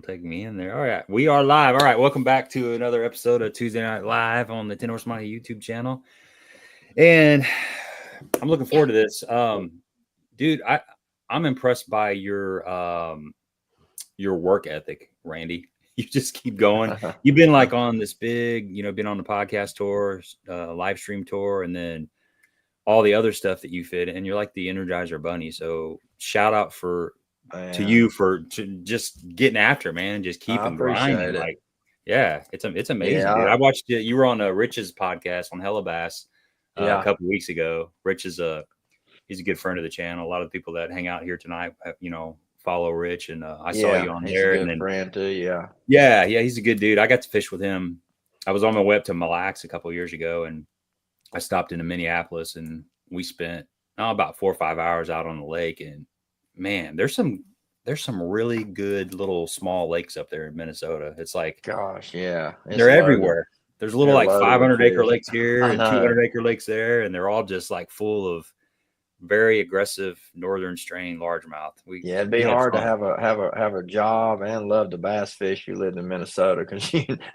take me in there. All right, we are live. All right, welcome back to another episode of Tuesday Night Live on the 10 Horse Money YouTube channel. And I'm looking forward to this. Dude, I'm impressed by your work ethic, Randy. You just keep going. You've been like on this big, been on the podcast tour, live stream tour, and then all the other stuff that you fit, and you're like the Energizer Bunny. So shout out to you for just getting after it, man, and just keeping grinding. Like, yeah, it's amazing. Yeah. Dude. I watched it. You were on Rich's podcast on Hella Bass a couple of weeks ago. Rich is he's a good friend of the channel. A lot of people that hang out here tonight, follow Rich, and I saw you on there. He's a good friend too. Yeah, he's a good dude. I got to fish with him. I was on my way up to Mille Lacs a couple of years ago, and I stopped into Minneapolis, and we spent about 4 or 5 hours out on the lake. And man, there's some really good little small lakes up there in Minnesota. It's like, gosh, they're everywhere. There's little like 500-acre lakes here and 200-acre lakes there, and they're all just like full of very aggressive northern strain largemouth. It'd be hard to have a job and love to bass fish. You lived in Minnesota, because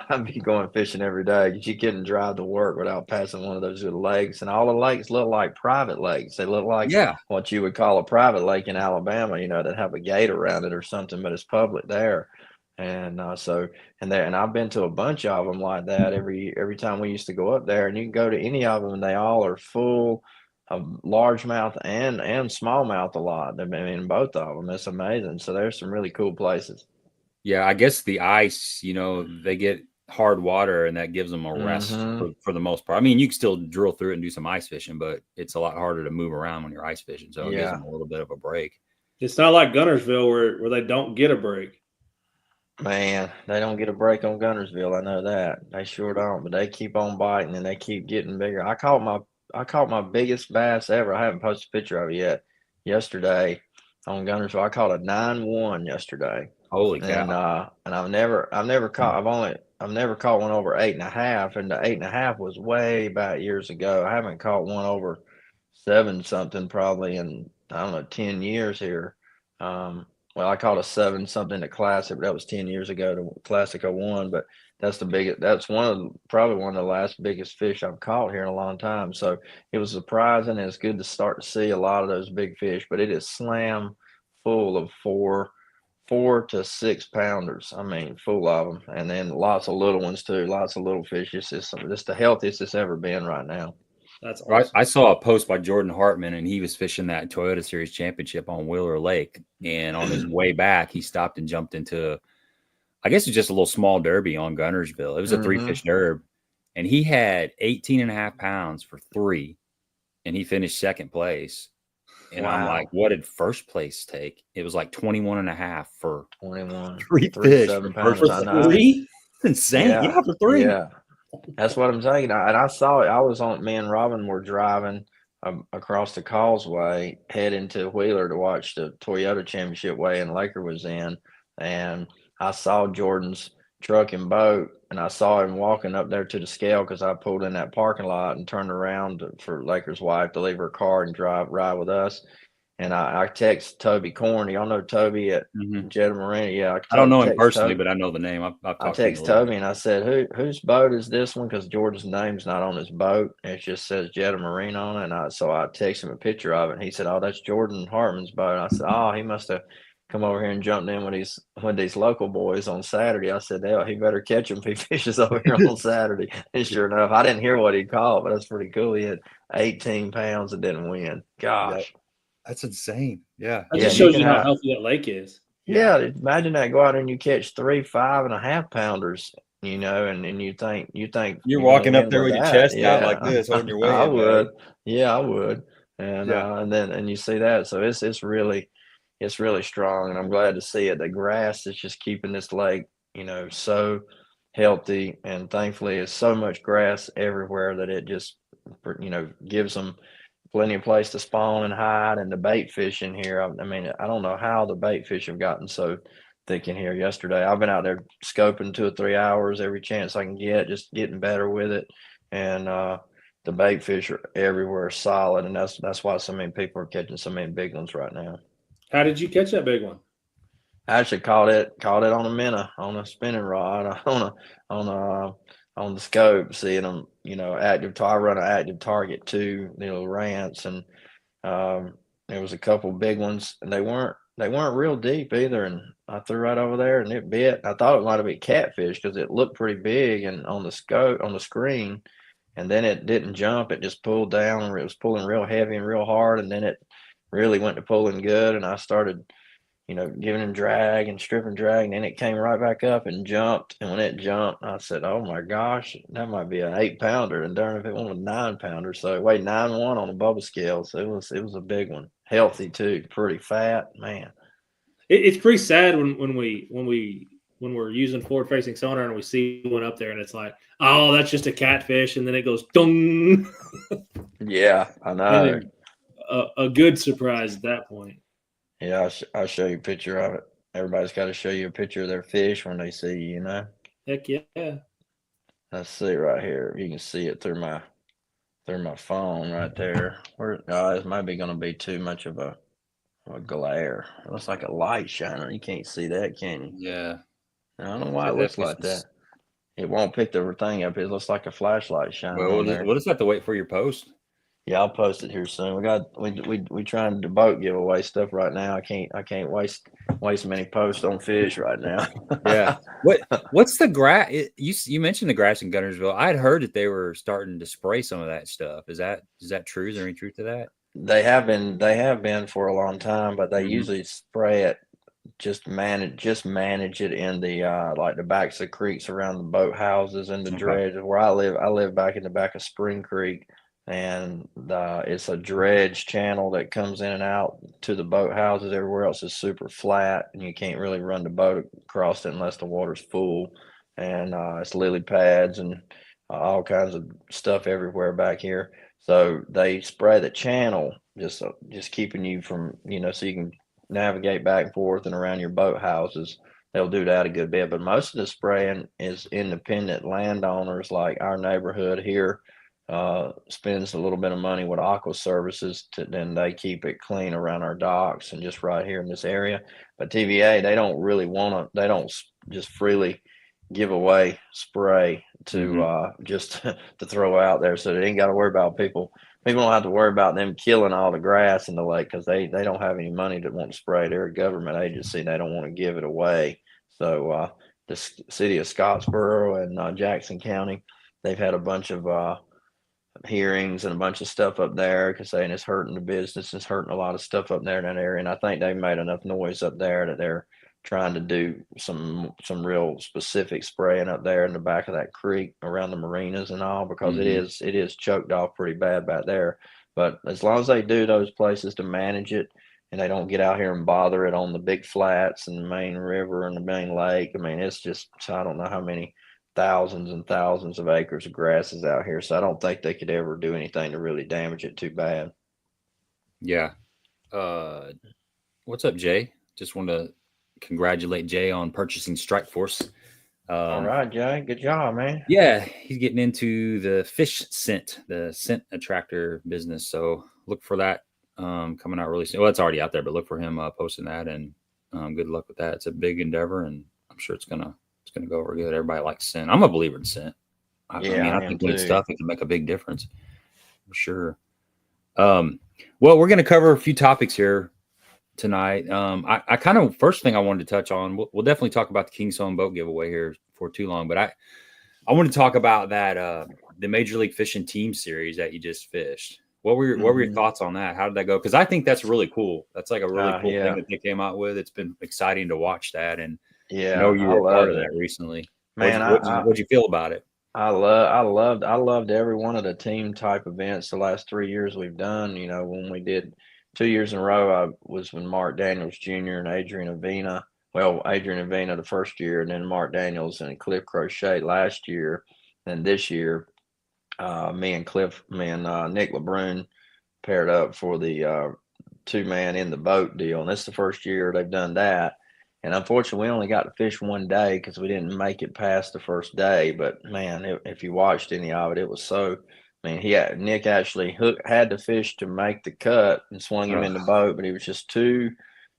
I'd be going fishing every day, because you couldn't drive to work without passing one of those little lakes. And all the lakes look like private lakes. They look like what you would call a private lake in Alabama, that have a gate around it or something, but it's public there. And and I've been to a bunch of them like that every time we used to go up there, and you can go to any of them and they all are full of largemouth and smallmouth a lot. I mean, both of them. It's amazing. So there's some really cool places. Yeah, I guess the ice, they get hard water, and that gives them a rest for the most part. I mean, you can still drill through it and do some ice fishing, but it's a lot harder to move around when you're ice fishing. So it gives them a little bit of a break. It's not like Gunnersville where they don't get a break. Man, they don't get a break on Guntersville. I know that. They sure don't, but they keep on biting, and they keep getting bigger. I caught my biggest bass ever. I haven't posted a picture of it yet. Yesterday on Gunnersville, I caught a 9-1 yesterday. Holy cow! And I've never caught one over 8.5, and the 8.5 was way back years ago. I haven't caught one over 7 something probably in 10 years here. Well, I caught a 7 something at Classic, but that was 10 years ago to Classic 01. But that's probably one of the last biggest fish I've caught here in a long time. So it was surprising, and it's good to start to see a lot of those big fish. But it is slam full of 4 to 6 pounders. I mean, full of them, and then lots of little ones too. Lots of little fish. It's just the healthiest it's ever been right now. That's awesome. I saw a post by Jordan Hartman, and he was fishing that Toyota Series Championship on Wheeler Lake. And on his way back, he stopped and jumped into, I guess it's just a little small derby on Gunnersville. It was a 3-fish derb, and he had 18.5 pounds for 3, and he finished second place. And I'm like, what did first place take? It was like 21.5 for 3 fish. For 3? Insane. Yeah, for 3. Yeah. That's what I'm saying. And I saw it. Me and Robin were driving across the causeway heading to Wheeler to watch the Toyota Championship weigh-in Laker was in. And I saw Jordan's truck and boat, and I saw him walking up there to the scale, because I pulled in that parking lot and turned around for Laker's wife to leave her car and ride with us. And I text Toby Corn. Y'all know Toby at Jetta Marina? Yeah. I don't know him personally, but I know the name. I text Toby, and I said, whose boat is this one? Because Jordan's name's not on his boat. It just says Jetta Marina on it. And so I texted him a picture of it, and he said, oh, that's Jordan Hartman's boat. And I said, oh, he must have come over here and jumped in with these local boys on Saturday. I said, he better catch him if he fishes over here on Saturday. And sure enough, I didn't hear what he caught, but that's pretty cool. He had 18 pounds and didn't win. Gosh. That's insane. Yeah. That just shows you how healthy that lake is. Yeah. Imagine that. Go out there and you catch 3 5.5 pounders, and you think you're walking up there with your chest out like this on your way. I would. Yeah, I would. And you see that. So it's really strong, and I'm glad to see it. The grass is just keeping this lake, so healthy, and thankfully it's so much grass everywhere that it just, gives them plenty of place to spawn and hide. And the bait fish in here, I mean, I don't know how the bait fish have gotten so thick in here. Yesterday, I've been out there scoping 2 or 3 hours every chance I can get, just getting better with it. And the bait fish are everywhere, solid, and that's why so many people are catching so many big ones right now. How did you catch that big one? I actually caught it on a minnow, on a spinning rod, on the scope, seeing them, active. I run an active target too, rants, and there was a couple big ones, and they weren't real deep either. And I threw right over there, and it bit. I thought it might have been catfish because it looked pretty big, and on the screen, and then it didn't jump. It just pulled down, and it was pulling real heavy and real hard, and then it really went to pulling good, and I started giving him drag and stripping drag, and then it came right back up and jumped. And when it jumped, I said, "Oh my gosh, that might be an 8-pounder." And darn if it wasn't a 9-pounder. So it weighed 9.1 on the bubble scale. So it was a big one, healthy too, pretty fat, man. It's pretty sad when we're using forward facing sonar and we see one up there and it's like, oh, that's just a catfish, and then it goes dong. Yeah, I know. A good surprise at that point. Yeah, I'll show you a picture of it. Everybody's got to show you a picture of their fish when they see you, Heck yeah. Let's see right here. You can see it through my phone right there. This might be going to be too much of a glare. It looks like a light shining. You can't see that, can you? Yeah. I don't know why it looks like that. It won't pick the thing up. It looks like a flashlight shining on there. We'll just have to wait for your post. Yeah, I'll post it here soon. We trying to boat giveaway stuff right now. I can't waste many posts on fish right now. Yeah. What's the grass? You mentioned the grass in Guntersville. I'd heard that they were starting to spray some of that stuff. Is that true? Is there any truth to that? They have been for a long time, but they usually spray it, just manage it in the like the backs of creeks around the boat houses and the dredge. Where I live back in the back of Spring Creek. And it's a dredge channel that comes in and out to the boat houses. Everywhere else is super flat, and you can't really run the boat across it unless the water's full. And it's lily pads and all kinds of stuff everywhere back here. So they spray the channel, just keeping you from, so you can navigate back and forth and around your boat houses. They'll do that a good bit, but most of the spraying is independent landowners like our neighborhood here. Spends a little bit of money with aqua services then they keep it clean around our docks and just right here in this area. But TVA, they don't just freely give away spray to just to throw out there. So they ain't got to worry about people don't have to worry about them killing all the grass in the lake, because they don't have any money to want to spray. They're a government agency. They don't want to give it away. So the city of Scottsboro and Jackson County, they've had a bunch of hearings and a bunch of stuff up there, because saying it's hurting the business, it's hurting a lot of stuff up there in that area. And I think they've made enough noise up there that they're trying to do some real specific spraying up there in the back of that creek around the marinas and all, because it is choked off pretty bad back there. But as long as they do those places to manage it, and they don't get out here and bother it on the big flats and the main river and the main lake, I mean, it's just, I don't know how many thousands and thousands of acres of grass is out here. So I don't think they could ever do anything to really damage it too bad. Yeah. What's up, Jay? Just want to congratulate Jay on purchasing Strike Force. All right, Jay. Good job, man. Yeah. He's getting into the fish scent, the scent attractor business. So look for that coming out really soon. Well, it's already out there, but look for him posting that, and good luck with that. It's a big endeavor, and I'm sure it's going to go over good. Everybody likes scent. I'm a believer in scent. I think when it's tough, it can make a big difference for sure. Well, we're going to cover a few topics here tonight. I kind of, first thing I wanted to touch on, we'll definitely talk about the Kingstone boat giveaway here for too long, but I want to talk about that, the Major League Fishing team series that you just fished. What were your thoughts on that? How did that go? Because I think that's really cool. That's like a really cool thing that they came out with. It's been exciting to watch that. And I know you were part of that recently. Man, what'd you feel about it? I loved every one of the team type events the last 3 years we've done. When we did 2 years in a row, I was with Mark Daniels Jr. and Adrian Avena. Well, Adrian Avena the first year, and then Mark Daniels and Cliff Crochet last year. And this year, me and Nick LeBrun paired up for the 2-man in the boat deal. And this is the first year they've done that. And unfortunately, we only got to fish one day because we didn't make it past the first day. But man, if you watched any of it, it was so. I mean, Nick actually had to fish to make the cut and swung him in the boat, but he was just 2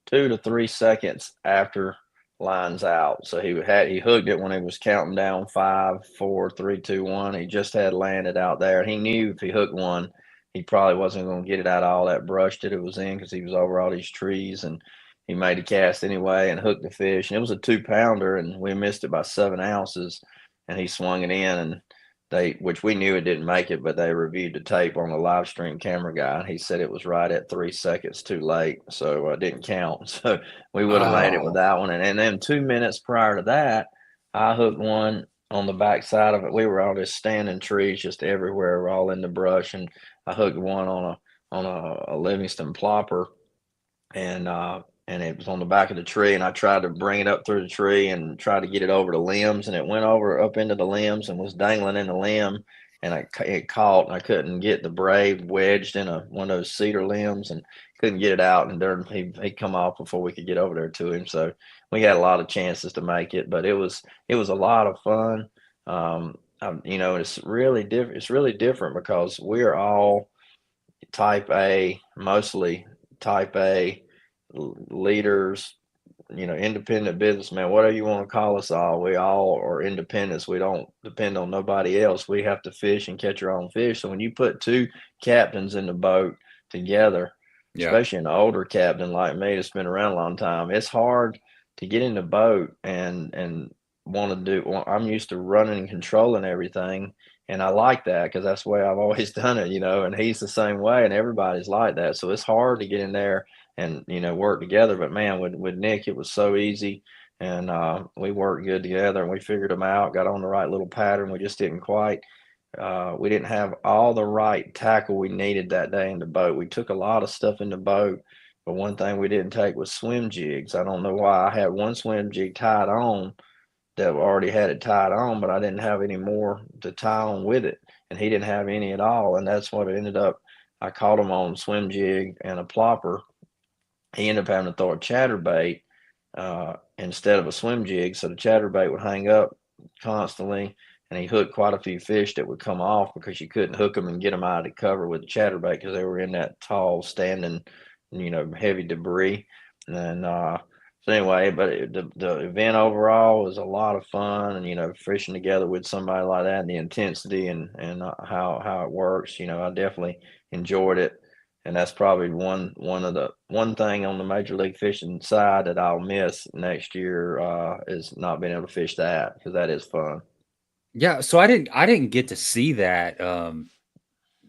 to 3 seconds after lines out. So he hooked it when he was counting down 5, 4, 3, 2, 1. He just had landed out there. And he knew if he hooked one, he probably wasn't going to get it out of all that brush that it was in, because he was over all these trees. And he made a cast anyway and hooked the fish. And it was a 2-pounder, and we missed it by 7 ounces. And he swung it in, and which we knew it didn't make it, but they reviewed the tape on the live stream camera guy. He said it was right at 3 seconds too late, so it didn't count. So we would have made it with that one. And then 2 minutes prior to that, I hooked one on the back side of it. We were all just standing trees just everywhere. We're all in the brush, and I hooked one on a Livingston plopper, and it was on the back of the tree, and I tried to bring it up through the tree and try to get it over the limbs, and it went up into the limbs and was dangling in the limb, and it caught, and I couldn't get the braid wedged in one of those cedar limbs, and couldn't get it out, and he'd come off before we could get over there to him. So we had a lot of chances to make it, but it was a lot of fun. It's really different. It's really different because we're all type A, mostly type A leaders, independent businessmen, whatever you want to call us all. We all are independents. We don't depend on nobody else. We have to fish and catch our own fish. So when you put 2 captains in the boat together, especially an older captain like me that's been around a long time, it's hard to get in the boat and want to do. I'm used to running and controlling everything, and I like that because that's the way I've always done it, and he's the same way, and everybody's like that. So it's hard to get in there and work together. But man, with Nick, it was so easy, and we worked good together, and we figured them out, got on the right little pattern. We just didn't quite we didn't have all the right tackle we needed that day in the boat. We took a lot of stuff in the boat, but one thing we didn't take was swim jigs. I don't know why. I had one swim jig tied on that already had it tied on, but I didn't have any more to tie on with it, and he didn't have any at all, and that's what it ended up. I caught him on swim jig and a plopper. He ended up having to throw a chatterbait instead of a swim jig, so the chatterbait would hang up constantly, and he hooked quite a few fish that would come off because you couldn't hook them and get them out of the cover with the chatterbait because they were in that tall standing, heavy debris. And so anyway, but the event overall was a lot of fun, and fishing together with somebody like that, and the intensity and how it works. I definitely enjoyed it. And that's probably one thing on the Major League Fishing side that I'll miss next year is not being able to fish that, because that is fun. Yeah, so I didn't get to see that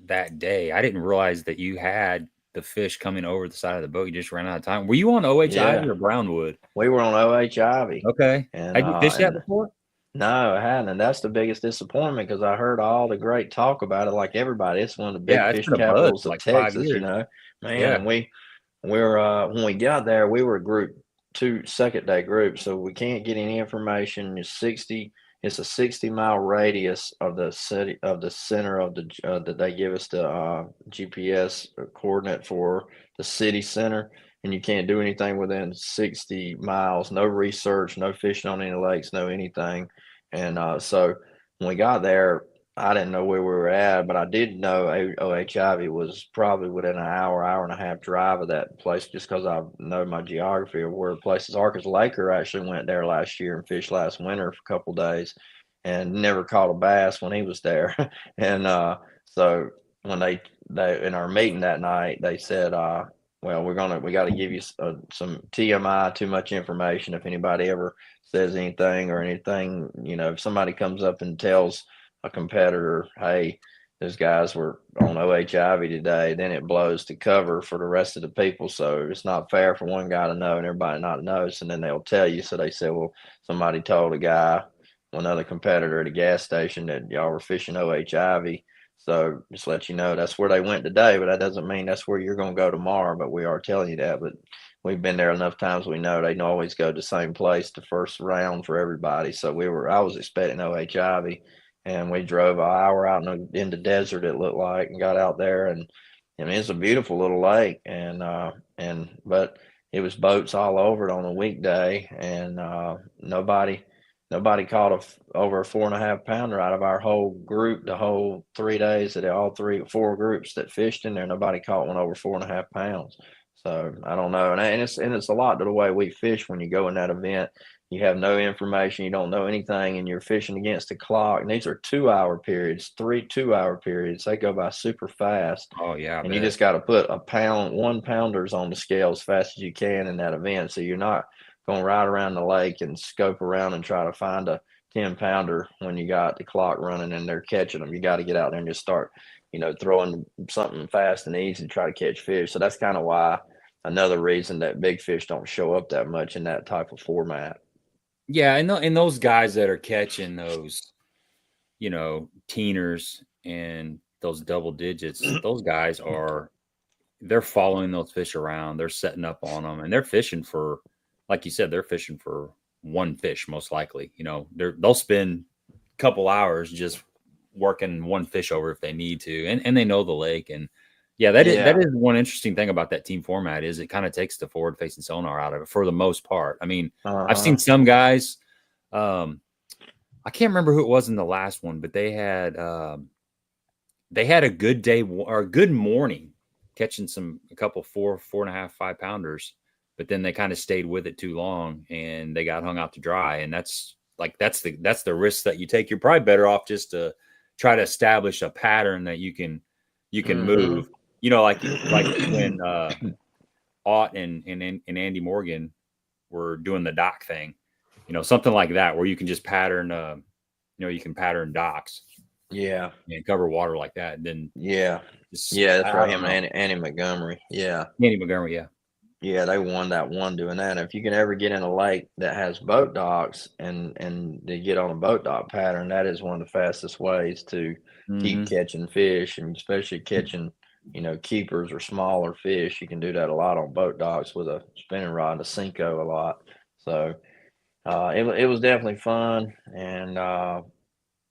that day. I didn't realize that you had the fish coming over the side of the boat. You just ran out of time. Were you on OH Ivy or Brownwood? We were on OH Ivy. Okay. And had you fished that before? No, I hadn't, and that's the biggest disappointment because I heard all the great talk about it. Like everybody, it's one of the big fish capitals of Texas. Man. Yeah. And we're when we got there, we were a group 2 second day group, so we can't get any information. It's a 60-mile radius of the city, of the center of the that they give us the GPS coordinate for the city center. And you can't do anything within 60 miles, no research, no fishing on any lakes, no anything. And so when we got there, I didn't know where we were at, but I did know OH Ivy was probably within an hour and a half drive of that place, just because I know my geography of where places are. Because Laker actually went there last year and fished last winter for a couple of days and never caught a bass when he was there. And so when they in our meeting that night, they said, well, we got to give you some TMI, too much information. If anybody ever says anything or anything, if somebody comes up and tells a competitor, hey, those guys were on OH Ivy today, then it blows to cover for the rest of the people. So it's not fair for one guy to know and everybody not to know. And then they'll tell you. So they said, well, somebody told a guy, another competitor at a gas station, that y'all were fishing OH Ivy. So just let you know that's where they went today, but that doesn't mean that's where you're going to go tomorrow. But we are telling you that. But we've been there enough times. We know they always go to the same place the first round for everybody. So I was expecting OH Ivy, and we drove an hour out in the desert, it looked like, and got out there. And I mean, it's a beautiful little lake, but it was boats all over it on a weekday, and nobody caught over a 4.5 pounder out of our whole group. The whole 3 days that all 4 groups that fished in there, nobody caught one over 4.5 pounds. So I don't know, and it's a lot to the way we fish when you go in that event. you have no information, you don't know anything, and you're fishing against the clock. And these are 2-hour periods, 3 2-hour periods. They go by super fast. Oh yeah, and you just got to put 1-pounders on the scale as fast as you can in that event. So you're not going to ride around the lake and scope around and try to find a 10-pounder when you got the clock running and they're catching them. You got to get out there and just start, throwing something fast and easy to try to catch fish. So that's kind of why another reason that big fish don't show up that much in that type of format. Yeah, and those guys that are catching those, teeners and those double digits, those guys they're following those fish around. They're setting up on them, and they're fishing for, like you said, they're fishing for one fish most likely. They'll spend a couple hours just working one fish over if they need to, and they know the lake. And that is one interesting thing about that team format is it kind of takes the forward facing sonar out of it for the most part. I mean, I've seen some guys. I can't remember who it was in the last one, but they had a good day or a good morning catching a couple 4.5, 5-pounders, but then they kind of stayed with it too long and they got hung out to dry. And that's the risk that you take. You're probably better off just to try to establish a pattern that you can move. Like when Ott and Andy Morgan were doing the dock thing, something like that, where you can just pattern, you can pattern docks. Yeah. And cover water like that. And then that's right. Him and Andy Montgomery. Yeah. Andy Montgomery. Yeah. Yeah, they won that one doing that. And if you can ever get in a lake that has boat docks and they get on a boat dock pattern, that is one of the fastest ways to keep catching fish, and especially catching, keepers or smaller fish. You can do that a lot on boat docks with a spinning rod and a Cinco a lot. So it was definitely fun. And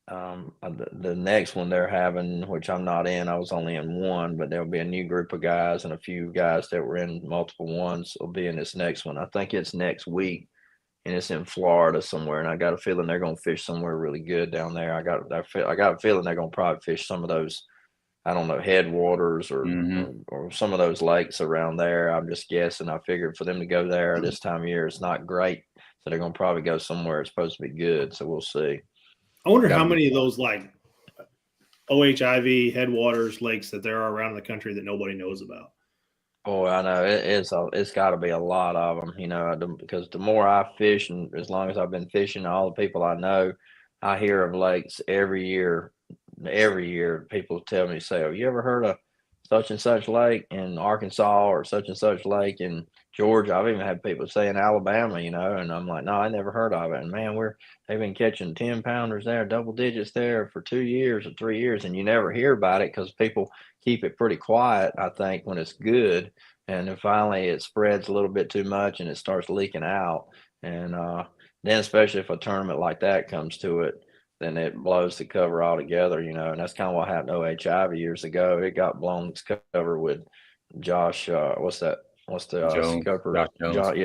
the next one they're having, which I'm not in, I was only in one, but there'll be a new group of guys, and a few guys that were in multiple ones will be in this next one. I think it's next week, and it's in Florida somewhere. And I got a feeling they're going to fish somewhere really good down there. I got a feeling they're going to probably fish some of those, I don't know, headwaters or some of those lakes around there. I'm just guessing. I figured for them to go there this time of year, it's not great. So they're going to probably go somewhere it's supposed to be good. So we'll see. I wonder how many of those like OHIV headwaters lakes that there are around the country that nobody knows about. Oh, I know it's got to be a lot of them, because the more I fish, and as long as I've been fishing, all the people I know, I hear of lakes every year. Every year, people tell me, say, "Oh, you ever heard of such and such lake in Arkansas or such and such lake in Georgia?" I've even had people say in Alabama, and I'm like, no, I never heard of it. And man, they've been catching 10-pounders there, double digits there for 2 years or 3 years, and you never hear about it because people keep it pretty quiet, I think, when it's good. And then finally it spreads a little bit too much and it starts leaking out. And then especially if a tournament like that comes to it, then it blows the cover altogether, and that's kind of what happened to OHIV years ago. It got blown cover with Josh. What's the Jones, scupper?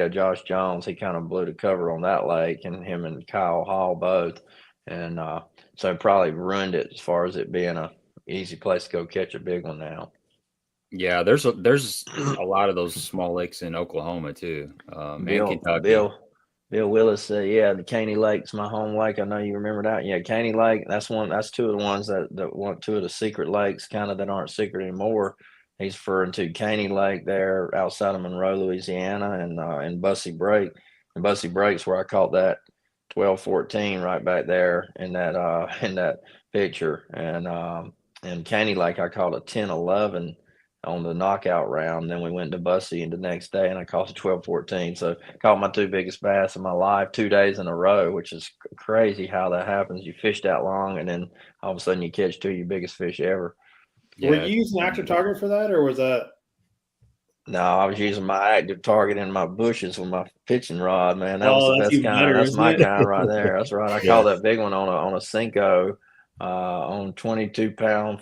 Josh Jones. He kind of blew the cover on that lake, and him and Kyle Hall both. And so it probably ruined it as far as it being a easy place to go catch a big one now. Yeah, there's a lot of those small lakes in Oklahoma too, and Kentucky. Bill Willis said, the Caney Lake's my home lake. I know you remember that. Yeah, Caney Lake, that's two of the ones that want two of the secret lakes kind of that aren't secret anymore. He's referring to Caney Lake there outside of Monroe, Louisiana, and Bussy Break. And Bussy Break's where I caught that 12-14 right back there in that picture. And Caney Lake, I caught a 10-11 on the knockout round. Then we went to Bussy the next day, and I caught a 12-14. So caught my 2 biggest bass in my life 2 days in a row, which is crazy how that happens. You fish that long, and then all of a sudden you catch 2 of your biggest fish ever. Yeah. Were you using active target for that, or was that? No, I was using my active target in my bushes with my pitching rod, man. That was the best kind. That's my kind right there. That's right. I caught that big one on a Cinco. On 22-pound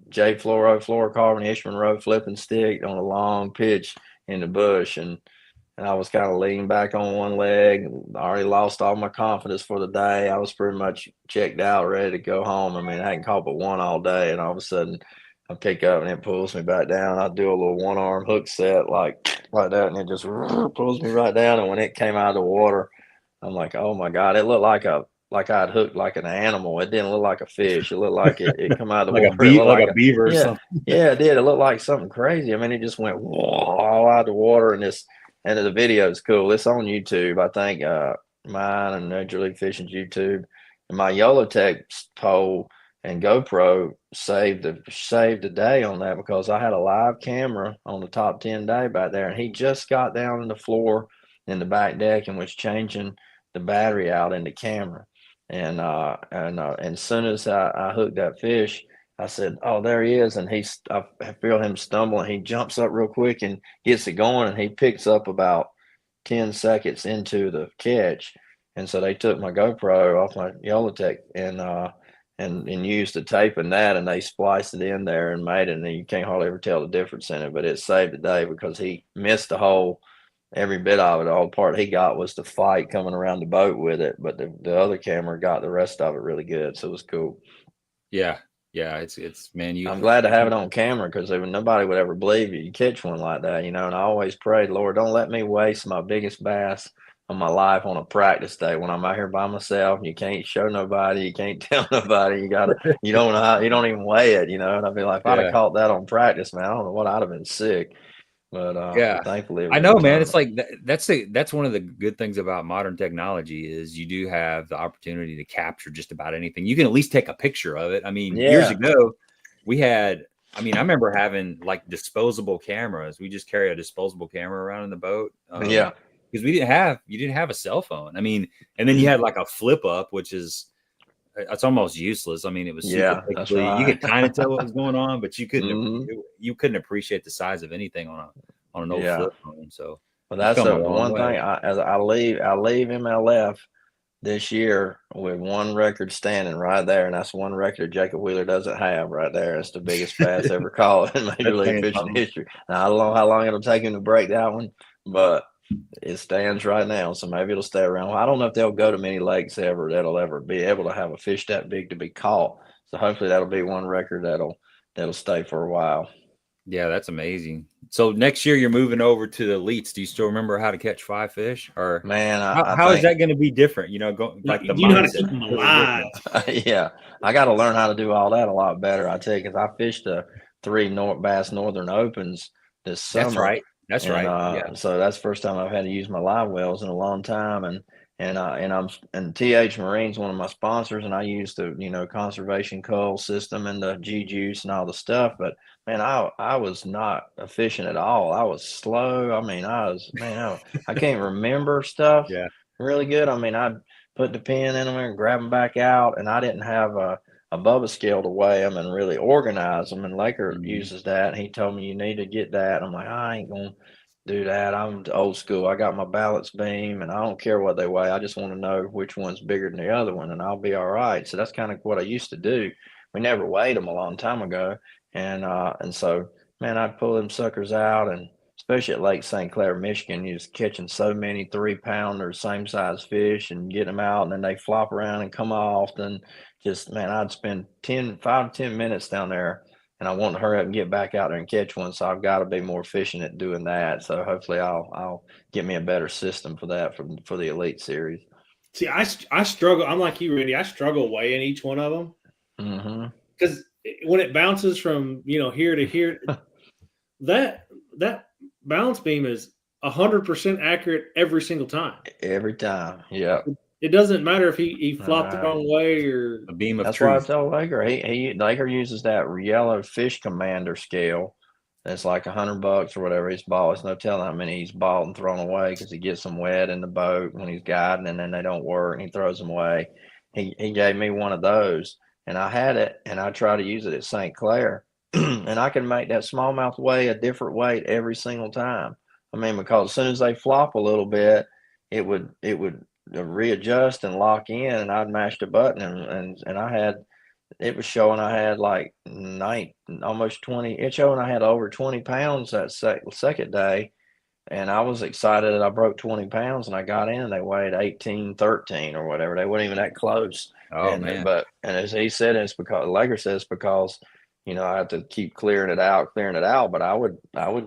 J fluorocarbon Ishman Road flipping stick on a long pitch in the bush, and I was kind of leaning back on one leg. I already lost all my confidence for the day. I was pretty much checked out, ready to go home. I mean, I hadn't caught but one all day, and all of a sudden I pick up and it pulls me back down. I do a little one-arm hook set like that, and it just pulls me right down. And when it came out of the water, I'm like, oh my God, it looked like I'd hooked like an animal. It didn't look like a fish. It looked like it come out of the like water. It looked like like a beaver or yeah, something. yeah, it did. It looked like something crazy. I mean, it just went all out of the water, and the video is cool. It's on YouTube. I think mine and Major League Fishing's YouTube, and my Yolotech pole and GoPro saved the day on that because I had a live camera on the top 10 day back there, and he just got down on the floor in the back deck and was changing the battery out in the camera. And as soon as I hooked that fish, I said, "Oh, there he is!" And I feel him stumble, and he jumps up real quick and gets it going, and he picks up about 10 seconds into the catch. And so they took my GoPro off my Yolotech and used the tape in that, and they spliced it in there and made it, and you can't hardly ever tell the difference in it. But it saved the day because he missed the whole every bit of it. All the part he got was the fight coming around the boat with it, but the other camera got the rest of it really good, so it was cool. Yeah, it's man. I'm glad to have it on camera because nobody would ever believe you catch one like that, you know. And I always prayed, Lord, don't let me waste my biggest bass of my life on a practice day when I'm out here by myself. You can't show nobody, you can't tell nobody. You don't know how, you don't even weigh it, you know. And I'd be like, if I'd have caught that on practice, man, I don't know what I'd have been sick. But thankfully, I know, man. It's like that's one of the good things about modern technology is you do have the opportunity to capture just about anything. You can at least take a picture of it. I mean, years ago, we had. I mean, I remember having like disposable cameras. We just carry a disposable camera around in the boat. Yeah, because you didn't have a cell phone. I mean, and then you had like a flip up, which is it's almost useless. I mean, it was super that's right. You could kind of tell what was going on, but you couldn't appreciate the size of anything on an old flip phone. So, well, that's the one thing. I leave MLF this year with one record standing right there, and that's one record Jacob Wheeler doesn't have right there. It's the biggest bass ever caught in Major League Fishing history. Now, I don't know how long it'll take him to break that one, but it stands right now, so maybe it'll stay around. Well, I don't know if they'll go to many lakes that'll ever be able to have a fish that big to be caught. So hopefully that'll be one record that'll stay for a while. Yeah, that's amazing. So next year you're moving over to the elites. Do you still remember how to catch 5 fish? Or man, how is that going to be different? You know, like the you know how to keep them alive. Yeah, I got to learn how to do all that a lot better. I tell you, because I fished the 3 Bass Northern Opens this summer. That's right. That's right. Yeah. So that's the first time I've had to use my live wells in a long time, and TH Marine's one of my sponsors, and I use the conservation cull system and the G juice and all the stuff. But man, I was not efficient at all. I was slow. I mean, I can't remember stuff really good. I mean, I'd put the pin in them and grab them back out, and I didn't have a Bubba scale to weigh them and really organize them. And Laker uses that, and he told me you need to get that. I'm like, I ain't gonna do that. I'm old school. I got my balance beam, and I don't care what they weigh. I just want to know which one's bigger than the other one, and I'll be all right. So that's kind of what I used to do. We never weighed them a long time ago, and so man, I'd pull them suckers out, and especially at Lake St. Clair, Michigan, you're just catching so many 3-pounders, same size fish, and get them out, and then they flop around and come off. And just man, I'd spend 5 to 10 minutes down there, and I want to hurry up and get back out there and catch one. So I've got to be more efficient at doing that. So hopefully I'll get me a better system for that for the Elite Series. See, I struggle. I'm like you, Randy. I struggle weighing each one of them because when it bounces from here to here, that balance beam is 100% accurate every single time. Every time, yeah. It doesn't matter if he flopped the wrong way or a beam of That's truth. why I tell Laker. Laker uses that yellow fish commander scale. That's like $100 or whatever he's bought. It's no telling how many he's bought and thrown away because he gets them wet in the boat when he's guiding, and then they don't work and he throws them away. He gave me one of those, and I had it, and I try to use it at St. Clair, and I can make that smallmouth weigh a different weight every single time. I mean, because as soon as they flop a little bit, it would readjust and lock in, and I'd mash the button, and it was showing I had like almost 20. It's showing I had over 20 pounds that second day, and I was excited that I broke 20 pounds, and I got in, and they weighed 18, 13 or whatever. They weren't even that close. Oh, man. But as he said, it's because Laker says because I have to keep clearing it out. But I would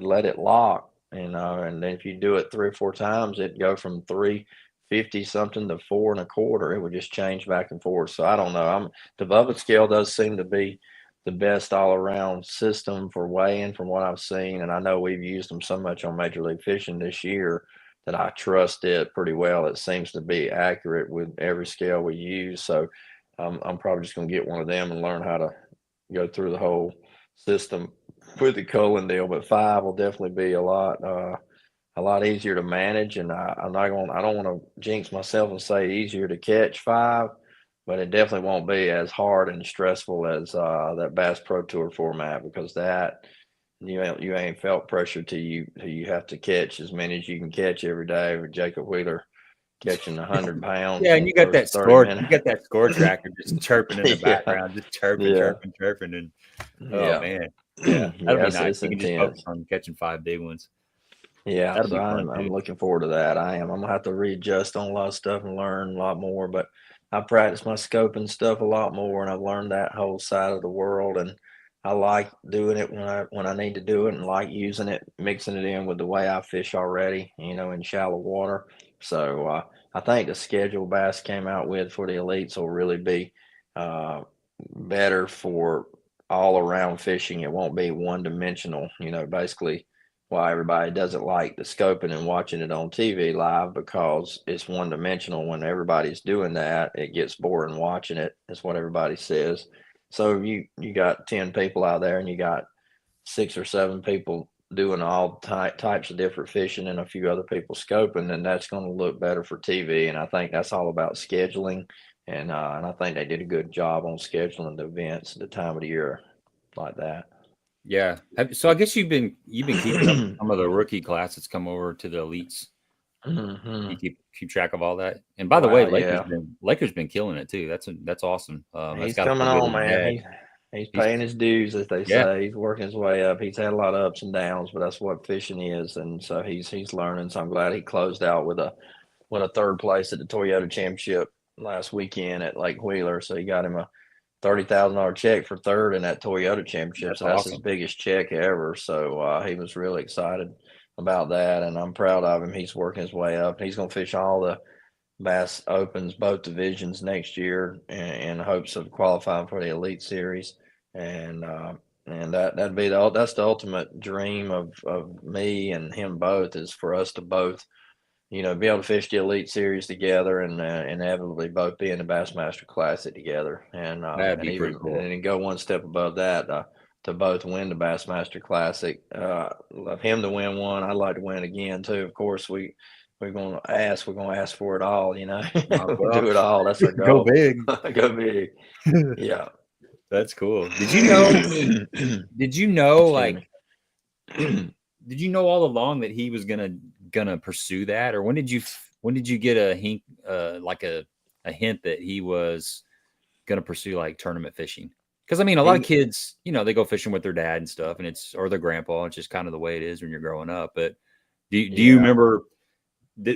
let it lock, and then if you do it 3 or 4 times, it'd go from 3 50 something to 4 1/4. It would just change back and forth. So I don't know. The Bubba scale does seem to be the best all around system for weighing from what I've seen. And I know we've used them so much on Major League Fishing this year that I trust it pretty well. It seems to be accurate with every scale we use. So I'm probably just going to get one of them and learn how to go through the whole system with the Cullen deal. But 5 will definitely be a lot easier to manage. And I don't want to jinx myself and say easier to catch 5, but it definitely won't be as hard and stressful as that Bass Pro Tour format, because that you ain't felt pressure till you have to catch as many as you can catch every day. With Jacob Wheeler catching 100 pounds. Yeah, and you got that score. You got that score tracker just chirping in the Yeah. background, just chirping, and oh man, yeah, that'd be nice. You can just focus on catching 5 big ones. Yeah, that'll so be fun. I'm looking forward to that. I'm gonna have to readjust on a lot of stuff and learn a lot more. But I practice my scoping stuff a lot more, and I've learned that whole side of the world. And I like doing it when I need to do it, and like using it, mixing it in with the way I fish already, in shallow water. So I think the schedule Bass came out with for the elites will really be better for all around fishing. It won't be one dimensional. Basically why everybody doesn't like the scoping and watching it on TV live, because it's one dimensional. When everybody's doing that, it gets boring watching it. That's what everybody says. So you got 10 people out there, and you got 6 or 7 people doing all types of different fishing, and a few other people scoping, and that's going to look better for TV. And I think that's all about scheduling. And I think they did a good job on scheduling the events at the time of the year like that. Yeah. So I guess you've been keeping up with some of the rookie class that's come over to the elites. Mm-hmm. You keep track of all that. And by the way, Lakers been killing it too. That's awesome. He's coming on, man. He's paying his dues, as they say. He's working his way up. He's had a lot of ups and downs, but that's what fishing is. And so he's learning. So I'm glad he closed out with a 3rd place at the Toyota Championship last weekend at Lake Wheeler. So he got him a $30,000 check for 3rd in that Toyota Championship. So that's his biggest check ever. So he was really excited about that, and I'm proud of him. He's working his way up. He's going to fish all the Bass Opens, both divisions next year, in hopes of qualifying for the Elite Series. And that'd be that's the ultimate dream of me and him both, is for us to both be able to fish the Elite Series together, and inevitably both be in the Bassmaster Classic together, and even cool. And go one step above that, to both win the Bassmaster Classic. Of him to win one, I'd like to win again too. Of course, we're going to ask for it all. We'll do it all. That's our goal. Go big. Go big. Yeah, that's cool. Did you know? Did you know did you know all along that he was gonna pursue that, or when did you get a hint, a hint that he was gonna pursue like tournament fishing? Because I mean, a lot of kids, they go fishing with their dad and stuff, and or their grandpa. It's just kind of the way it is when you're growing up. But do you remember?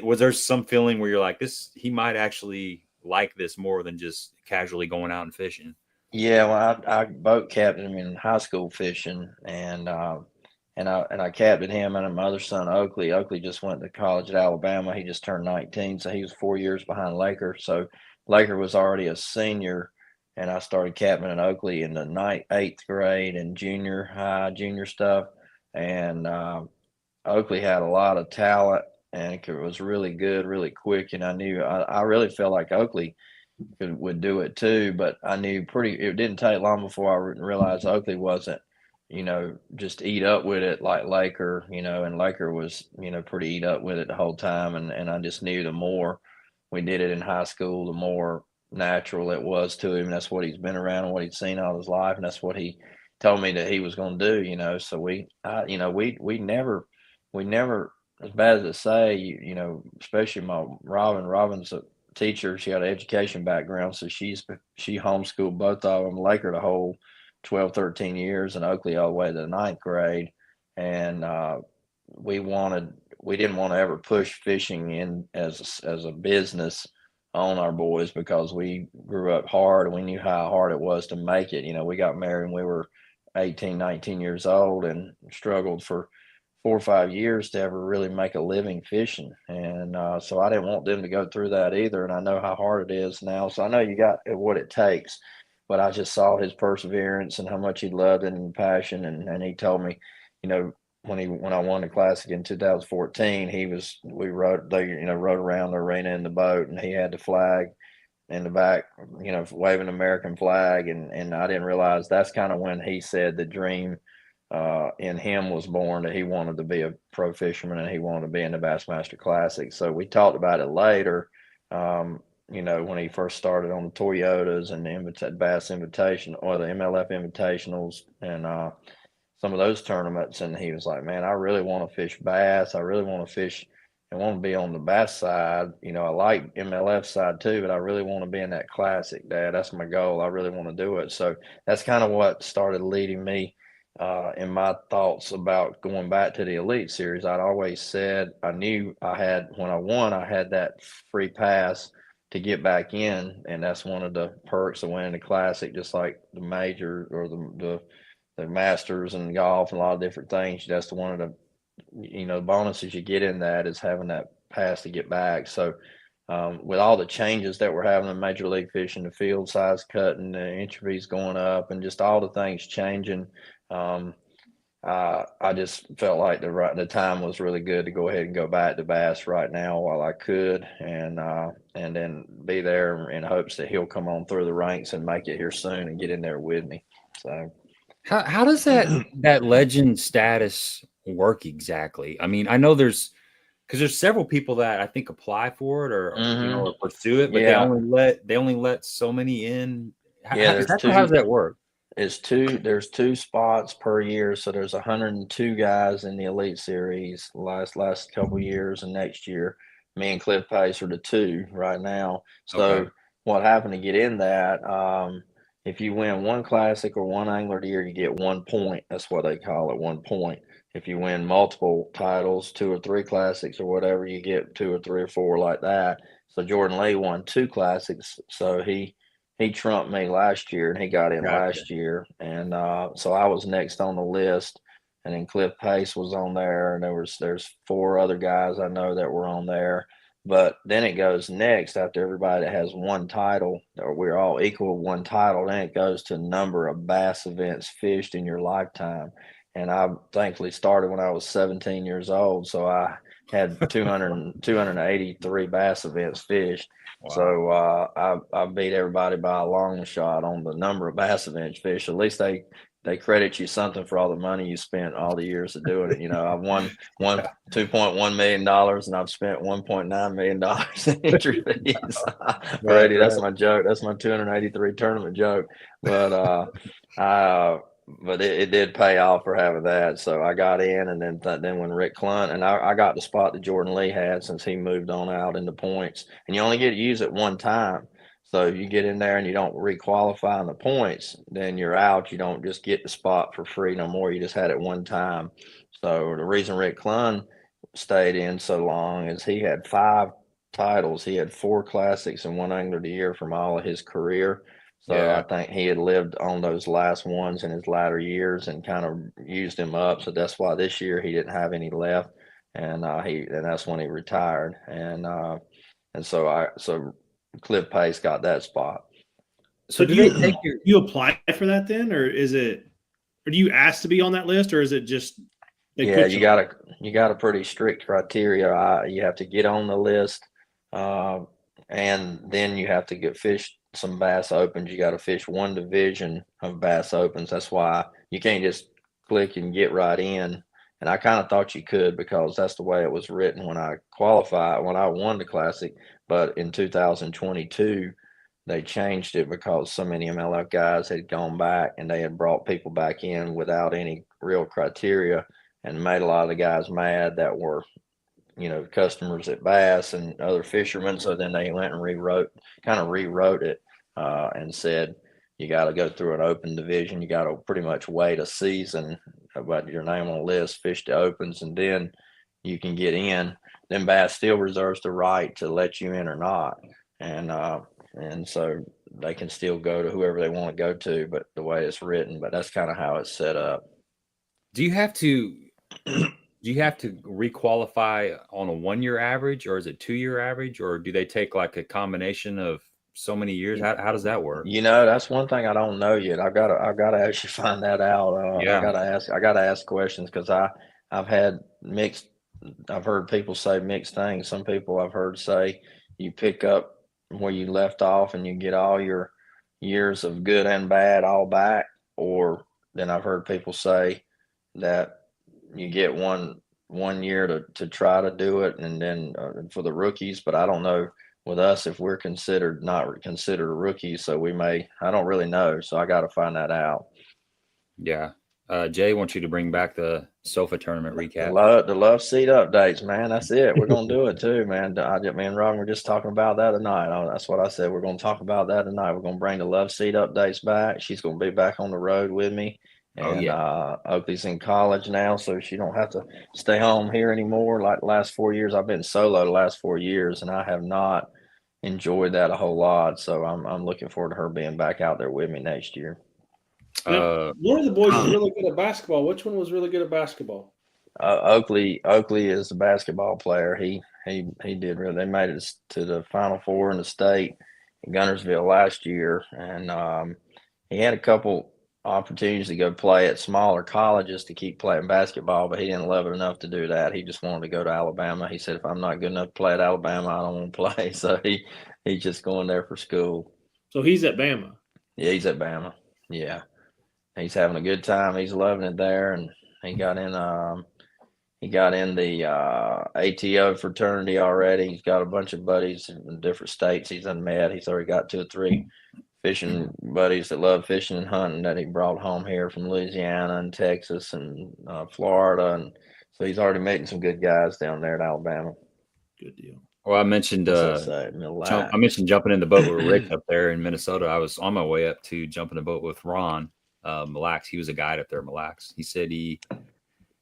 Was there some feeling where you're like, he might actually like this more than just casually going out and fishing? Yeah, well, I boat captained him in high school fishing, and I captained him and my other son, Oakley. Oakley just went to college at Alabama. He just turned 19, so he was 4 years behind Laker. So Laker was already a senior, and I started captaining Oakley in the 8th grade and junior stuff. And Oakley had a lot of talent, and it was really good, really quick. And I really felt like Oakley would do it too, but I knew it didn't take long before I realized Oakley wasn't, just eat up with it like Laker, and Laker was, pretty eat up with it the whole time. And I just knew the more we did it in high school, the more natural it was to him. That's what he's been around and what he'd seen all his life. And that's what he told me that he was going to do, so we never, as bad as it say, especially my Robin's a teacher. She had an education background, so she homeschooled both of them, Laker the whole 12, 13 years, and Oakley all the way to the 9th grade. And we didn't want to ever push fishing in as a business on our boys, because we grew up hard and we knew how hard it was to make it. We got married when we were 18, 19 years old, and struggled for 4 or 5 years to ever really make a living fishing. And so I didn't want them to go through that either. And I know how hard it is now. So I know you got what it takes. But I just saw his perseverance and how much he loved it and passion. And he told me, you know, when I won the classic in 2014, we rode around the arena in the boat, and he had the flag in the back, you know, waving American flag. And I didn't realize that's kind of when he said the dream in him was born, that he wanted to be a pro fisherman and he wanted to be in the Bassmaster Classic. So we talked about it later, you know, when he first started on the Toyotas and the Bass Invitation or the MLF Invitationals and some of those tournaments. And he was like, man, I really want to fish bass. I really want to fish and want to be on the bass side. You know, I like MLF side too, but I really want to be in that Classic, Dad. That's my goal. I really want to do it. So that's kind of what started leading me in my thoughts about going back to the Elite Series. I'd always said I knew when I won, I had that free pass to get back in, and that's one of the perks of winning the Classic, just like the major or the Masters and golf and a lot of different things. That's one of the, you know, bonuses you get in that is having that pass to get back. So with all the changes that we're having in Major League Fishing, the field size cutting, the entries going up, and just all the things changing, I just felt like the time was really good to go ahead and go back to bass right now while I could, and then be there in hopes that he'll come on through the ranks and make it here soon and get in there with me. So how does that legend status work exactly? I mean, I know because there's several people that I think apply for it or you know, or pursue it, but they only let so many in. How does that work? There's two spots per year, so there's 102 guys in the Elite Series last couple years, and next year me and Cliff Pace are the two right now. So what happened to get in that, if you win one Classic or one Angler of the Year, you get 1 point. That's what they call it, 1 point. If you win multiple titles, 2 or 3 Classics or whatever, you get 2 or 3 or 4 like that. So Jordan Lee won 2 Classics, so he trumped me last year, and he got in last year. And so I was next on the list, and then Cliff Pace was on there, and there's 4 other guys I know that were on there. But then it goes next after everybody that has 1 title, or we're all equal 1 title. Then it goes to number of bass events fished in your lifetime. And I thankfully started when I was 17 years old. So I had 283 bass events fished. Wow. So I beat everybody by a long shot on the number of bass events fished. At least they credit you something for all the money you spent all the years of doing it. You know, I've won $2.1 million, and I've spent $1.9 million in entry fees. Brady, that's my joke. That's my 283 tournament joke. But it did pay off for having that. So I got in, and then when Rick Clunt, and I got the spot that Jordan Lee had since he moved on out in the points, and you only get to use it 1 time. So if you get in there and you don't requalify in the points, then you're out. You don't just get the spot for free no more. You just had it 1 time. So the reason Rick Clun stayed in so long is he had 5 titles. He had 4 Classics and 1 Angler of the Year from all of his career. So I think he had lived on those last ones in his latter years and kind of used them up. So that's why this year he didn't have any left, and that's when he retired. And so Cliff Pace got that spot. So do you apply for that then, or do you ask to be on that list, or is it just you got a pretty strict criteria. You have to get on the list, and then you have to get fished some Bass Opens. You got to fish 1 division of Bass Opens. That's why you can't just click and get right in. And I kind of thought you could, because that's the way it was written when I won the Classic. But in 2022, they changed it because so many MLF guys had gone back, and they had brought people back in without any real criteria, and made a lot of the guys mad that were, you know, customers at Bass and other fishermen. So then they went and rewrote it and said, you got to go through an open division. You got to pretty much wait a season about your name on the list, fish the opens, and then you can get in. Then Bass still reserves the right to let you in or not. And so they can still go to whoever they want to go to, but the way it's written, but that's kind of how it's set up. Do you have to do you have to requalify on a 1 year average, or is it 2 year average, or do they take like a combination of so many years? How does that work? That's one thing I don't know yet. I gotta actually find that out. Yeah. I gotta ask questions, because I've had mixed. I've heard people say mixed things. Some people I've heard say you pick up where you left off and you get all your years of good and bad all back, or then I've heard people say that you get one year to try to do it, and then for the rookies. But I don't know with us if we're not considered rookies, so I don't really know, so I got to find that out. Yeah. Jay wants you to bring back the sofa tournament recap. The love seat updates, man. That's it. We're gonna do it too, man. Me and Ron were just talking about that tonight. That's what I said. We're gonna talk about that tonight. We're gonna bring the love seat updates back. She's gonna be back on the road with me. And Oakley's in college now, so she don't have to stay home here anymore. Like the last 4 years, I've been solo the last 4 years, and I have not enjoyed that a whole lot. So I'm looking forward to her being back out there with me next year. Now, one of the boys is really good at basketball. Which one was really good at basketball? Oakley is a basketball player. He did really. They made it to the Final Four in the state in Guntersville last year, and he had a couple opportunities to go play at smaller colleges to keep playing basketball, but he didn't love it enough to do that. He just wanted to go to Alabama. He said, if I'm not good enough to play at Alabama, I don't want to play. So he's just going there for school. So he's at Bama. Yeah, he's at Bama. Yeah. He's having a good time. He's loving it there, and he got in the ATO fraternity already. He's got a bunch of buddies in different states he's met. He's already got 2 or 3 fishing buddies that love fishing and hunting that he brought home here from Louisiana and Texas and Florida, and so he's already meeting some good guys down there at Alabama. Good deal. Well, I mentioned jumping in the boat with Rick up there in Minnesota. I was on my way up to jump in the boat with Ron Mille Lacs. He was a guide up there at Mille Lacs. He said he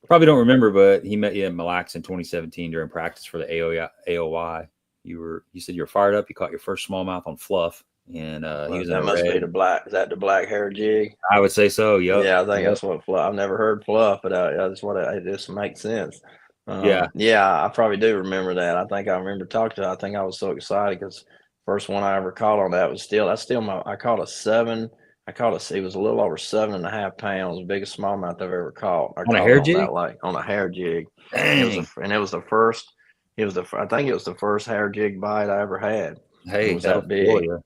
probably don't remember, but he met you at Mille Lacs in 2017 during practice for the AOY. You said you were fired up. You caught your first smallmouth on fluff, and he was that must be the black. Is that the black hair jig? I would say so. Yep. Yeah, I think that's what fluff. I've never heard fluff, but that's what it just makes sense. Yeah, I probably do remember that. I think I remember talking to. I think I was so excited because first one I ever caught on that was I caught a 7. It was a little over 7.5 pounds, biggest smallmouth I've ever caught. On a hair jig? On a hair jig. Dang. It was the first hair jig bite I ever had. Hey, it was that big. Cool, yeah.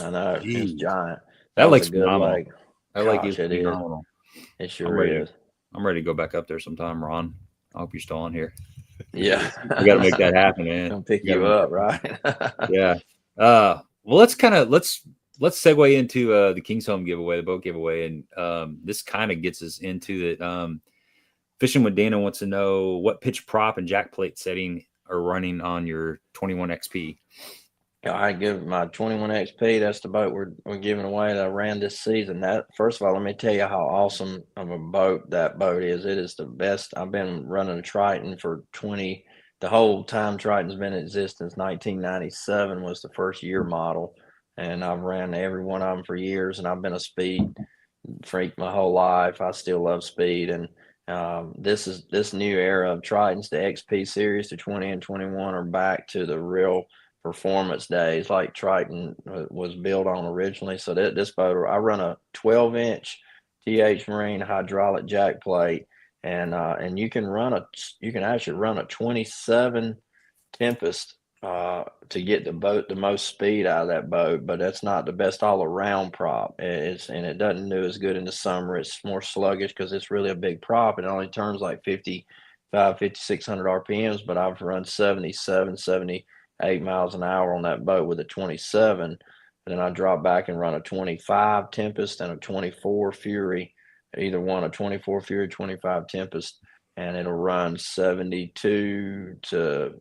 I know. Jeez. It was giant. That lake's phenomenal. That lake is phenomenal. It sure is. I'm ready to go back up there sometime, Ron. I hope you're still on here. Yeah. We got to make that happen, man. Come pick you up, right? Yeah. Well, let's segue into the King's Home giveaway, the boat giveaway, and this kind of gets us into it. Fishing with Dana wants to know what pitch prop and jack plate setting are running on your 21 XP. I give my 21 XP. That's the boat we're giving away that I ran this season. That, first of all, let me tell you how awesome of a boat that boat is. It is the best. I've been running a Triton for the whole time Triton's been in existence. 1997 was the first year model. And I've ran every one of them for years, and I've been a speed freak my whole life. I still love speed, and this new era of Tritons, the XP series, the 20 and 21, are back to the real performance days like Triton was built on originally. So this boat, I run a 12-inch TH Marine hydraulic jack plate, and you can actually run a 27 Tempest to get the most speed out of that boat, but that's not the best all around prop. And it doesn't do as good in the summer. It's more sluggish because it's really a big prop. It only turns like 5,600 RPMs, but I've run 78 miles an hour on that boat with a 27. And then I drop back and run a 25 Tempest and a 24 Fury, either one, a 24 Fury, 25 Tempest. And it'll run 72,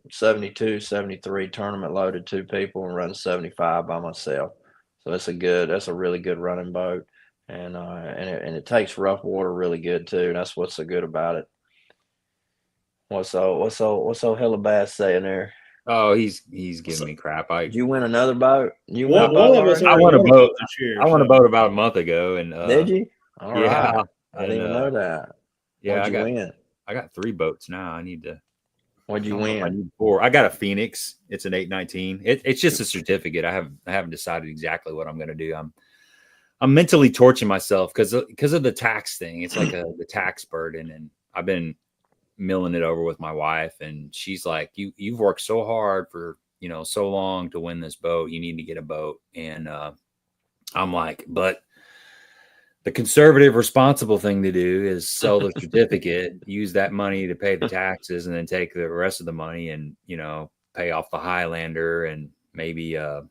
73 tournament loaded 2 people, and run 75 by myself. So that's a really good running boat, and it takes rough water really good too. That's what's so good about it. What's so hella bass saying there? Oh, he's giving me crap. Did you win another boat? I won a boat this year. I won a boat about a month ago, and did you? All yeah, right. I didn't even know that. Yeah, What'd you win? I got 3 boats now. I need to. What'd you I win? need 4. I got a Phoenix. It's an 819. It's just a certificate. I haven't decided exactly what I'm going to do. I'm mentally torching myself because of the tax thing. It's like the tax burden, and I've been milling it over with my wife, and she's like, you've worked so hard for so long to win this boat. You need to get a boat. And I'm like, but the conservative, responsible thing to do is sell the certificate, use that money to pay the taxes, and then take the rest of the money and, pay off the Highlander and maybe, I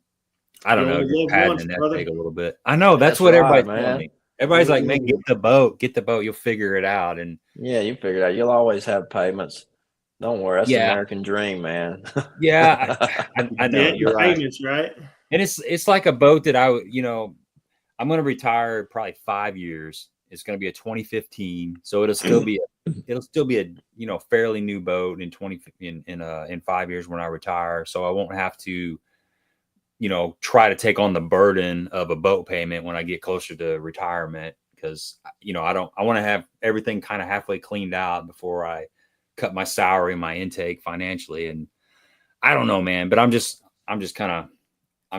don't know, just padding the nest egg a little bit. I know that's what everybody's telling me. Everybody's like, man, get the boat. You'll figure it out. And yeah, you figure it out. You'll always have payments. Don't worry. That's the American dream, man. Yeah, I know. You're right. Payments, right? And it's like a boat that I'm going to retire probably 5 years. It's going to be a 2015, so it'll still be a fairly new boat in 5 years when I retire. So I won't have to try to take on the burden of a boat payment when I get closer to retirement, because I want to have everything kind of halfway cleaned out before I cut my salary and my intake financially. And I don't know, man, but I'm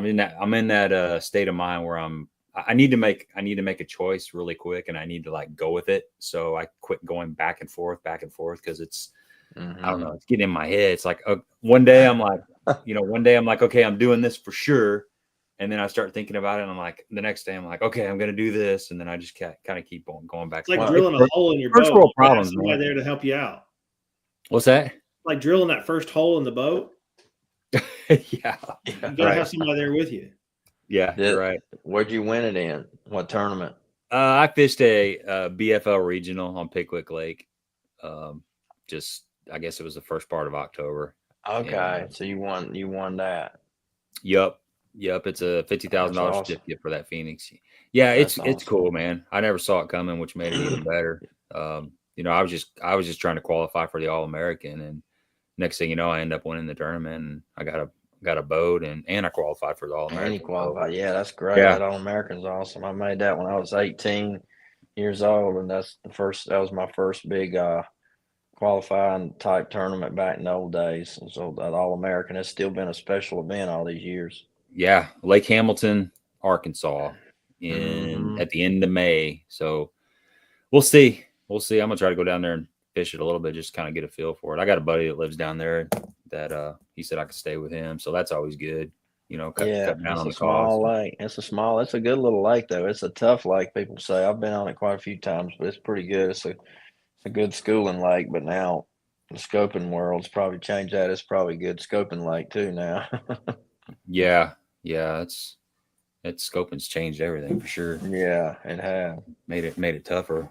in that state of mind where I need to make a choice really quick, and I need to like go with it. So I quit going back and forth because it's, I don't know, it's getting in my head. It's like one day I'm like, okay, I'm doing this for sure. And then I start thinking about it, and I'm like, the next day I'm like, okay, I'm going to do this. And then I just kind of keep on going back. It's like drilling a hole in your boat. First world problems, somebody there to help you out. What's that? Like drilling that first hole in the boat. Yeah. You gotta have somebody there with you. Yeah, you're right. Where'd you win it in? What tournament? I fished a BFL regional on Pickwick Lake. I guess it was the first part of October. Okay, so you won that. Yep. It's a $50,000 certificate for that Phoenix. Yeah, it's cool, man. I never saw it coming, which made it even better. I was just trying to qualify for the All-American, and next thing you know, I end up winning the tournament, and I got a boat, and I qualified for the All-American. And you qualified. Yeah, that's great. Yeah. That All-American's awesome. I made that when I was 18 years old, and that was my first big qualifying type tournament back in the old days. And so that All-American has still been a special event all these years. Yeah, Lake Hamilton, Arkansas, at the end of May. So we'll see. I'm gonna try to go down there and fish it a little bit, just kind of get a feel for it. I got a buddy that lives down there that he said I could stay with him, so that's always good. Cut down on the small lake. It's a good little lake though. It's a tough lake, people say. I've been on it quite a few times, but it's pretty good. It's a good schooling lake, but now the scoping world's probably changed that. It's probably a good scoping lake too now. Yeah, it's scoping's changed everything for sure. Yeah, it has. Made it tougher.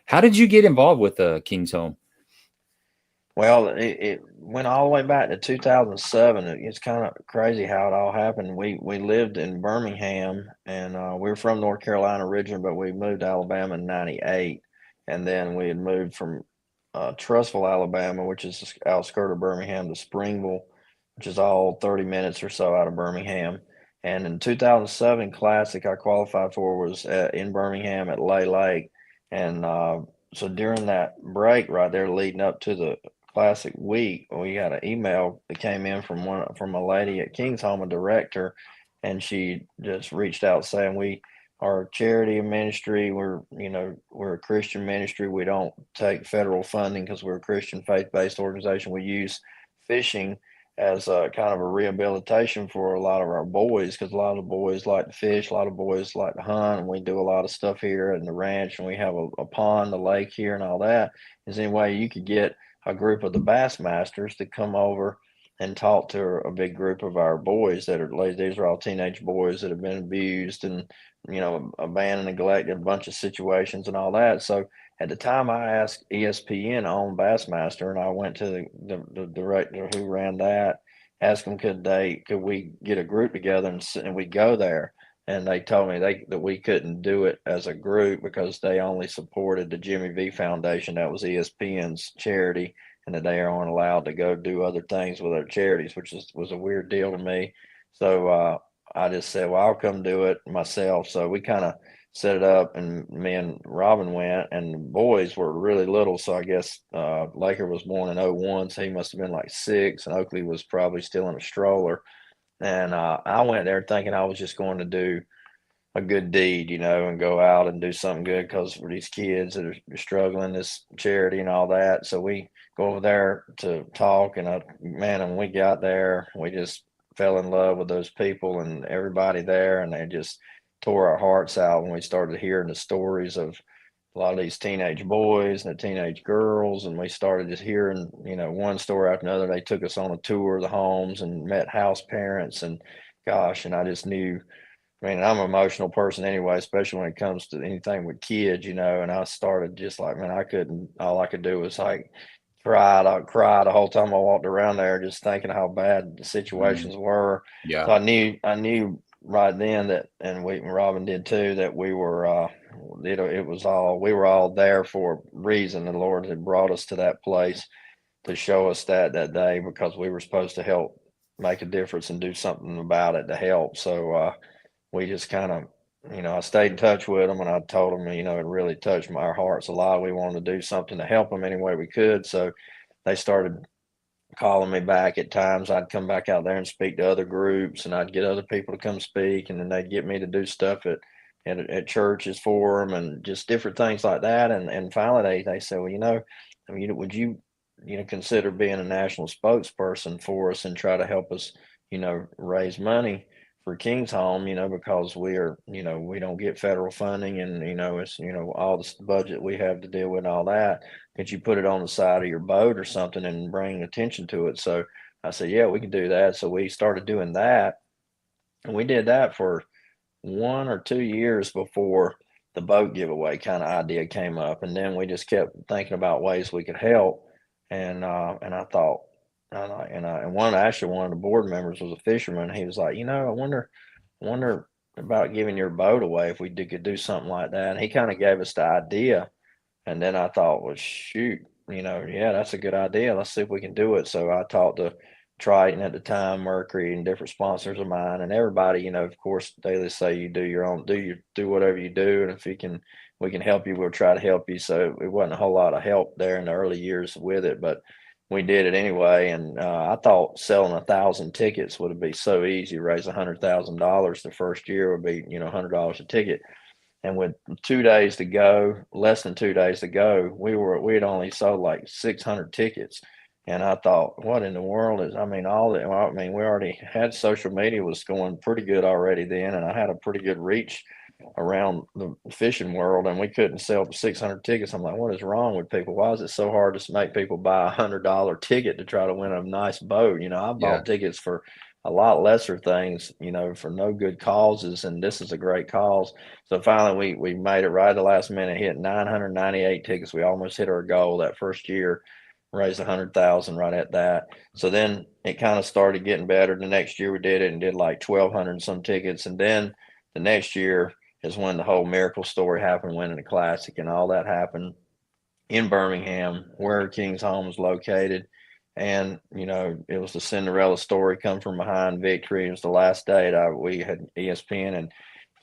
How did you get involved with King's Home? Well, it went all the way back to 2007. It's kind of crazy how it all happened. We lived in Birmingham, and we were from North Carolina originally, but we moved to Alabama in '98, and then we had moved from Trussville, Alabama, which is the outskirt of Birmingham, to Springville, which is all 30 minutes or so out of Birmingham. And in 2007 Classic I qualified for was in Birmingham at Lay Lake, and so during that break right there leading up to the Classic week, we got an email that came in from a lady at King's Home, a director, and she just reached out saying, we are a charity and ministry. We're a Christian ministry. We don't take federal funding because we're a Christian faith-based organization. We use fishing as a kind of a rehabilitation for a lot of our boys, because a lot of the boys like to fish, a lot of boys like to hunt, and we do a lot of stuff here in the ranch, and we have a pond, a lake here, and all that. Is any way you could get a group of the Bassmasters to come over and talk to a big group of our boys these are all teenage boys that have been abused and abandoned, neglected, a bunch of situations and all that. So at the time, I asked ESPN on Bassmaster, and I went to the director who ran that, asked them could we get a group together and we go there. And they told me that we couldn't do it as a group because they only supported the Jimmy V Foundation. That was ESPN's charity, and that they aren't allowed to go do other things with their charities, which was a weird deal to me. So I just said, well, I'll come do it myself. So we kind of set it up, and me and Robin went, and the boys were really little. So I guess Laker was born in '01, so he must have been like 6, and Oakley was probably still in a stroller. And I went there thinking I was just going to do a good deed, and go out and do something good because for these kids that are struggling, this charity and all that. So we go over there to talk, and man, when we got there, we just fell in love with those people and everybody there, and they just tore our hearts out when we started hearing the stories of a lot of these teenage boys and the teenage girls, and we started just hearing, one story after another. They took us on a tour of the homes and met house parents, and gosh, and I just knew. I mean, I'm an emotional person anyway, especially when it comes to anything with kids, and I started just like, man, all I could do was like cry the whole time I walked around there, just thinking how bad the situations were. Yeah. So I knew right then that, and Robin did too, that we were, we were all there for a reason. The Lord had brought us to that place to show us that day because we were supposed to help make a difference and do something about it to help. So, we just kind of, I stayed in touch with them, and I told them, it really touched our hearts a lot. We wanted to do something to help them any way we could. So they started calling me back at times. I'd come back out there and speak to other groups, and I'd get other people to come speak, and then they'd get me to do stuff at churches for them and just different things like that. And finally they said, well, would you, consider being a national spokesperson for us and try to help us, raise money for King's Home, because we are, we don't get federal funding, and, it's, all the budget we have to deal with and all that. Could you put it on the side of your boat or something and bring attention to it? So I said, yeah, we can do that. So we started doing that, and we did that for 1 or 2 years before the boat giveaway kind of idea came up. And then we just kept thinking about ways we could help. And I thought, and one of the board members was a fisherman. He was like, I wonder about giving your boat away if could do something like that. And he kind of gave us the idea. And then I thought, well, shoot, yeah, that's a good idea. Let's see if we can do it. So I talked to Triton at the time, Mercury, and different sponsors of mine, and everybody. Of course, they say you do your own, do whatever you do, and if we can help you, we'll try to help you. So it wasn't a whole lot of help there in the early years with it, but we did it anyway. And I thought selling 1,000 tickets would be so easy. Raise $100,000 the first year would be, $100 a ticket. And with 2 days to go, less than 2 days to go, we had only sold like 600 tickets. And I thought, what in the world is, we already had social media was going pretty good already then. And I had a pretty good reach around the fishing world, and we couldn't sell the 600 tickets. I'm like, what is wrong with people? Why is it so hard to make people buy $100 ticket to try to win a nice boat? I bought tickets for a lot lesser things, for no good causes, and this is a great cause. So finally we made it right at the last minute, hit 998 tickets. We almost hit our goal that first year, raised 100,000 right at that. So then it kind of started getting better. The next year we did it and did like 1,200 and some tickets. And then the next year is when the whole miracle story happened, winning the Classic, and all that happened in Birmingham, where King's Home was located. And, it was the Cinderella story, come from behind victory. It was the last day that we had ESPN and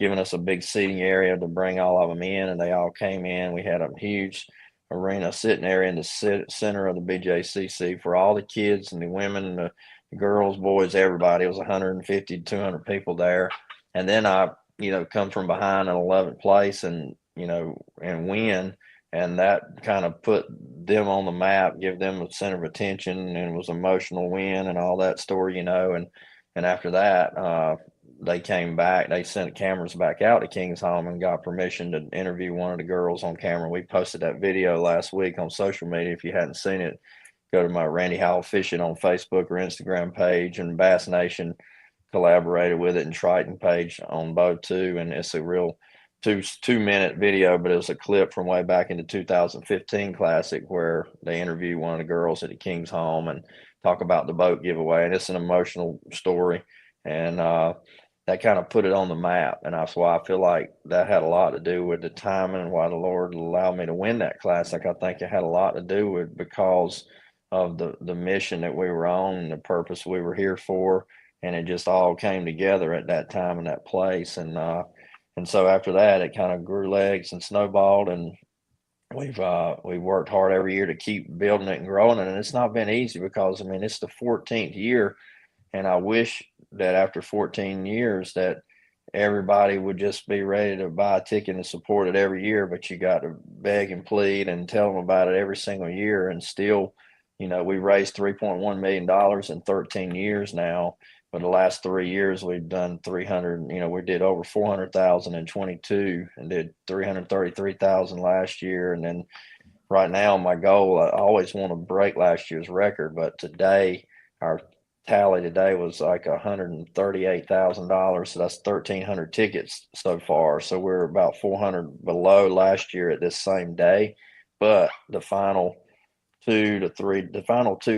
given us a big seating area to bring all of them in, and they all came in. We had a huge arena sitting area in the center of the BJCC for all the kids and the women and the girls, boys, everybody. It was 150 to 200 people there. And then I, come from behind in 11th place and, and win. And that kind of put them on the map, give them a center of attention, and it was emotional win and all that story, and after that, they came back, they sent cameras back out to King's Home and got permission to interview one of the girls on camera. We posted that video last week on social media. If you hadn't seen it, go to my Randy Howell Fishing on Facebook or Instagram page, and Bass Nation collaborated with it, and Triton page on both too. And it's a real 2-minute video, but it was a clip from way back in the 2015 Classic where they interview one of the girls at the King's Home and talk about the boat giveaway. And it's an emotional story, and that kind of put it on the map. And that's why I feel like that had a lot to do with the timing and why the Lord allowed me to win that Classic. I think it had a lot to do with because of the mission that we were on and the purpose we were here for. And it just all came together at that time and that place. And And so after that, it kind of grew legs and snowballed, and we've worked hard every year to keep building it and growing it. And it's not been easy because, I mean, it's the 14th year, and I wish that after 14 years that everybody would just be ready to buy a ticket and support it every year, but you got to beg and plead and tell them about it every single year. And still, you know, we raised $3.1 million in 13 years now. For the last 3 years, we've done 300, you know, we did over 400,000 in 22 and did 333,000 last year. And then right now, my goal, I always want to break last year's record, but today, our tally today was like $138,000. So that's 1,300 tickets so far. So we're about 400 below last year at this same day. But the final 2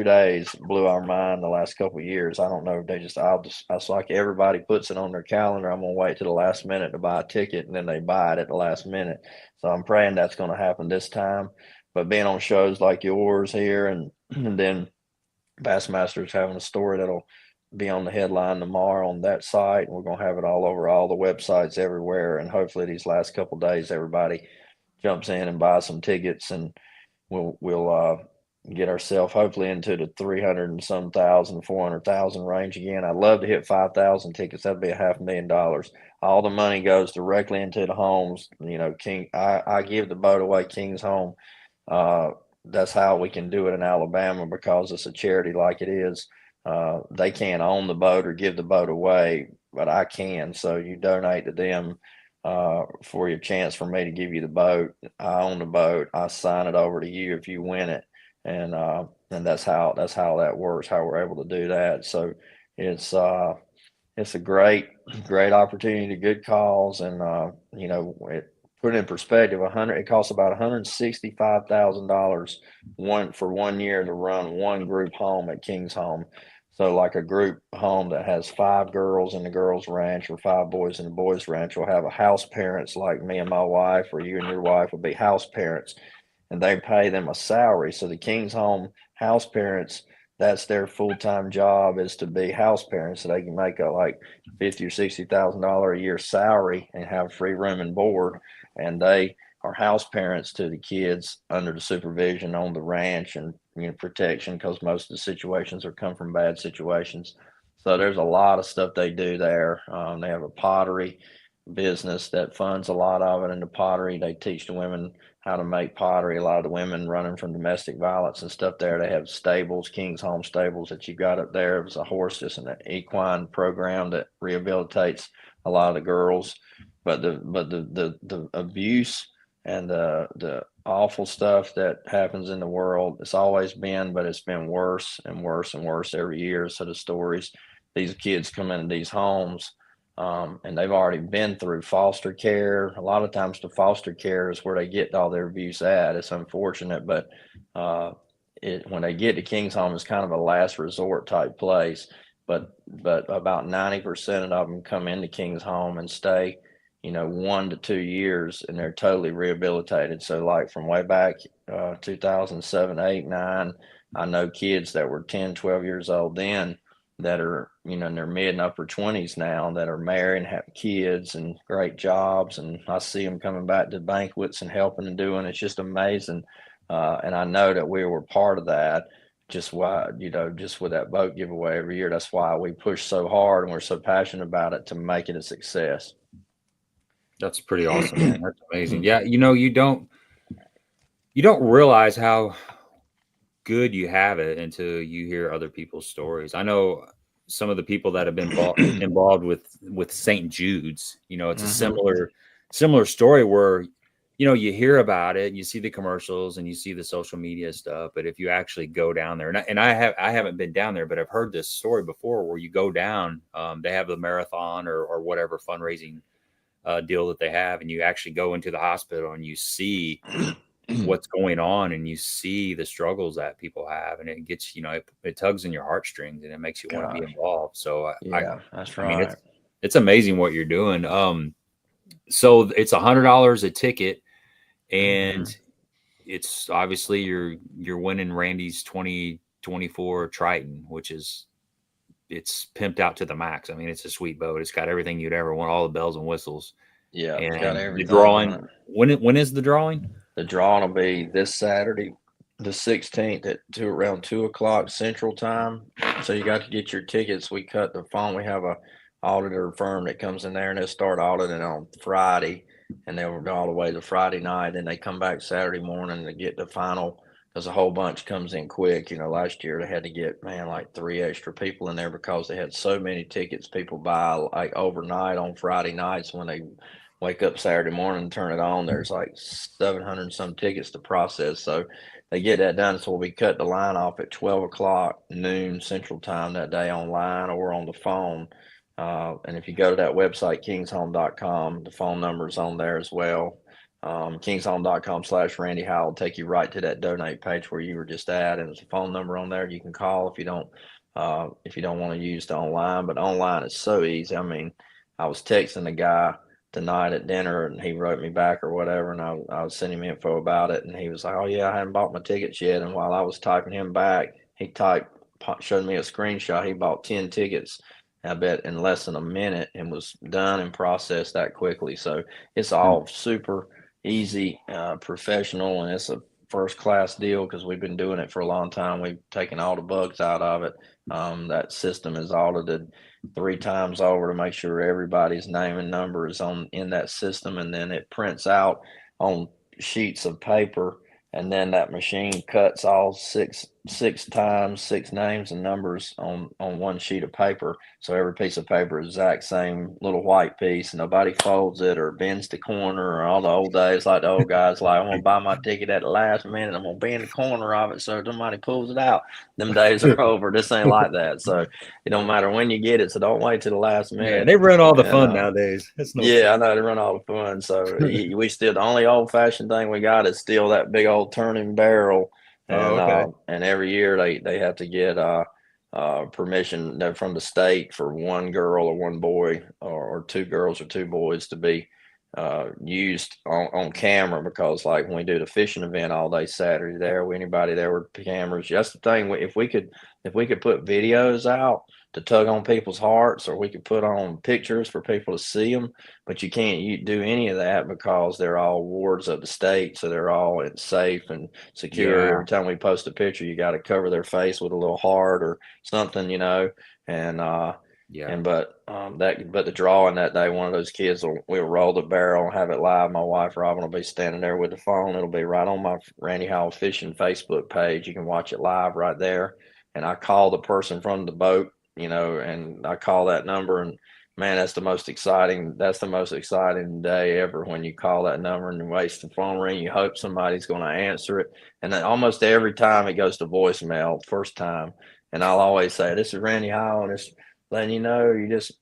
days blew our mind the last couple of years. I don't know. It's like everybody puts it on their calendar. I'm going to wait to the last minute to buy a ticket, and then they buy it at the last minute. So I'm praying that's going to happen this time. But being on shows like yours here, and then Bassmaster's having a story that'll be on the headline tomorrow on that site, and we're going to have it all over all the websites everywhere. And hopefully these last couple of days, everybody jumps in and buys some tickets, and we'll get ourselves hopefully into the 300 and some thousand, 400,000 range again. I'd love to hit 5,000 tickets. That'd be $500,000. All the money goes directly into the homes. You know, I give the boat away, King's Home. That's how we can do it in Alabama, because it's a charity like it is. They can't own the boat or give the boat away, but I can. So you donate to them for your chance for me to give you the boat. I own the boat. I sign it over to you if you win it, and that's how that works. How we're able to do that. So it's a great opportunity, good cause, and you know, put it in perspective, it costs about $165,000 for 1 year to run one group home at King's Home. So like a group home that has 5 girls in the girls' ranch or 5 boys in the boys' ranch will have a house parents like me and my wife, or you and your wife will be house parents, and they pay them a salary. So the King's Home house parents, that's their full-time job, is to be house parents, so they can make a like $50,000 or $60,000 a year salary and have free room and board. And they are house parents to the kids under the supervision on the ranch, and, you know, protection, because most of the situations are come from bad situations. So there's a lot of stuff they do there. They have a pottery business that funds a lot of it. In the pottery, they teach the women how to make pottery. A lot of the women running from domestic violence and stuff there. They have stables, King's Home stables that you got up there. It was a horse, just an equine program that rehabilitates a lot of the girls. But the abuse and the awful stuff that happens in the world, it's always been, but it's been worse and worse and worse every year. So the stories, these kids come into these homes, and they've already been through foster care. A lot of times the foster care is where they get all their abuse at. It's unfortunate, but when they get to King's Home, it's kind of a last resort type place. But about 90% of them come into King's Home and stay, you know, 1 to 2 years, and they're totally rehabilitated. So like from way back 2007, 8, 9, I know kids that were 10, 12 years old then that are, you know, in their mid and upper 20s now, that are married and have kids and great jobs. And I see them coming back to banquets and helping and doing. It's just amazing. And I know that we were part of that. Just why, you know, just with that boat giveaway every year, that's why we push so hard and we're so passionate about it to make it a success. That's pretty awesome, man. That's amazing. Yeah, you know, you don't realize how good you have it until you hear other people's stories. I know some of the people that have been involved with St. Jude's. You know, it's a similar story where, you know, you hear about it, you see the commercials and you see the social media stuff, but if you actually go down there, and I haven't been down there, but I've heard this story before where you go down, they have the marathon or whatever fundraising deal that they have, and you actually go into the hospital and you see what's going on and you see the struggles that people have, and it gets, you know, it tugs in your heartstrings and it makes you want to be involved. So that's right. I mean, it's amazing what you're doing. So it's $100 a ticket, and it's obviously you're winning Randy's 2024 Triton, which is, it's pimped out to the max. I mean, it's a sweet boat. It's got everything you'd ever want, all the bells and whistles. Yeah, it's got And the everything drawing, on it. when is the drawing? The drawing will be this Saturday, the 16th at around 2 o'clock Central Time. So you got to get your tickets. We cut the phone. We have a auditor firm that comes in there and they'll start auditing on Friday, and they'll go all the way to Friday night. Then they come back Saturday morning to get the final, because a whole bunch comes in quick. Last year they had to get, man, like 3 extra people in there because they had so many tickets. People buy like overnight on Friday nights. When they wake up Saturday morning and turn it on, there's like 700 and some tickets to process. So they get that done. So we cut the line off at 12 o'clock noon Central Time that day, online or on the phone. And if you go to that website, kingshome.com, the phone number is on there as well. Kingshome.com/Randy Howell will take you right to that donate page where you were just at, and there's a phone number on there you can call if you don't want to use the online. But online is so easy. I mean, I was texting the guy tonight at dinner, and he wrote me back or whatever, and I was sending him info about it, and he was like, "Oh yeah, I haven't bought my tickets yet." And while I was typing him back, he showed me a screenshot. He bought 10 tickets, I bet, in less than a minute, and was done and processed that quickly. So it's all super easy, professional, and it's a first class deal because we've been doing it for a long time. We've taken all the bugs out of it. That system is audited 3 times over to make sure everybody's name and number is in that system, and then it prints out on sheets of paper, and then that machine cuts all six times 6 names and numbers on one sheet of paper. So every piece of paper is exact same little white piece. Nobody folds it or bends the corner, or all the old days like the old guys like, I'm gonna buy my ticket at the last minute, I'm gonna bend the corner of it so somebody pulls it out. Them days are over. This ain't like that. So it don't matter when you get it, so don't wait till the last minute. Yeah, they run all the fun nowadays. That's no fun. I know they run all the fun. So we still, the only old fashioned thing we got is still that big old turning barrel. And and every year they have to get permission from the state for 1 girl or 1 boy, or 2 girls or 2 boys to be used on camera, because like when we do the fishing event all day Saturday there, anybody there with cameras. That's the thing. If we could put videos out to tug on people's hearts, or we could put on pictures for people to see them, but you can't do any of that because they're all wards of the state, so they're all safe and secure. Every time we post a picture, you got to cover their face with a little heart or something, and but the drawing that day, one of those kids we'll roll the barrel and have it live. My wife Robin will be standing there with the phone. It'll be right on my Randy Howell Fishing Facebook page. You can watch it live right there. And I call the person from the boat, and I call that number, and man, that's the most exciting day ever when you call that number and waste the phone ring. You hope somebody's going to answer it. And then almost every time it goes to voicemail first time. And I'll always say, "This is Randy Howell, and it's letting you know,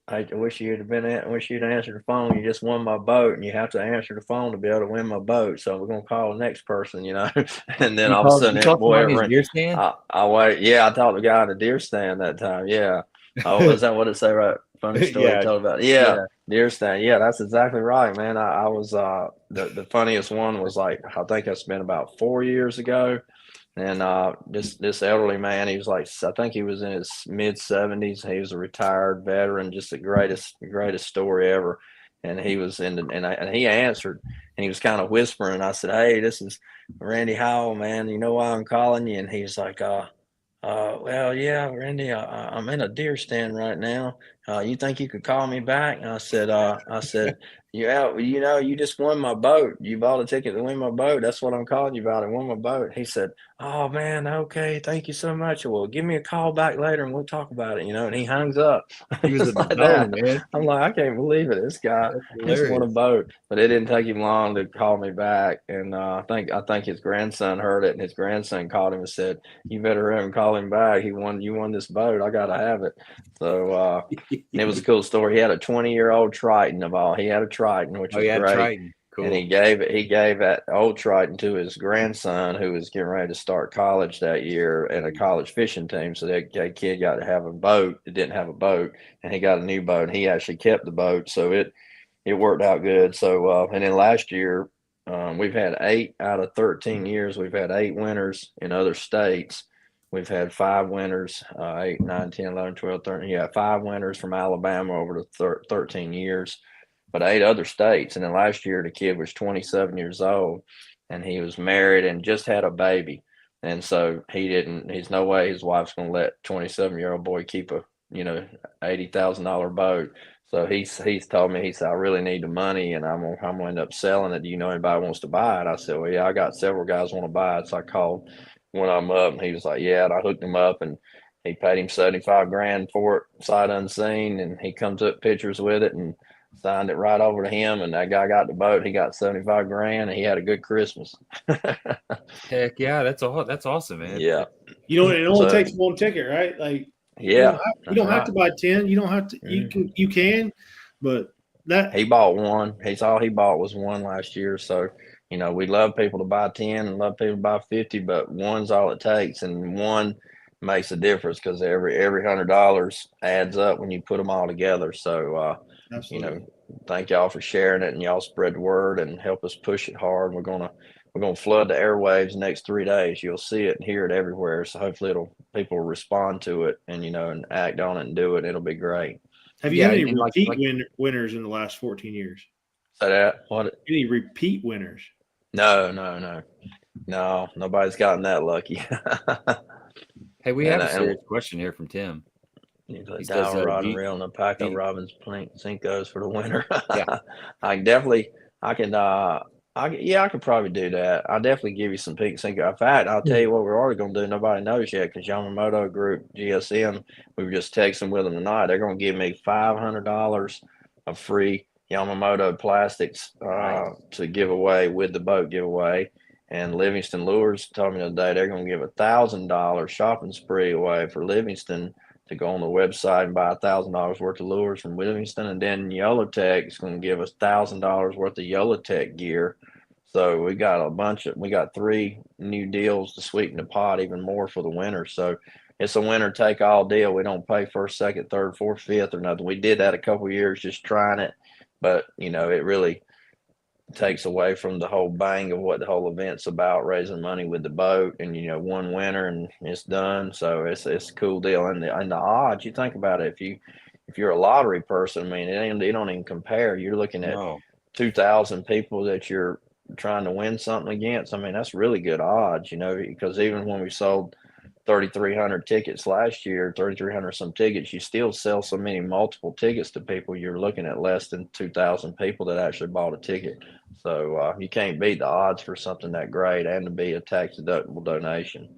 I wish you'd answered the phone. You just won my boat, and you have to answer the phone to be able to win my boat. So we're going to call the next person, And then all of a sudden, that boy, I wait. Yeah, I talked to the guy in the deer stand that time. Yeah. Oh, is that what it say? Right. Funny story you told about. Yeah. Deer stand. Yeah, that's exactly right, man. I was, the funniest one was like, I think it's been about 4 years ago. And this elderly man, he was like, I think he was in his mid-70s. He was a retired veteran, just the greatest story ever. And he was and he answered, and he was kind of whispering. I said, "Hey, this is Randy Howell, man. You know why I'm calling you?" And he's like, well, yeah, Randy, I'm in a deer stand right now. You think you could call me back?" And I said, "Yeah, you just won my boat. You bought a ticket to win my boat. That's what I'm calling you about. I won my boat." He said, "Oh man, okay, thank you so much. Well, give me a call back later and we'll talk about it." And he hangs up. He was like that, man. I'm like, I can't believe it. This guy just won a boat. But it didn't take him long to call me back. And I think his grandson heard it, and his grandson called him and said, "You better have him call him back. You won this boat. I gotta have it." So it was a cool story. He had a 20-year-old Triton of all. He had a Triton, which was great. Triton. Cool. And he gave that old Triton to his grandson, who was getting ready to start college that year and a college fishing team. So that kid got to have a boat. It didn't have a boat, and he got a new boat. And he actually kept the boat, so it worked out good. So and then last year, we've had 8 out of 13 years. We've had 8 winners in other states. We've had 5 winners, 8, 9, 10, 11, 12, 13. Yeah, 5 winners from Alabama over the 13 years. but 8 other states. And then last year the kid was 27 years old, and he was married and just had a baby. And so he's no way his wife's going to let 27-year-old boy keep a, $80,000 boat. So he's told me, he said, I really need the money, and I'm gonna end up selling it. Do you know anybody wants to buy it? I said, well, yeah, I got several guys want to buy it. So I called one of them up, and he was like, yeah, and I hooked him up, and he paid him 75 grand for it, sight unseen, and he comes up pictures with it and signed it right over to him. And that guy got the boat. He got 75 grand, and he had a good Christmas. Heck yeah, that's awesome, man. Yeah. It only takes one ticket, right? Like, yeah, you don't have to buy 10. You don't have to. You can, but that he bought one. All he bought was one last year. So we love people to buy 10 and love people to buy 50, but one's all it takes, and one makes a difference because every $100 adds up when you put them all together. So thank y'all for sharing it, and y'all spread the word and help us push it hard. We're gonna flood the airwaves the next 3 days. You'll see it and hear it everywhere. So hopefully people will respond to it and and act on it and do it. It'll be great. Have you had any repeat winners in the last 14 years? Say that? What? Any repeat winners? No. Nobody's gotten that lucky. Hey, we have a serious question here from Tim. He says, rod and reel and a pack of Robin's Cincos for the winter. Yeah. I could probably do that. I'll definitely give you some pink Cinco. In fact, I'll tell you what we're already going to do. Nobody knows yet, because Yamamoto Group, GSM, we were just texting with them tonight. They're going to give me $500 of free Yamamoto plastics to give away with the boat giveaway. And Livingston Lures told me the other day they're going to give $1,000 shopping spree away for Livingston to go on the website and buy $1,000 worth of lures from Livingston. And then Yellowtech is going to give us $1,000 worth of Yellowtech gear. So we got 3 new deals to sweeten the pot even more for the winter. So it's a winner take all deal. We don't pay first, second, third, fourth, fifth or nothing. We did that a couple of years just trying it, but it really takes away from the whole bang of what the whole event's about, raising money with the boat. And one winner and it's done. So it's a cool deal. And the odds, you think about it, if you're a lottery person, I mean, they don't even compare. You're looking at 2,000 people that you're trying to win something against. I mean, that's really good odds, because even when we sold 3,300 tickets last year, 3,300 some tickets, you still sell so many multiple tickets to people. You're looking at less than 2,000 people that actually bought a ticket. So you can't beat the odds for something that great, and to be a tax deductible donation.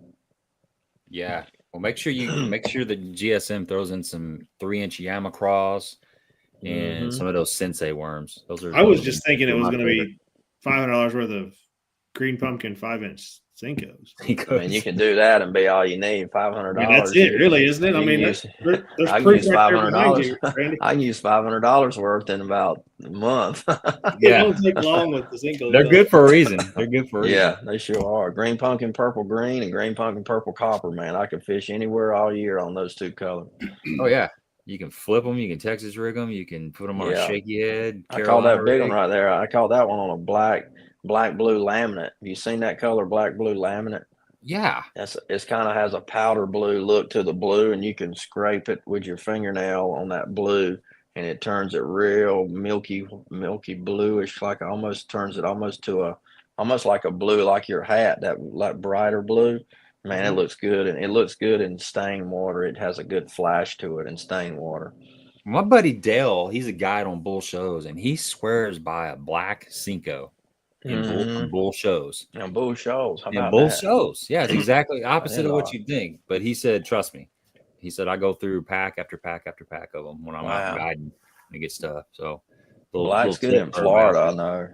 Yeah. Well, make sure the GSM throws in some 3-inch Yamacross and some of those Sensei worms. I was just thinking it was going to be $500 worth of green pumpkin 5-inch Cincos. I mean, you can do that and be all you need. $500. I mean, that's it, really, isn't it? I mean, there's I can use $500. I can use $500 worth in about a month. Yeah, it don't take long with the Cincos. They're good for a reason. Yeah, they sure are. Green pumpkin, purple green, and green pumpkin, purple copper. Man, I can fish anywhere all year on those 2 colors. Oh yeah. You can flip them. You can Texas rig them. You can put them on a shaky head. I call that big one right there. I call that one on a black blue laminate. Have you seen that color, black blue laminate? Yeah. It's kind of has a powder blue look to the blue, and you can scrape it with your fingernail on that blue, and it turns it real milky bluish, like almost to almost like a blue, like your hat, that like brighter blue. Man, it looks good, and it looks good in stained water. It has a good flash to it in stained water. My buddy Dale, he's a guide on bull shows, and he swears by a black Cinco in bull shows. And bull shows. How about bull that? shows. Yeah, it's exactly opposite of what you think. But he said, trust me. He said, I go through pack after pack after pack of them when I'm out guiding and get stuff. So black's good in Florida, I know.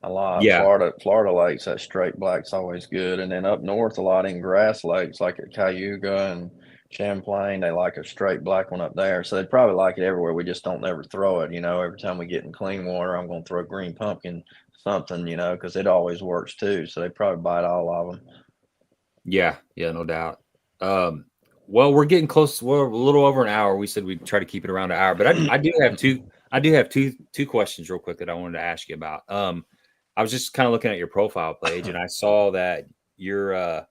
A lot. Yeah. Florida lakes, that straight black's always good. And then up north, a lot in grass lakes like at Cayuga and Champlain, they like a straight black one up there. So they'd probably like it everywhere. We just don't ever throw it. Every time we get in clean water, I'm going to throw green pumpkin something, because it always works too. So they probably bite all of them. Yeah, no doubt. Well, we're getting close. We're a little over an hour. We said we'd try to keep it around an hour, but I do have two questions real quick that I wanted to ask you about. I was just kind of looking at your profile page, and I saw that you've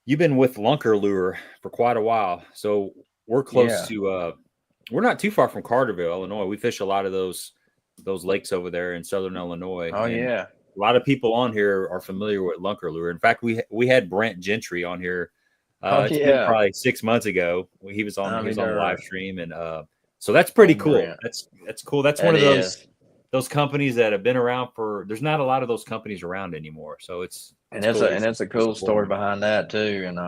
been with Lunker Lure for quite a while. So we're close to we're not too far from Carterville, Illinois. We fish a lot of those those lakes over there in southern Illinois. Oh, and yeah. a lot of people on here are familiar with Lunker Lure. In fact, we had Brent Gentry on here. It's been probably 6 months ago. He was on the live stream, and so that's pretty cool. Brent. That's cool. That's one of those companies that have been around for. There's not a lot of those companies around anymore, so it's cool. And it's a cool story behind that too. And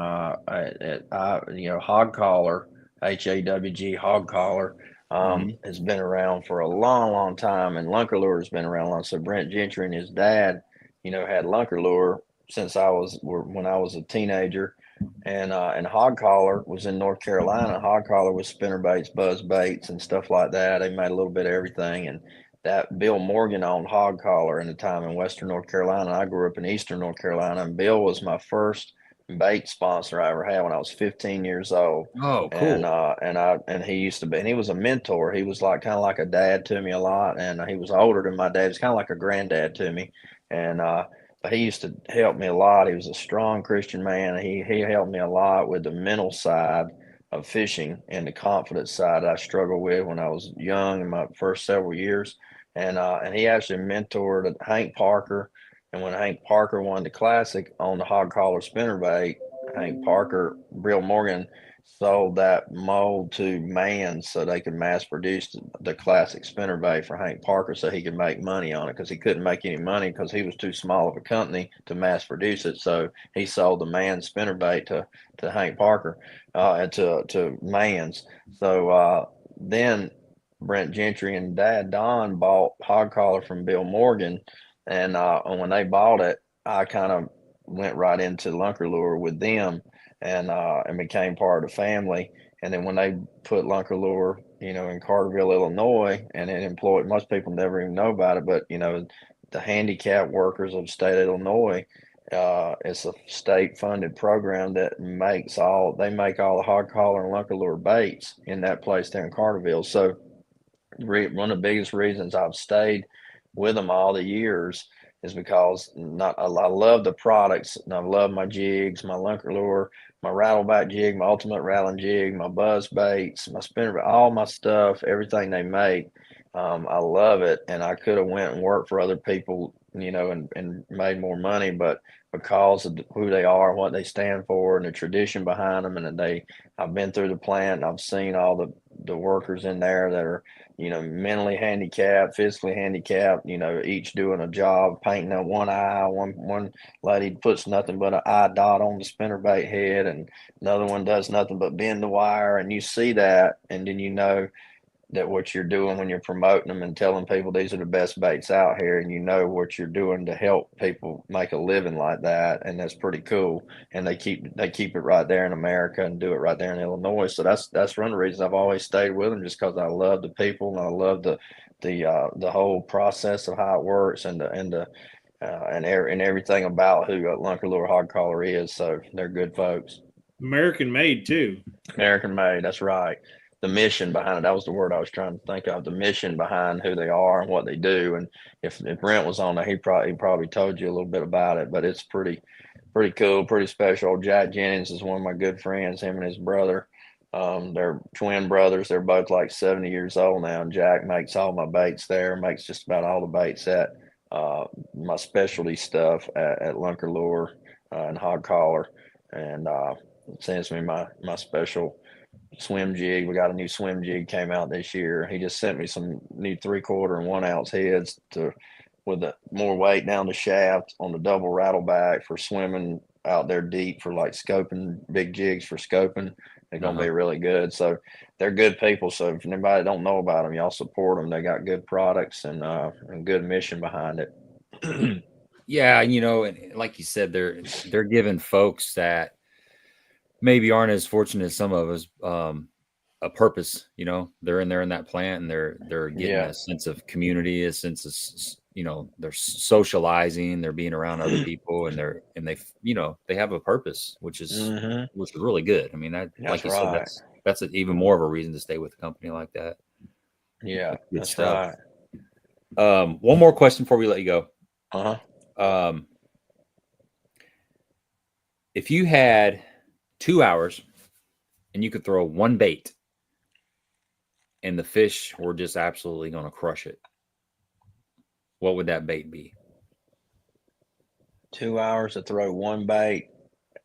Hawg Collar, HAWG Hawg Collar, has been around for a long time, and Lunker Lure has been around long. So Brent Gentry and his dad, had Lunker Lure since when I was a teenager. And Hawg Collar was in North Carolina. Hawg Collar was spinner baits, buzz baits, and stuff like that. They made a little bit of everything. And that Bill Morgan owned Hawg Collar in the time in Western North Carolina. I grew up in Eastern North Carolina, and Bill was my first bait sponsor I ever had when I was 15 years old. Oh, cool. And he used to be, and he was a mentor. He was kind of like a dad to me a lot, and he was older than my dad. He was kind of like a granddad to me, and but he used to help me a lot. He was a strong Christian man. He helped me a lot with the mental side of fishing and the confidence side I struggled with when I was young in my first several years. And he actually mentored Hank Parker. And when Hank Parker won the Classic on the Hawg Collar spinnerbait, Hank Parker, Bill Morgan sold that mold to Mann so they could mass produce the Classic spinnerbait for Hank Parker so he could make money on it, because he couldn't make any money because he was too small of a company to mass produce it. So he sold the Mann spinnerbait to Hank Parker and to Mann's. So then Brent Gentry and Dad Don bought Hawg Collar from Bill Morgan, and when they bought it, I kind of went right into Lunker Lure with them, and became part of the family. And then when they put Lunker Lure, in Carterville, Illinois, and it employed, most people never even know about it, but the handicap workers of the state of Illinois, it's a state funded program that they make all the Hawg Collar and Lunker Lure baits in that place there in Carterville. So one of the biggest reasons I've stayed with them all the years is because I love the products, and I love my jigs, my Lunker Lure, my rattleback jig, my ultimate rattling jig, my buzz baits, my spinner, all my stuff, everything they make. I love it, and I could have went and worked for other people, and made more money, but because of who they are, what they stand for, and the tradition behind them, and I've been through the plant, and I've seen all the workers in there that are, mentally handicapped, physically handicapped, each doing a job, painting out one eye. One lady puts nothing but an eye dot on the spinnerbait head, and another one does nothing but bend the wire. And you see that, and then that what you're doing when you're promoting them and telling people these are the best baits out here, and what you're doing to help people make a living like that, and that's pretty cool. And they keep it right there in America and do it right there in Illinois. So that's one of the reasons I've always stayed with them, just because I love the people, and I love the whole process of how it works, and everything about who Lunker Lure Hawg Collar is. So they're good folks. American made too. American made. That's right. The mission behind it. That was the word I was trying to think of. The mission behind who they are and what they do. And if Brent was on there, he probably told you a little bit about it. But it's pretty cool, pretty special. Jack Jennings is one of my good friends. Him and his brother, they're twin brothers. They're both like 70 years old now. And Jack makes all my baits there. Makes just about all the baits at my specialty stuff at Lunker Lure and Hawg Collar, and sends me my special swim jig. We got a new swim jig came out this year. He just sent me some new 3/4 and 1 ounce heads with more weight down the shaft on the double rattleback for swimming out there deep, for like scoping, big jigs for scoping. They're going to be really good. So they're good people. So if anybody don't know about them, y'all support them. They got good products and good mission behind it. Yeah. And like you said, they're giving folks that maybe aren't as fortunate as some of us a purpose. They're in there in that plant, and they're getting a sense of community, a sense of they're socializing, they're being around other people, and they have a purpose, which is really good. I mean, like you said, that's even more of a reason to stay with a company like that. Yeah, that's stuff. Right. One more question before we let you go. If you had 2 hours and you could throw one bait and the fish were just absolutely going to crush it, what would that bait be? 2 hours to throw one bait,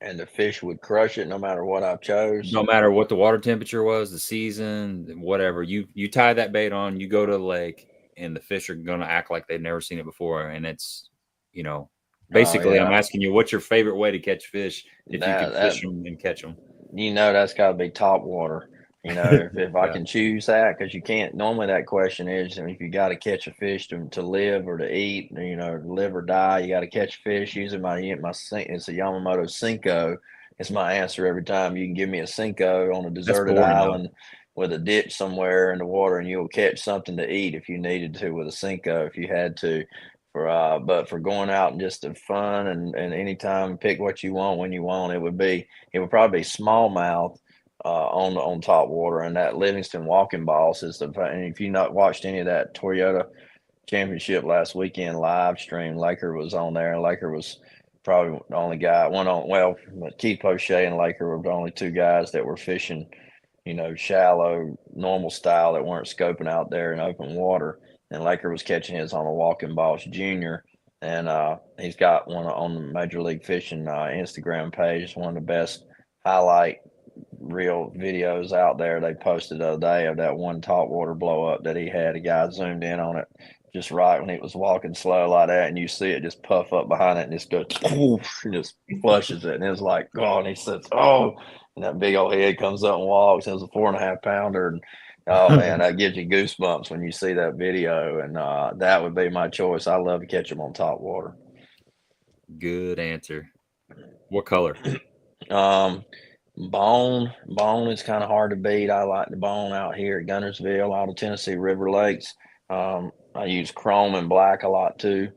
and the fish would crush it no matter what I chose. No matter what the water temperature was, the season, whatever. You tie that bait on, you go to the lake, and the fish are going to act like they've never seen it before. And it's, basically, I'm asking you, what's your favorite way to catch fish if you can fish them and catch them? That's got to be top water. If I can choose that, because you can't. Normally, that question is, if you got to catch a fish to live or to eat, live or die, you got to catch fish using my it's a Yamamoto Cinco. It's my answer every time. You can give me a Cinco on a deserted island with a ditch somewhere in the water, and you'll catch something to eat if you needed to with a Cinco, if you had to. But for going out and just to fun and anytime, pick what you want when you want, it would probably be smallmouth on top water, and that Livingston walking balls is and if you not watched any of that Toyota championship last weekend live stream, Laker was on there, and Laker was probably the only guy Keith Poche and Laker were the only two guys that were fishing shallow normal style that weren't scoping out there in open water, and Laker was catching his on a walking balls junior, and he's got one on the Major League Fishing Instagram page. It's one of the best highlight real videos out there. They posted the other day of that one top water blow up that he had. A guy zoomed in on it just right when he was walking slow like that, and you see it just puff up behind it and just goes and just flushes it, and it's like, oh, and he says, oh, and that big old head comes up and walks. It was a 4.5 pounder, and oh man, that gives you goosebumps when you see that video. And that would be my choice. I love to catch them on top water. Good answer. What color? Bone is kind of hard to beat. I like the bone out here at Guntersville, all the Tennessee River Lakes. I use chrome and black a lot too.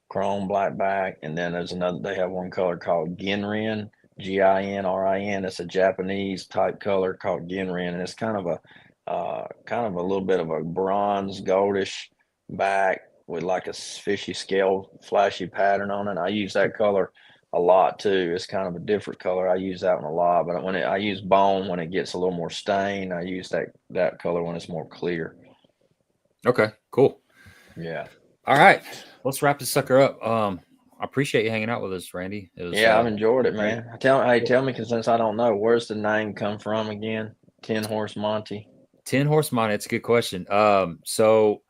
Chrome, black back, and then there's another. They have one color called Ginrin, Ginrin. It's a Japanese type color called Ginrin, and it's kind of a little bit of a bronze goldish back with like a fishy scale, flashy pattern on it. I use that color a lot too. It's kind of a different color. I use that one a lot, but I use bone when it gets a little more stain. I use that color when it's more clear. Okay, cool. Yeah. All right, let's wrap this sucker up. I appreciate you hanging out with us, Randy. I've enjoyed it, man. Tell me, because since I don't know, where's the name come from again? 10 Horse Monty. 10 Horse Monty. It's a good question. So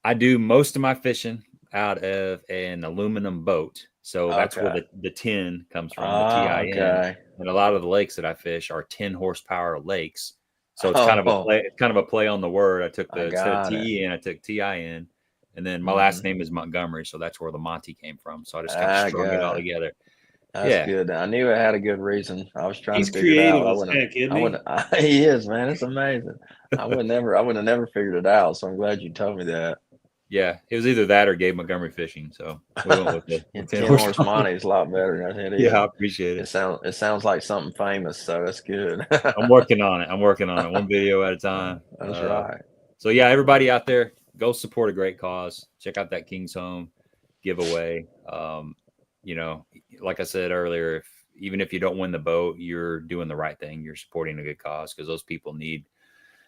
I do most of my fishing out of an aluminum boat. So that's where the 10 comes from, the TIN. Okay. And a lot of the lakes that I fish are 10 horsepower lakes. So it's kind of a play on the word. I took instead of TEN, I took TIN. And then my last name is Montgomery, so that's where the Monty came from. So I just kind of strung it all together. That's good. I knew it had a good reason. I was trying to figure it out. He's creative as heck, isn't he? He is, man. It's amazing. I would have never figured it out. So I'm glad you told me that. Yeah, it was either that or Gabe Montgomery Fishing. So we went with the 10 Horse Monty is a lot better. Yeah, I appreciate it. It sounds like something famous, so that's good. I'm working on it. One video at a time. That's right. So yeah, everybody out there, go support a great cause. Check out that King's Home giveaway. Like I said earlier, even if you don't win the boat, you're doing the right thing. You're supporting a good cause, because those people need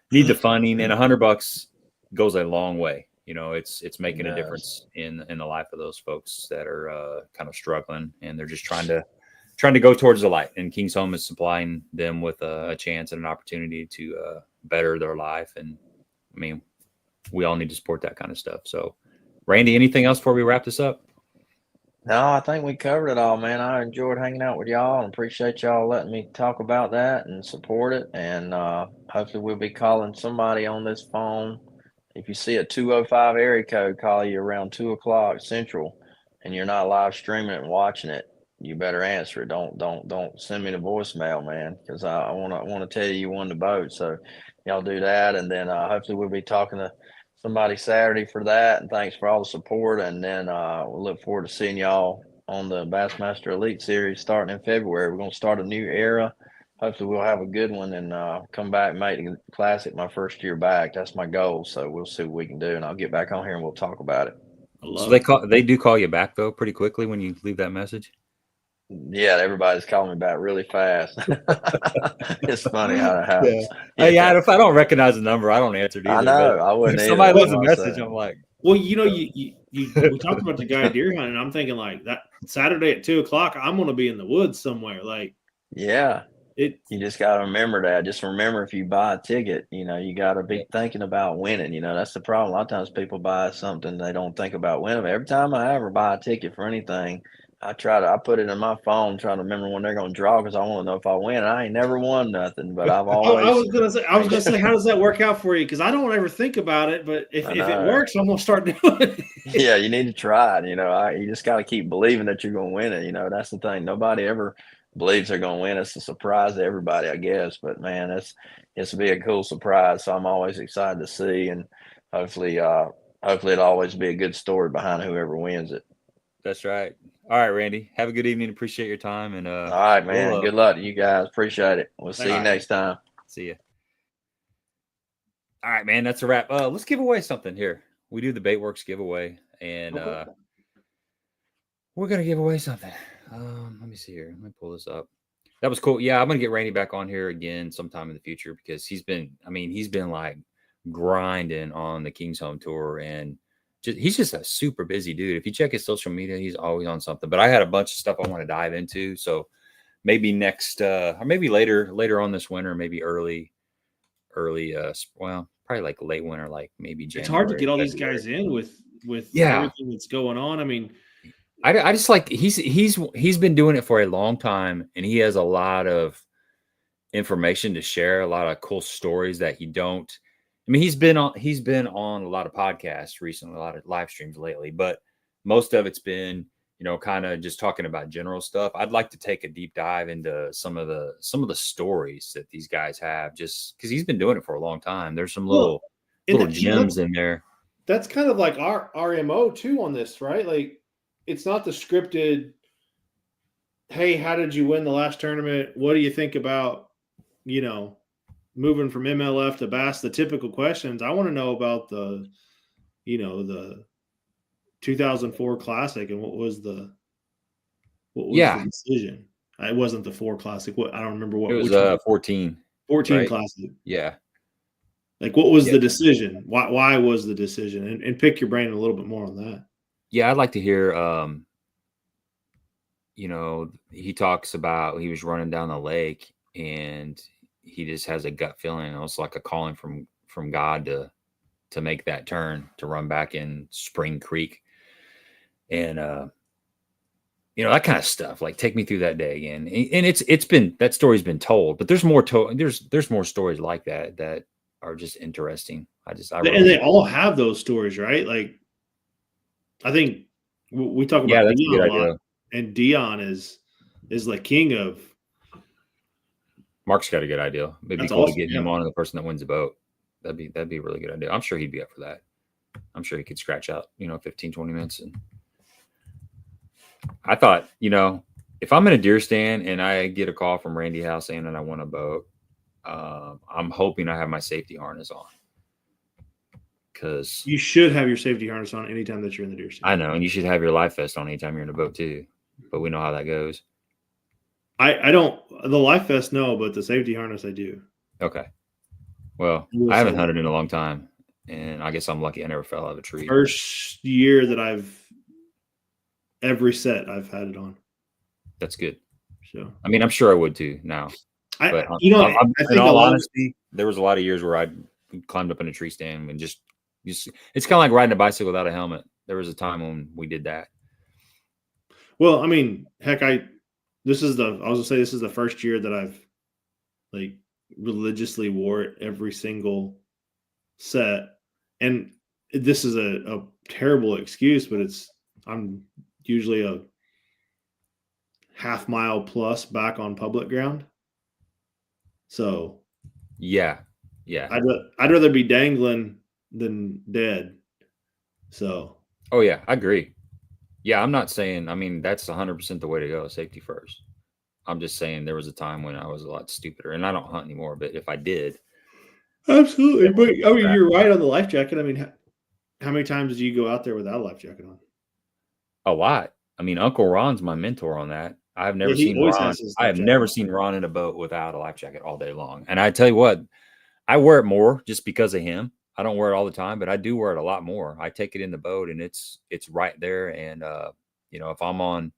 the funding, and $100 goes a long way. It's making a difference in the life of those folks that are kind of struggling, and they're just trying to go towards the light. And King's Home is supplying them with a chance and an opportunity to better their life. And I mean, we all need to support that kind of stuff. So, Randy, anything else before we wrap this up? No, I think we covered it all, man. I enjoyed hanging out with y'all and appreciate y'all letting me talk about that and support it. And hopefully we'll be calling somebody on this phone. If you see a 205 area code call you around 2 o'clock Central and you're not live streaming it and watching it, you better answer it. Don't send me the voicemail, man, because I want to tell you won the boat. So y'all do that, and then hopefully we'll be talking to somebody Saturday for that. And thanks for all the support. And then we'll look forward to seeing y'all on the Bassmaster Elite Series starting in February. We're going to start a new era. Hopefully we'll have a good one and come back and make the Classic my first year back. That's my goal. So we'll see what we can do, and I'll get back on here and we'll talk about it. So they do call you back though pretty quickly when you leave that message? Yeah, everybody's calling me back really fast. It's funny how that happens. Yeah. If I don't recognize the number, I don't answer it either. I know. I wouldn't. If somebody leaves a message, I'm like, well, you we talked about the guy deer hunting. I'm thinking like that Saturday at 2:00, I'm going to be in the woods somewhere. Like, yeah, you just got to remember that. Just remember, if you buy a ticket, you got to be thinking about winning. That's the problem. A lot of times people buy something, they don't think about winning. Every time I ever buy a ticket for anything, I put it in my phone, trying to remember when they're going to draw, because I want to know if I win. I ain't never won nothing, but I've always. I was gonna say, how does that work out for you? Because I don't ever think about it, but if it works, I'm gonna start doing it. Yeah, you need to try it. You just got to keep believing that you're going to win it. That's the thing. Nobody ever believes they're going to win. It's a surprise to everybody, I guess. But man, it's be a cool surprise. So I'm always excited to see, and hopefully it'll always be a good story behind whoever wins it. That's right. All right, Randy. Have a good evening. Appreciate your time. And all right, man. Good luck to you guys. Appreciate it. We'll see you next time. See you. All right, man. That's a wrap. Let's give away something here. We do the Baitworks giveaway, and we're gonna give away something. Let me see here. Let me pull this up. That was cool. Yeah, I'm gonna get Randy back on here again sometime in the future, because he's been like grinding on the King's Home Tour, and he's just a super busy dude. If you check his social media, he's always on something. But I had a bunch of stuff I want to dive into, so maybe next or maybe later on this winter, maybe early well, probably like late winter, like maybe January. It's hard to get all these guys in with everything that's going on. I mean, I just like he's been doing it for a long time, and he has a lot of information to share, a lot of cool stories that you don't. I mean, he's been on a lot of podcasts recently, a lot of live streams lately, but most of it's been, kind of just talking about general stuff. I'd like to take a deep dive into some of the stories that these guys have, just because he's been doing it for a long time. There's some little gems in there. That's kind of like our MO too on this, right? Like, it's not the scripted, hey, how did you win the last tournament? What do you think about, moving from MLF to Bass, the typical questions. I want to know about the 2004 Classic, and what was the decision? It wasn't the 4 Classic. I don't remember what. It was 14. 14 right? Classic. Yeah. Like, what was the decision? Why was the decision? And pick your brain a little bit more on that. Yeah, I'd like to hear. He talks about he was running down the lake, and he just has a gut feeling. It was like a calling from God to make that turn, to run back in Spring Creek, and that kind of stuff. Like, take me through that day again. And it's been, that story's been told, but there's more there's more stories like that are just interesting. And they all have those stories, right? Like, I think we talk about Dion a lot, and Dion is like king of. Mark's got a good idea. Maybe be cool awesome, to get him on, the person that wins the boat. That'd be a really good idea. I'm sure he'd be up for that. I'm sure he could scratch out, 15, 20 minutes. And I thought, if I'm in a deer stand and I get a call from Randy Howell saying that I want a boat, I'm hoping I have my safety harness on. Because you should have your safety harness on anytime that you're in the deer stand. I know, and you should have your life vest on anytime you're in a boat too. But we know how that goes. I don't, the life vest, no, but the safety harness I do. Okay. Well, I haven't hunted in a long time, and I guess I'm lucky I never fell out of a tree. First year that every set I've had it on. That's good. So, I mean, I'm sure I would too now. But I think in all honesty, there was a lot of years where I climbed up in a tree stand and just it's kind of like riding a bicycle without a helmet. There was a time when we did that. Well, I mean, heck, this is the first year that I've like religiously wore it every single set. And this is a terrible excuse, but I'm usually a half mile plus back on public ground. So yeah. I'd rather be dangling than dead. So, oh yeah, I agree. Yeah, I'm not saying, I mean, that's 100% the way to go, safety first. I'm just saying there was a time when I was a lot stupider, and I don't hunt anymore, but if I did. Absolutely. But I mean, you're right on the life jacket. I mean, how many times did you go out there without a life jacket on? A lot. I mean, Uncle Ron's my mentor on that. I've never seen Ron. I have never seen Ron in a boat without a life jacket all day long. And I tell you what, I wear it more just because of him. I don't wear it all the time, but I do wear it a lot more. I take it in the boat and it's right there. And, you know, if I'm on,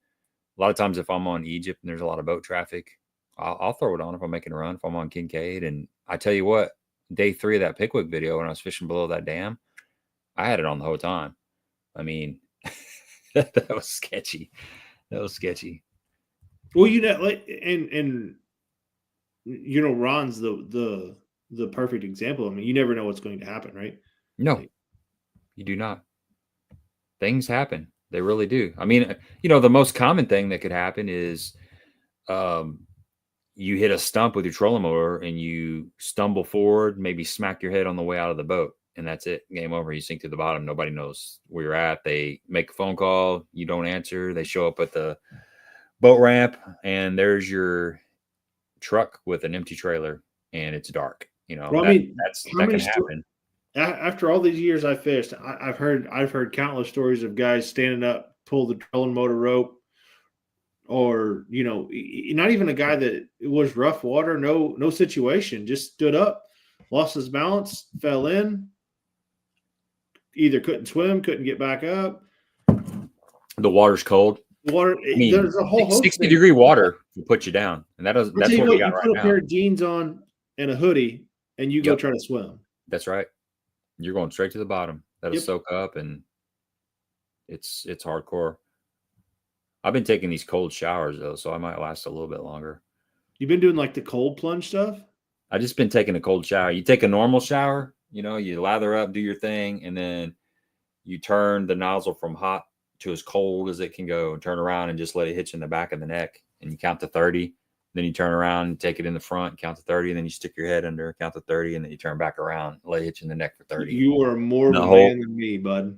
a lot of times if I'm on Egypt and there's a lot of boat traffic, I'll throw it on if I'm making a run, if I'm on Kincaid. And I tell you what, day 3 of that Pickwick video, when I was fishing below that dam, I had it on the whole time. I mean, that was sketchy. That was sketchy. Well, you know, like, and you know, Ron's the perfect example. I mean, you never know what's going to happen, right? No, like, you do not. Things happen. They really do. I mean, you know, the most common thing that could happen is you hit a stump with your trolling motor and you stumble forward, maybe smack your head on the way out of the boat. And that's it. Game over. You sink to the bottom. Nobody knows where you're at. They make a phone call. You don't answer. They show up at the boat ramp and there's your truck with an empty trailer and it's dark. You know, well, I mean, that can happen. After all these years I fished, I've heard countless stories of guys standing up, pull the trolling motor rope, or, you know, not even a guy that it was rough water, no situation, just stood up, lost his balance, fell in, either couldn't swim, couldn't get back up. The water's cold. Water, I mean, there's a whole 60-degree water will put you down, and that's what we got right now. You put a pair of jeans on and a hoodie, and you go try to swim. That's right. You're going straight to the bottom. That'll soak up, and it's hardcore. I've been taking these cold showers though, so I might last a little bit longer. You've been doing like the cold plunge stuff? I just been taking a cold shower. You take a normal shower, you know, you lather up, do your thing, and then you turn the nozzle from hot to as cold as it can go and turn around and just let it hit you in the back of the neck. And you count to 30. Then you turn around and take it in the front, count to 30, and then you stick your head under, count to 30, and then you turn back around, let it hit you in the neck for 30. You are more of a man than me, bud.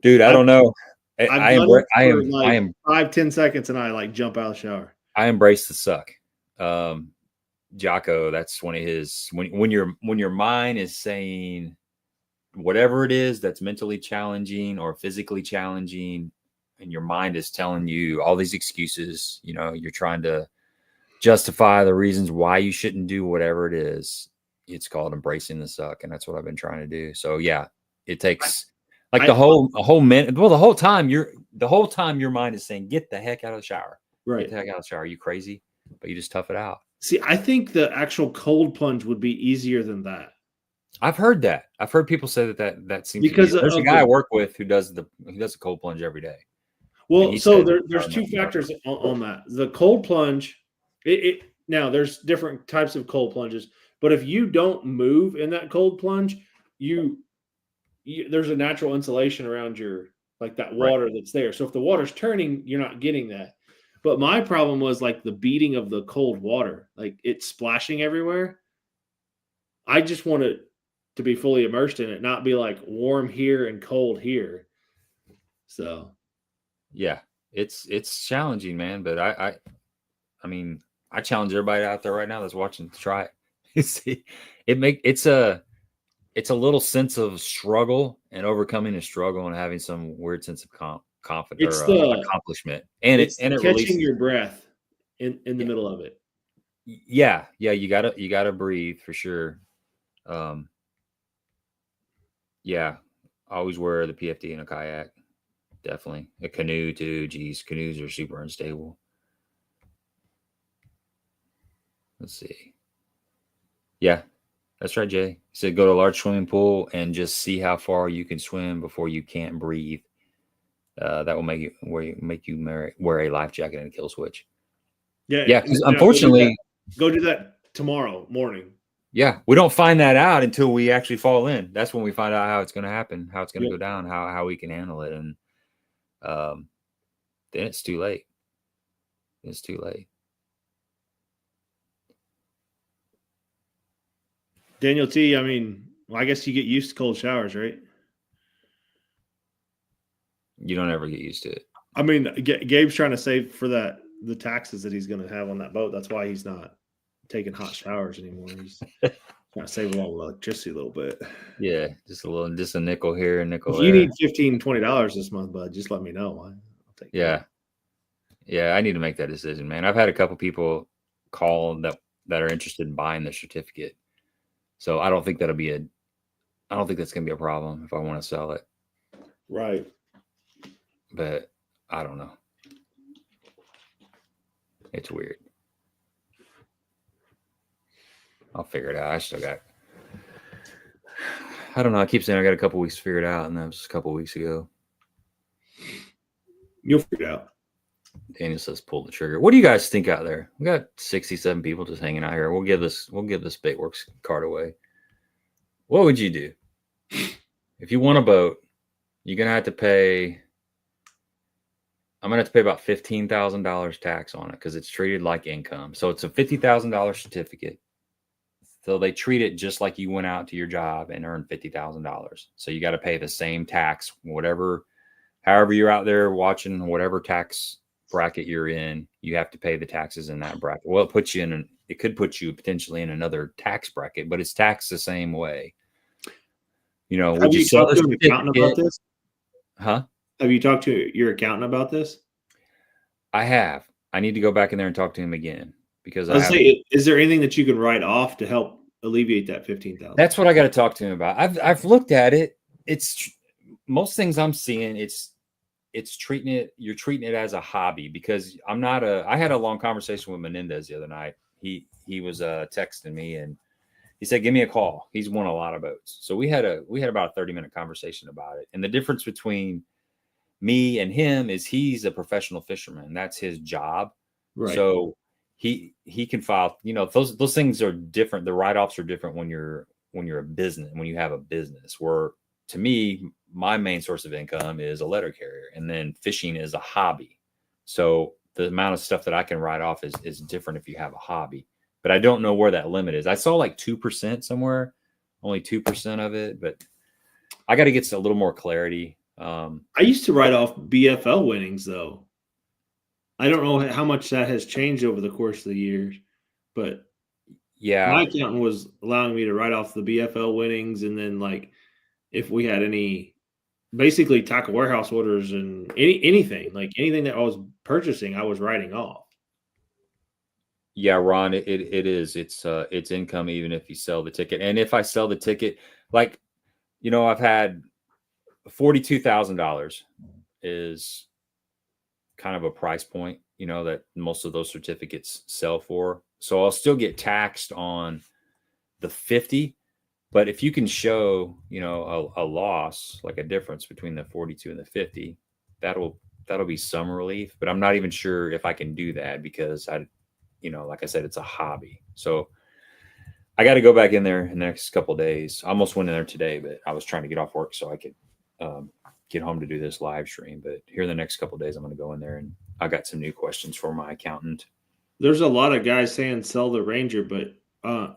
Dude, I don't know. I am 5-10 seconds and I like jump out of the shower. I embrace the suck. Jocko, that's one of his when your mind is saying whatever it is that's mentally challenging or physically challenging, and your mind is telling you all these excuses, you know, you're trying to justify the reasons why you shouldn't do whatever it is. It's called embracing the suck, and that's what I've been trying to do. So yeah, it takes like the whole minute. Well, the whole time your mind is saying, "Get the heck out of the shower! Right, get the heck out of the shower! Are you crazy?" But you just tough it out. See, I think the actual cold plunge would be easier than that. I've heard that. I've heard people say that seems because there's a guy I work with who does a cold plunge every day. Well, so there's two factors on that. The cold plunge, now there's different types of cold plunges, but if you don't move in that cold plunge, there's a natural insulation around your like that water that's there. So if the water's turning, you're not getting that. But my problem was like the beating of the cold water, like it's splashing everywhere. I just want it to be fully immersed in it, not be like warm here and cold here. So, yeah, it's challenging, man. But I mean, I challenge everybody out there right now that's watching to try it. It's a little sense of struggle and overcoming a struggle and having some weird sense of confidence or accomplishment, and it catching releases your breath in the middle of it. Yeah, you gotta breathe for sure. Yeah, always wear the PFD in a kayak. Definitely a canoe too. Geez, canoes are super unstable. Let's see. Yeah, that's right, Jay. He said go to a large swimming pool and just see how far you can swim before you can't breathe. That will make you wear a life jacket and a kill switch. Yeah. Because unfortunately, go do that tomorrow morning. Yeah, we don't find that out until we actually fall in. That's when we find out how it's going to happen, how it's going to go down, how we can handle it, and then it's too late. It's too late. Daniel T, I mean, well, I guess you get used to cold showers, right? You don't ever get used to it. I mean, Gabe's trying to save for the taxes that he's going to have on that boat. That's why he's not taking hot showers anymore. He's trying to save a lot of electricity a little bit. Yeah, just a nickel here and nickel there. If you need $15-$20 this month, bud, just let me know. I'll take that. Yeah, I need to make that decision, man. I've had a couple people call that are interested in buying the certificate. So I don't think that'll be I don't think that's going to be a problem if I want to sell it. Right. But I don't know. It's weird. I'll figure it out. I don't know. I keep saying I got a couple weeks to figure it out, and that was a couple weeks ago. You'll figure it out. Daniel says pull the trigger. What do you guys think out there? We got 67 people just hanging out here. We'll give this Baitworks card away. What would you do? If you want a boat, you're gonna have to pay. I'm gonna have to pay about $15,000 tax on it because it's treated like income. So it's a $50,000 certificate. So they treat it just like you went out to your job and earned $50,000. So you got to pay the same tax, however you're out there watching, whatever tax bracket you're in, you have to pay the taxes in that bracket. Well, it could put you potentially in another tax bracket, but it's taxed the same way. You know, have you talked to an accountant about this? Huh? Have you talked to your accountant about this? I have. I need to go back in there and talk to him again because is there anything that you can write off to help alleviate that $15,000? That's what I got to talk to him about. I've looked at it. It's most things I'm seeing. You're treating it as a hobby because I had a long conversation with Menendez the other night. He was texting me and he said, give me a call. He's won a lot of boats. So we had about a 30-minute conversation about it. And the difference between me and him is he's a professional fisherman. That's his job. Right. So he can file, those things are different. The write-offs are different when you're a business, when you have a business. Where to me, my main source of income is a letter carrier, and then fishing is a hobby. So the amount of stuff that I can write off is different if you have a hobby. But I don't know where that limit is. I saw like 2% somewhere, only 2% of it, but I got to get a little more clarity. I used to write off BFL winnings though. I don't know how much that has changed over the course of the years, but yeah, my accountant was allowing me to write off the BFL winnings, and then like if we had any, basically tackle warehouse orders and anything that I was purchasing, I was writing off. Yeah, Ron, it is. It's income even if you sell the ticket. And if I sell the ticket, like, I've had $42,000 is kind of a price point, that most of those certificates sell for. So I'll still get taxed on the 50, but if you can show, a loss, like a difference between the 42 and the 50, that'll be some relief. But I'm not even sure if I can do that because like I said, it's a hobby. So I got to go back in there in the next couple of days. I almost went in there today, but I was trying to get off work so I could get home to do this live stream. But here in the next couple of days, I'm going to go in there, and I got some new questions for my accountant. There's a lot of guys saying sell the Ranger, but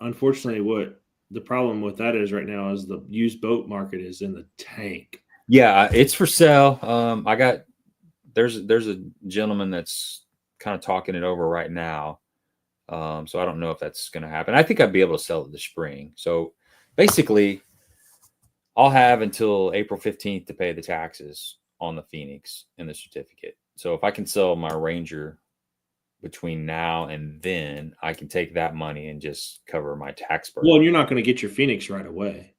unfortunately, what the problem with that is right now is the used boat market is in the tank. Yeah, it's for sale. There's a gentleman that's kind of talking it over right now. So I don't know if that's going to happen. I think I'd be able to sell it this spring. So basically, I'll have until April 15th to pay the taxes on the Phoenix and the certificate. So if I can sell my Ranger between now and then, I can take that money and just cover my tax burden. Well, and you're not going to get your Phoenix right away.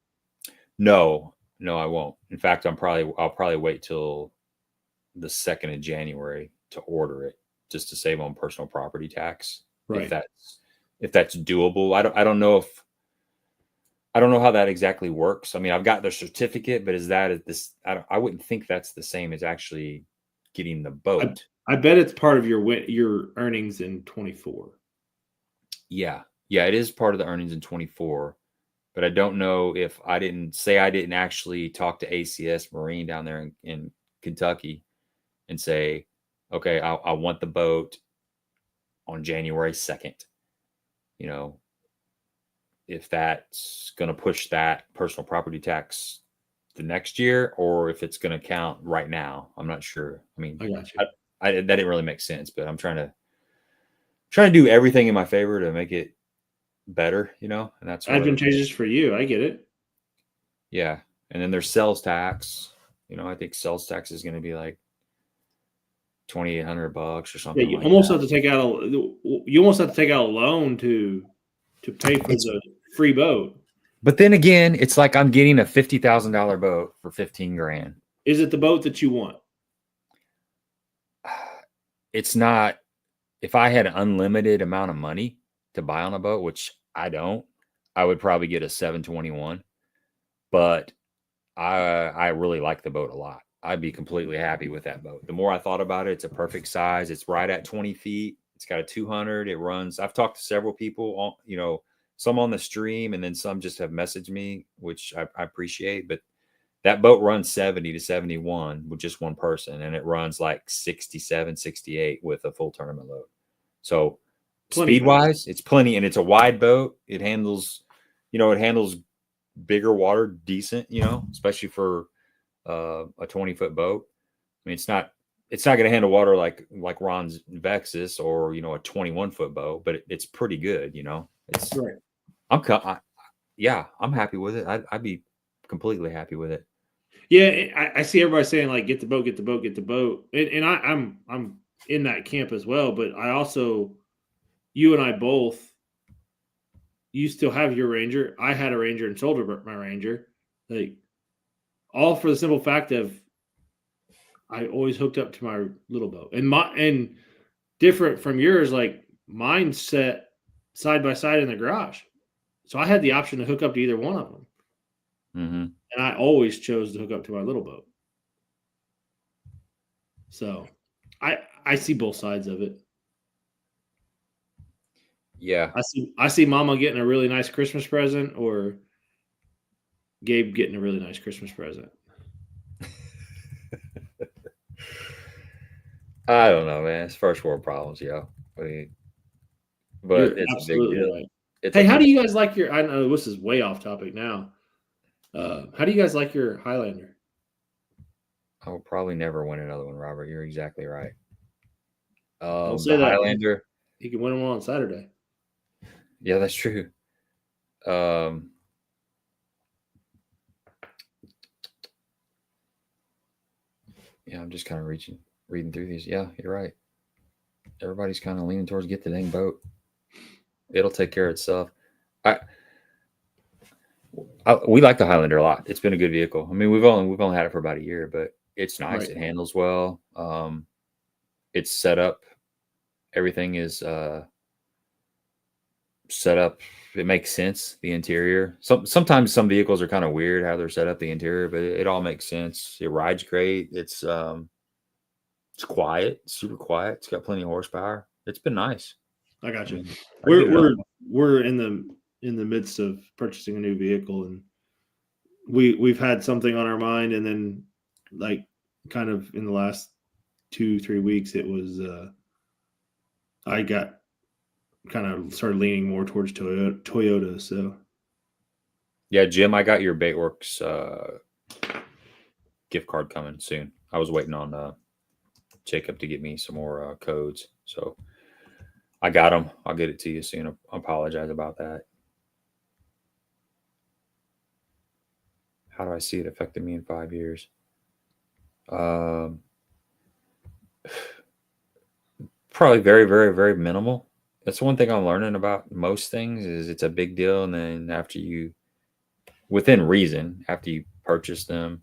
No, I won't. In fact, I'll probably wait till the 2nd of January to order it just to save on personal property tax. Right. If that's doable. I don't know how that exactly works. I mean, I've got the certificate, but I wouldn't think that's the same as actually getting the boat. I bet it's part of your earnings in 24. Yeah, it is part of the earnings in 24, but I don't know if I didn't actually talk to ACS Marine down there in Kentucky and say, okay, I want the boat on January 2nd. If that's going to push that personal property tax the next year, or if it's going to count right now. I'm not sure. I mean, I got you. That didn't really make sense, but I'm trying to do everything in my favor to make it better, and that's advantageous for you. I get it. Yeah. And then there's sales tax. I think sales tax is going to be like $2,800 or something. Yeah, you almost have to take out a loan to pay for the free boat. But then again, it's like I'm getting a $50,000 boat for 15 grand. Is it the boat that you want? It's not. If I had an unlimited amount of money to buy on a boat, which I don't, I would probably get a 721. But I really like the boat a lot. I'd be completely happy with that boat. The more I thought about it, it's a perfect size. It's right at 20 feet. It's got a 200. It runs. I've talked to several people, some on the stream, and then some just have messaged me, which I appreciate. But that boat runs 70 to 71 with just one person, and it runs like 67, 68 with a full tournament load. So speed wise, it's plenty, and it's a wide boat. It handles bigger water decent, especially for a 20-foot boat. I mean, it's not going to handle water like Ron's Vexus or a 21-foot boat, but it's pretty good. It's right. I'm happy with it. I'd be completely happy with it. Yeah, I see everybody saying like get the boat, get the boat, get the boat, and I'm in that camp as well. But I also, you and I both, you still have your Ranger. I had a Ranger and sold my Ranger, like all for the simple fact of I always hooked up to my little boat, and different from yours, like mine set side by side in the garage, so I had the option to hook up to either one of them. Mm-hmm. And I always chose to hook up to my little boat. So I see both sides of it. Yeah. I see Mama getting a really nice Christmas present or Gabe getting a really nice Christmas present. I don't know, man. It's first world problems, yo. But it's a big deal. Right. Hey, how do you guys like your? I know this is way off topic now. How do you guys like your Highlander? I will probably never win another one, Robert. You're exactly right. Don't say the that. Highlander. He can win them on Saturday. Yeah, that's true. Yeah, I'm just kind of reading through these. Yeah, you're right. Everybody's kind of leaning towards get the dang boat. It'll take care of itself. We like the Highlander a lot. It's been a good vehicle. I mean, we've only had it for about a year, but it's nice. Right. It handles well. It's set up. Everything is set up. It makes sense. The interior. Sometimes some vehicles are kind of weird how they're set up, the interior, but it all makes sense. It rides great. It's quiet, super quiet. It's got plenty of horsepower. It's been nice. I got you. We're in the midst of purchasing a new vehicle, and we've had something on our mind, and then like kind of in the last 2-3 weeks, it was I got kind of started leaning more towards Toyota. So yeah, Jim, I got your Baitworks gift card coming soon. I was waiting on Jacob to get me some more codes, so I got them. I'll get it to you soon. I apologize about that. How do I see it affecting me in 5 years? Probably very, very, very minimal. That's one thing I'm learning about most things is it's a big deal. And then within reason, after you purchase them,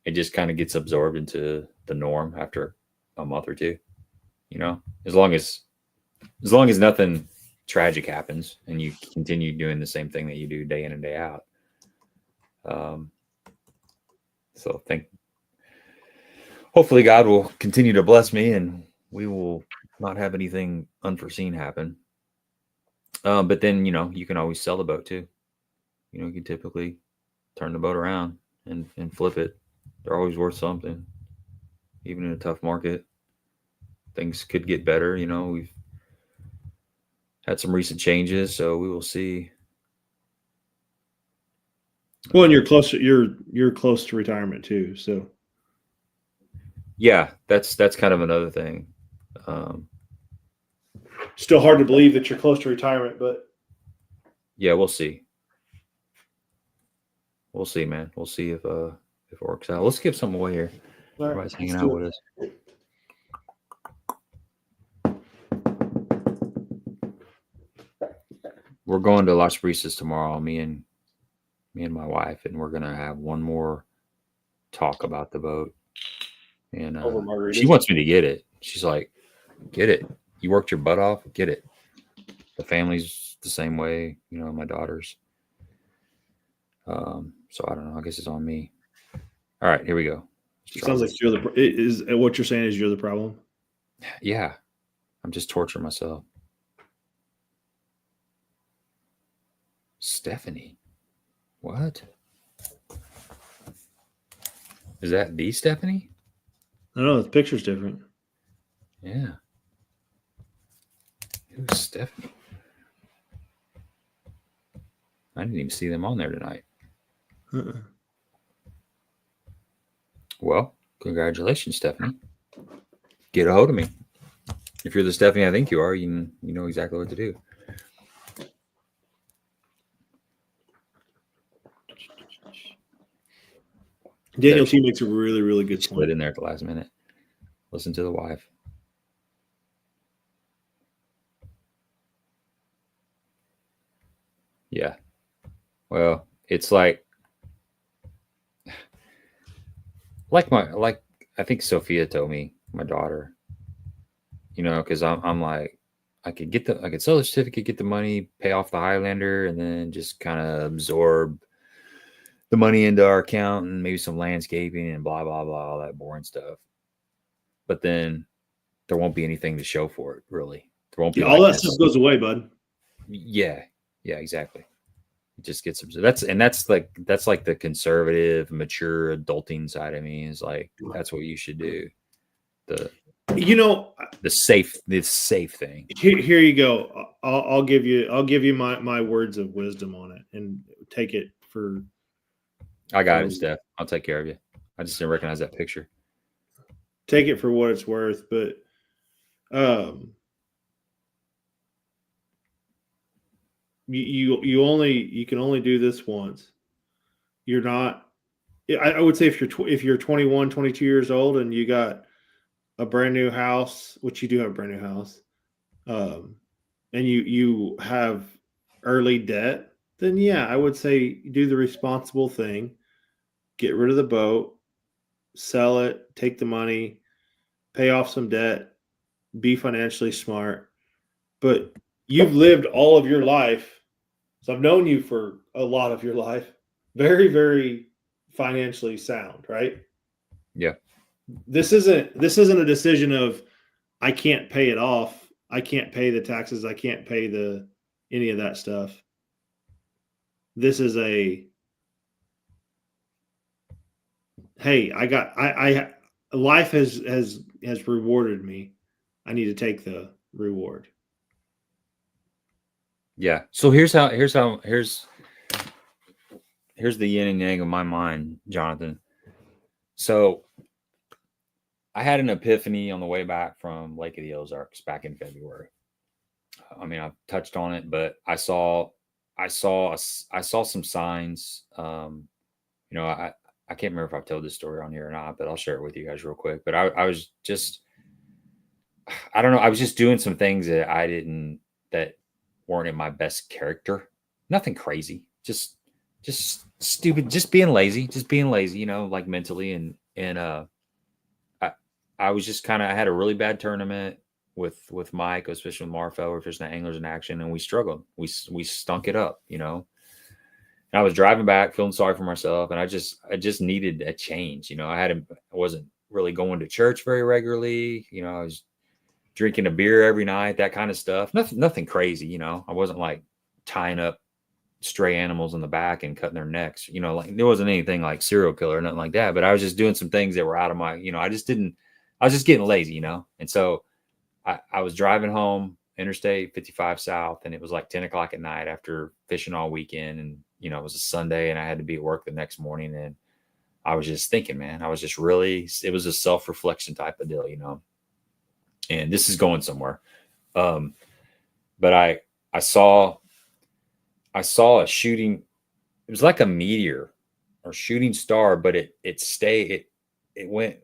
it just kind of gets absorbed into the norm after a month or two, as long as nothing tragic happens and you continue doing the same thing that you do day in and day out. So hopefully God will continue to bless me and we will not have anything unforeseen happen. But then, you can always sell the boat too. You can typically turn the boat around and flip it. They're always worth something, even in a tough market. Things could get better. We've had some recent changes, so we will see. Well, and you're close to retirement too, so yeah, that's kind of another thing. Still hard to believe that you're close to retirement, but yeah, we'll see. We'll see, man. We'll see if it works out. Let's give some away here. Right, everybody's hanging out with us. We're going to Las Brisas tomorrow. Me and me and my wife, and we're gonna have one more talk about the boat. And she wants me to get it. She's like, "Get it. You worked your butt off. Get it." The family's the same way, you know, my daughters. So I don't know. I guess it's on me. All right, here we go. It sounds like what you're saying is you're the problem. Yeah, I'm just torturing myself. Stephanie, what? Is that the Stephanie? I don't know. The picture's different. Yeah. Who's Stephanie? I didn't even see them on there tonight. Well, congratulations, Stephanie. Get a hold of me. If you're the Stephanie I think you are, you know exactly what to do. Daniel T makes a really, really good point. Slid in there at the last minute. Listen to the wife. Yeah. Well, it's like I think Sophia told me, my daughter, you know, because I'm like, I could sell the certificate, get the money, pay off the Highlander, and then just kind of absorb the money into our account and maybe some landscaping and blah, blah, blah, all that boring stuff. But then there won't be anything to show for it, really. There won't be all that stuff goes away, bud. Yeah, exactly. It just gets that's like the conservative, mature adulting side of me is like, that's what you should do. The safe thing. Here you go. I'll give you my words of wisdom on it, and take it for. I got it, Steph. I'll take care of you. I just didn't recognize that picture. Take it for what it's worth, but you can only do this once. You're not. I would say if you're 21, 22 years old and you got a brand new house, which you do have a brand new house, and you have early debt, then yeah, I would say do the responsible thing. Get rid of the boat, sell it, take the money, pay off some debt, be financially smart. But you've lived all of your life. So I've known you for a lot of your life. Very, very financially sound, right? Yeah. This isn't a decision of I can't pay it off. I can't pay the taxes. I can't pay any of that stuff. This is hey, life has rewarded me. I need to take the reward. Yeah. So here's the yin and yang of my mind, Jonathan. So I had an epiphany on the way back from Lake of the Ozarks back in February. I mean, I've touched on it, but I saw some signs. I can't remember if I've told this story on here or not, but I'll share it with you guys real quick. But I was just, I don't know. I was just doing some things that weren't in my best character. Nothing crazy. Just stupid. Just being lazy. You know, like mentally. And I was just I had a really bad tournament with Mike. I was fishing with Marfell. We're fishing the Anglers in Action, and we struggled. We stunk it up, you know. And I was driving back, feeling sorry for myself, and I just needed a change. You know, I wasn't really going to church very regularly. You know, I was drinking a beer every night, that kind of stuff. Nothing crazy, you know. I wasn't like tying up stray animals in the back and cutting their necks. You know, like there wasn't anything like serial killer or nothing like that. But I was just doing some things that were out of my, you know, I was just getting lazy, you know. And so I was driving home, Interstate 55 South, and it was like 10 o'clock at night after fishing all weekend. And, you know, it was a Sunday and I had to be at work the next morning. And I was just thinking, man, it was a self-reflection type of deal, you know. And this is going somewhere. But I saw a shooting. It was like a meteor or shooting star, but it went.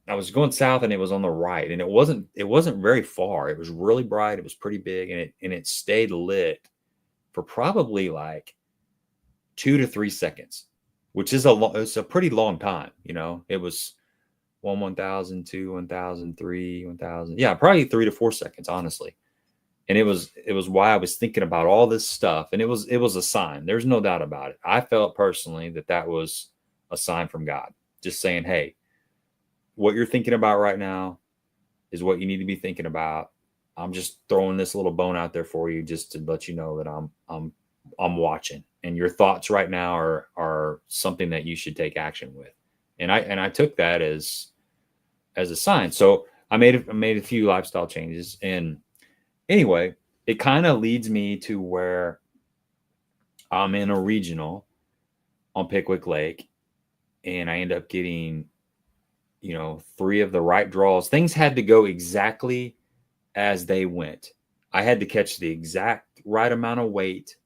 I was going south and it was on the right, and it wasn't very far. It was really bright. It was pretty big, and it stayed lit for probably like 2 to 3 seconds, which is it's a pretty long time. You know, it was 1,000, 2, 1,000, 3, 1,000. Yeah, probably 3 to 4 seconds, honestly. And it was why I was thinking about all this stuff. And it was a sign. There's no doubt about it. I felt personally that was a sign from God, just saying, hey, what you're thinking about right now is what you need to be thinking about. I'm just throwing this little bone out there for you, just to let you know that I'm watching, and your thoughts right now are something that you should take action with. And I took that as a sign. So I made a few lifestyle changes, and anyway, it kind of leads me to where I'm in a regional on Pickwick Lake, and I end up getting, 3 of the right draws. Things had to go exactly as they went. I had to catch the exact right amount of weight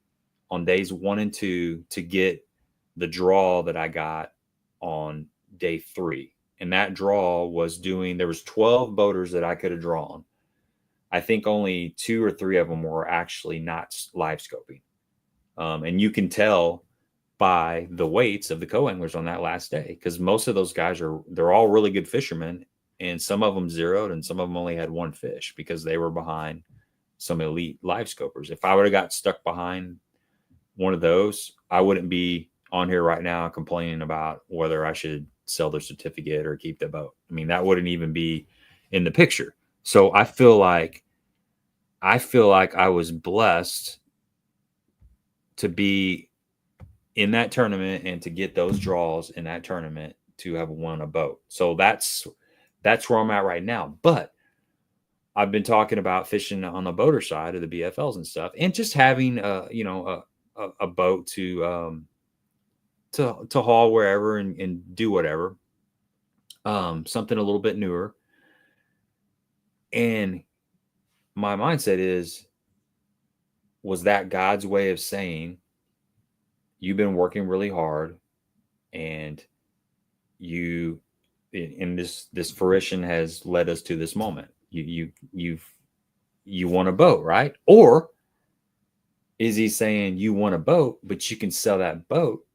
on days 1 and 2 to get the draw that I got on day 3. And that draw was there was 12 boaters that I could have drawn. I think only 2 or 3 of them were actually not live scoping. And you can tell by the weights of the co-anglers on that last day, because most of those guys they're all really good fishermen, and some of them zeroed and some of them only had 1 fish because they were behind some elite live scopers. If I would have got stuck behind one of those, I wouldn't be on here right now complaining about whether I should sell their certificate or keep the boat. I mean, that wouldn't even be in the picture. So I feel like I was blessed to be in that tournament and to get those draws in that tournament to have won a boat. So that's where I'm at right now. But I've been talking about fishing on the boater side of the BFLs and stuff, and just having a boat to haul wherever and do whatever. Something a little bit newer. And my mindset was that God's way of saying, you've been working really hard, and this fruition has led us to this moment. You want a boat, right? Or is he saying you want a boat, but you can sell that boat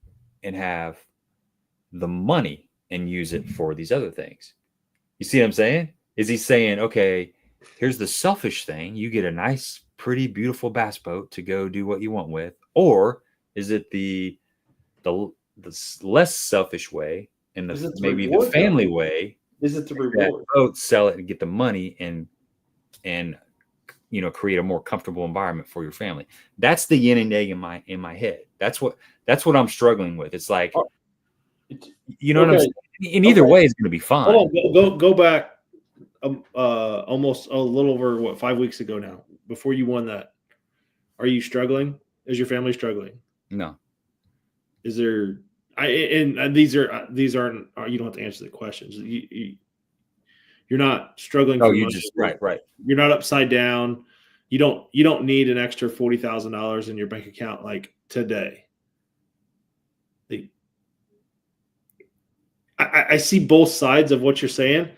and have the money and use it for these other things? You see what I'm saying? Is he saying, okay, here's the selfish thing. You get a nice, pretty, beautiful bass boat to go do what you want with. Or is it the less selfish way, and maybe the family way? Is it the reward? Boat, sell it and get the money and create a more comfortable environment for your family. That's the yin and yang in my head. That's what I'm struggling with. It's like, what I'm saying? In either way, it's going to be fine. Hold on, go back almost a little over 5 weeks ago now, before you won that. Are you struggling? Is your family struggling? No. Is there? These aren't. You don't have to answer the questions. You're not struggling. Oh, you just right. You're not upside down. You don't need an extra $40,000 in your bank account like today. I see both sides of what you're saying,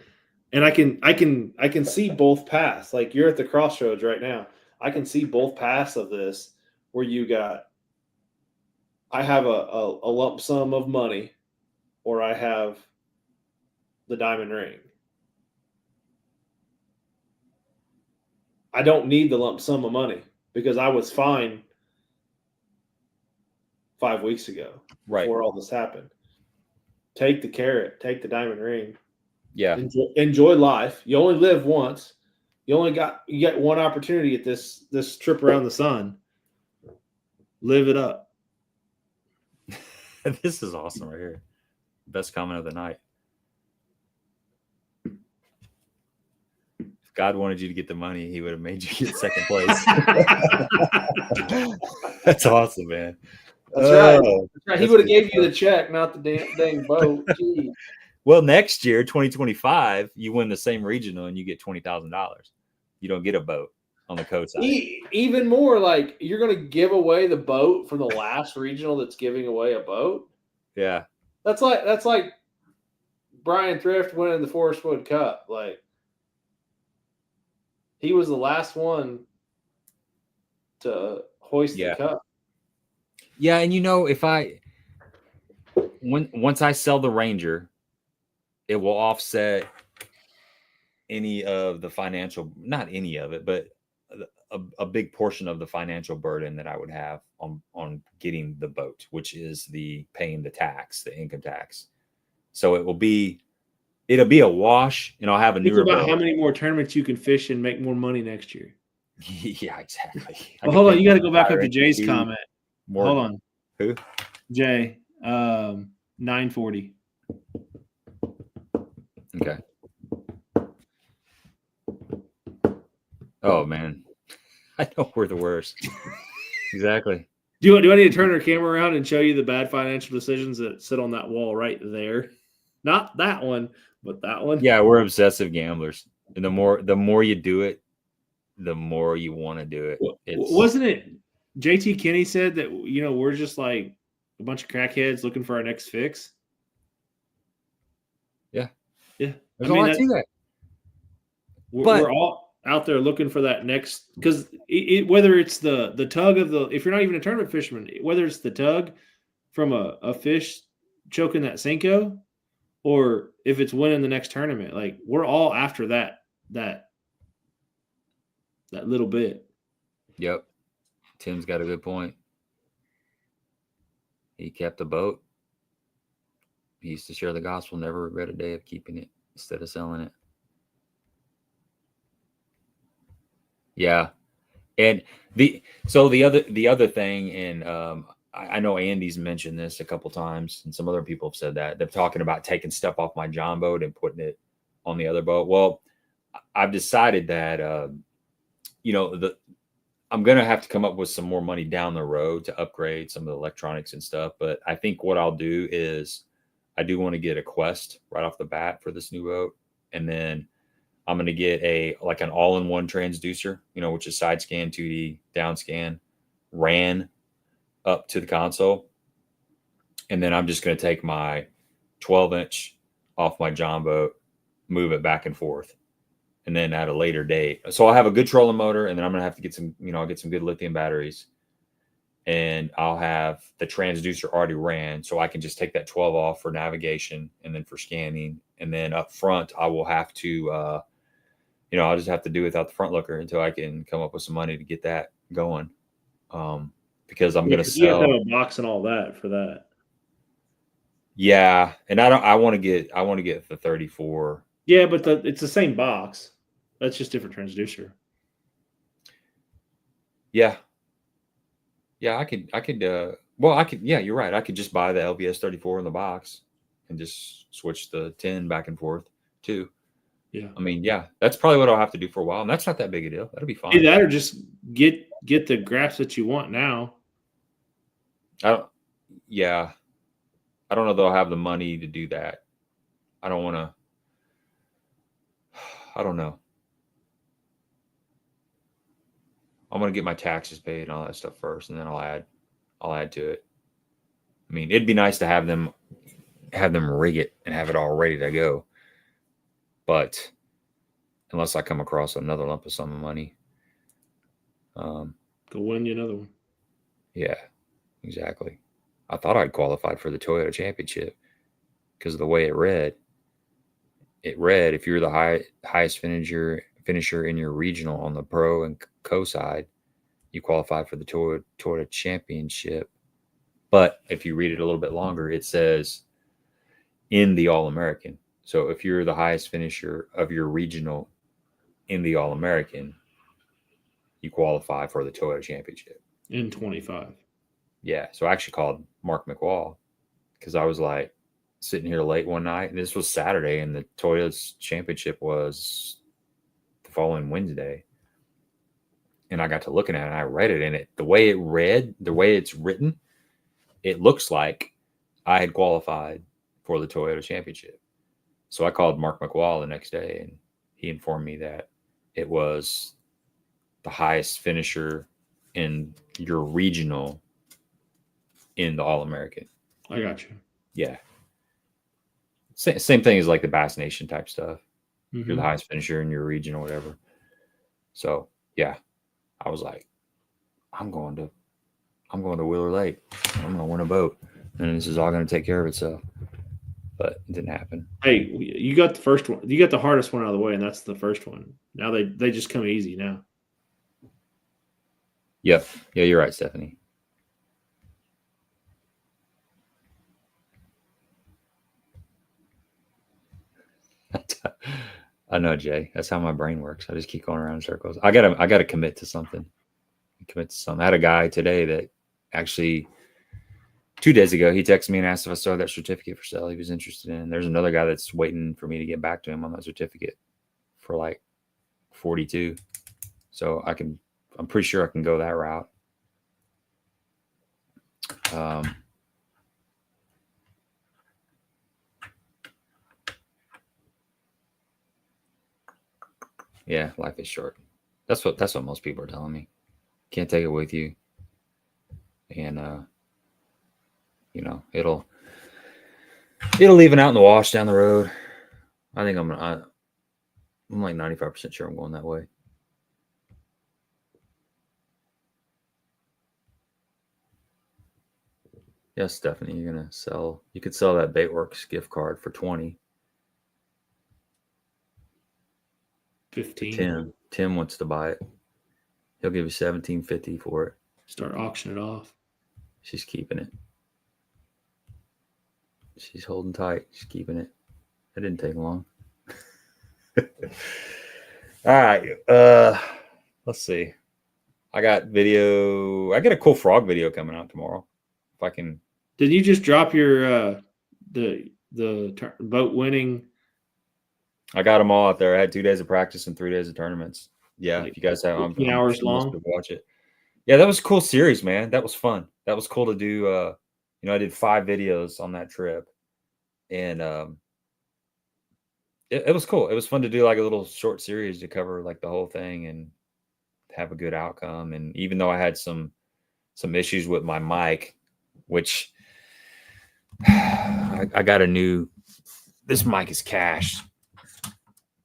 and I can see both paths. Like, you're at the crossroads right now. I can see both paths of this, where I have a lump sum of money, or I have the diamond ring. I don't need the lump sum of money because I was fine 5 weeks ago, before all this happened. Take the carrot, take the diamond ring. Yeah. Enjoy life. You only live once. You get one opportunity at this trip around the sun. Live it up. This is awesome right here. Best comment of the night. If God wanted you to get the money, he would have made you get second place. That's awesome, man. That's right. That's right. He would have gave you the check, not the dang boat. Gee. Well, next year, 2025, you win the same regional and you get $20,000. You don't get a boat on the coast side. Even more, like, you're going to give away the boat from the last regional that's giving away a boat. Yeah, that's like Brian Thrift winning the Forest Wood Cup. Like, he was the last one to hoist the cup. Yeah, and if once I sell the Ranger, it will offset any of the financial, not any of it, but a big portion of the financial burden that I would have on getting the boat, which is paying the tax, the income tax. So it'll be a wash, and I'll have a newer about boat. how many more tournaments you can fish and make more money next year. Yeah, exactly. Well, hold on, you got to go back up to Jay's comment. Hold on. Who? Jay, 940. Okay. Oh man, I know we're the worst. Exactly. Do I need to turn our camera around and show you the bad financial decisions that sit on that wall right there? Not that one, but that one. Yeah, we're obsessive gamblers, and the more you do it, the more you want to do it. Wasn't it JT Kinney said that we're just like a bunch of crackheads looking for our next fix? Yeah. There's a lot to that. We're all out there looking for that next, because whether it's the tug of if you're not even a tournament fisherman, whether it's the tug from a fish choking that Senko, or if it's winning the next tournament, like we're all after that little bit. Yep. Tim's got a good point. He kept the boat. He used to share the gospel, never regret a day of keeping it instead of selling it. Yeah. And the other thing, and I know Andy's mentioned this a couple times, and some other people have said that they're talking about taking stuff off my John boat and putting it on the other boat. Well, I've decided that I'm going to have to come up with some more money down the road to upgrade some of the electronics and stuff. But I think what I'll do is I do want to get a Quest right off the bat for this new boat. And then I'm going to get an all-in-one transducer, which is side scan, 2D, down scan, ran up to the console. And then I'm just going to take my 12-inch off my John boat, move it back and forth. And then at a later date. So I'll have a good trolling motor, and then I'm going to have to get some, I'll get some good lithium batteries. And I'll have the transducer already ran, so I can just take that 12 off for navigation and then for scanning. And then up front, I will have to, I'll just have to do without the front looker until I can come up with some money to get that going. Because I'm going to sell. You have to have a box and all that for that. Yeah, and I want to get the 34. Yeah, but it's the same box. That's just different transducer. Yeah. Yeah, I could, yeah, you're right. I could just buy the LVS 34 in the box and just switch the 10 back and forth too. Yeah. I mean, yeah, that's probably what I'll have to do for a while. And that's not that big a deal. That'll be fine. Either that or just get the graphs that you want now. I don't know that I'll have the money to do that. I don't know. I'm going to get my taxes paid and all that stuff first, and then I'll add to it. I mean, it'd be nice to have them rig it and have it all ready to go. But unless I come across another lump of sum of money, go win you another one. Yeah, exactly. I thought I'd qualified for the Toyota Championship because of the way it read. It read, if you're the highest finisher in your regional on the pro and co side, you qualify for the Toyota Championship. But if you read it a little bit longer, it says in the All-American. So if you're the highest finisher of your regional in the All-American, you qualify for the Toyota Championship. In 25. Yeah. So I actually called Mark McWall because I was like sitting here late one night, and this was Saturday, and the Toyota's championship was the following Wednesday. And I got to looking at it, and I read it, and the way it's written, it looks like I had qualified for the Toyota Championship. So I called Mark McWall the next day, and he informed me that it was the highest finisher in your regional in the All-American. I got you. Yeah. Same thing as like the Bass Nation type stuff. Mm-hmm. You're the highest finisher in your region or whatever. So, yeah, I was like, I'm going to I'm going to Wheeler Lake. I'm going to win a boat, and this is all going to take care of itself. But it didn't happen. Hey, you got the first one. You got the hardest one out of the way, and that's the first one. Now they just come easy now. Yep. Yeah, you're right, Stephanie. I know, Jay. That's how my brain works. I just keep going around in circles. I gotta commit to something. I had a guy today that actually 2 days ago, he texted me and asked if I still had that certificate for sale he was interested in. There's another guy that's waiting for me to get back to him on that certificate for like 42. So I'm pretty sure I can go that route. Yeah, life is short. That's what most people are telling me. Can't take it with you. And you know, it'll even out in the wash down the road. I think I'm like 95% sure I'm going that way. Yes, Stephanie, you're gonna sell. You could sell that Baitworks gift card for 20. 15. Tim wants to buy it. He'll give you $17.50 for it. Start auctioning it off. She's keeping it. She's holding tight. She's keeping it. That didn't take long. All right. Let's see. I got a cool frog video coming out tomorrow. If I can. Did you just drop your the boat winning? I got them all out there. I had 2 days of practice and 3 days of tournaments. Yeah, like if you guys have, I'm hours sure long. Watch it. Yeah, that was a cool series, man. That was fun. That was cool to do. I did 5 videos on that trip, and it was cool. It was fun to do like a little short series to cover like the whole thing and have a good outcome. And even though I had some issues with my mic, which I got this mic is cached.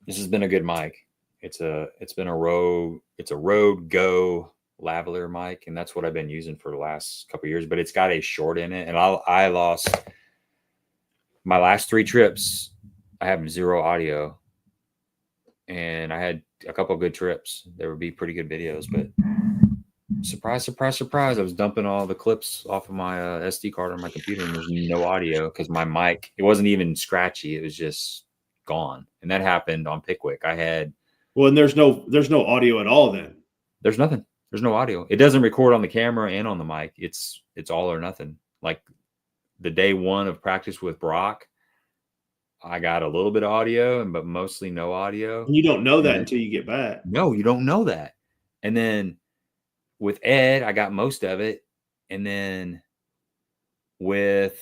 This has been a good mic. It's been a Rode Go lavalier mic, and that's what I've been using for the last couple of years, but it's got a short in it, and I lost my last 3 trips. I have 0 audio, and I had a couple of good trips. There would be pretty good videos, but surprise, surprise, surprise, I was dumping all the clips off of my SD card on my computer, and there's no audio because my mic, it wasn't even scratchy. It was just gone. And that happened on Pickwick. And there's no audio at all then. There's nothing. There's no audio. It doesn't record on the camera and on the mic. It's all or nothing. Like the day 1 of practice with Brock, I got a little bit of audio, but mostly no audio. And you don't know that until you get back. No, you don't know that. And then with Ed, I got most of it. And then with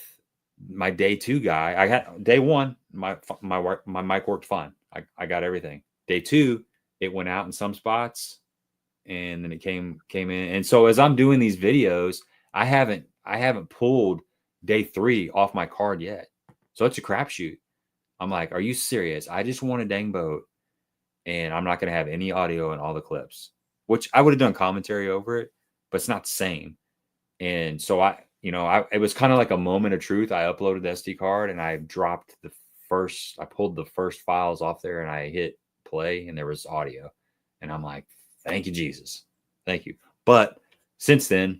my day 2 guy, I got day 1, my mic worked fine. I got everything. Day 2, it went out in some spots, and then it came in. And so as I'm doing these videos, I haven't pulled day 3 off my card yet. So it's a crapshoot. I'm like, are you serious? I just want a dang boat, and I'm not going to have any audio in all the clips, which I would have done commentary over it, but it's not the same. And so it was kind of like a moment of truth. I uploaded the SD card, and I pulled the first files off there, and I hit play, and there was audio. And I'm like, thank you, Jesus. Thank you. But since then,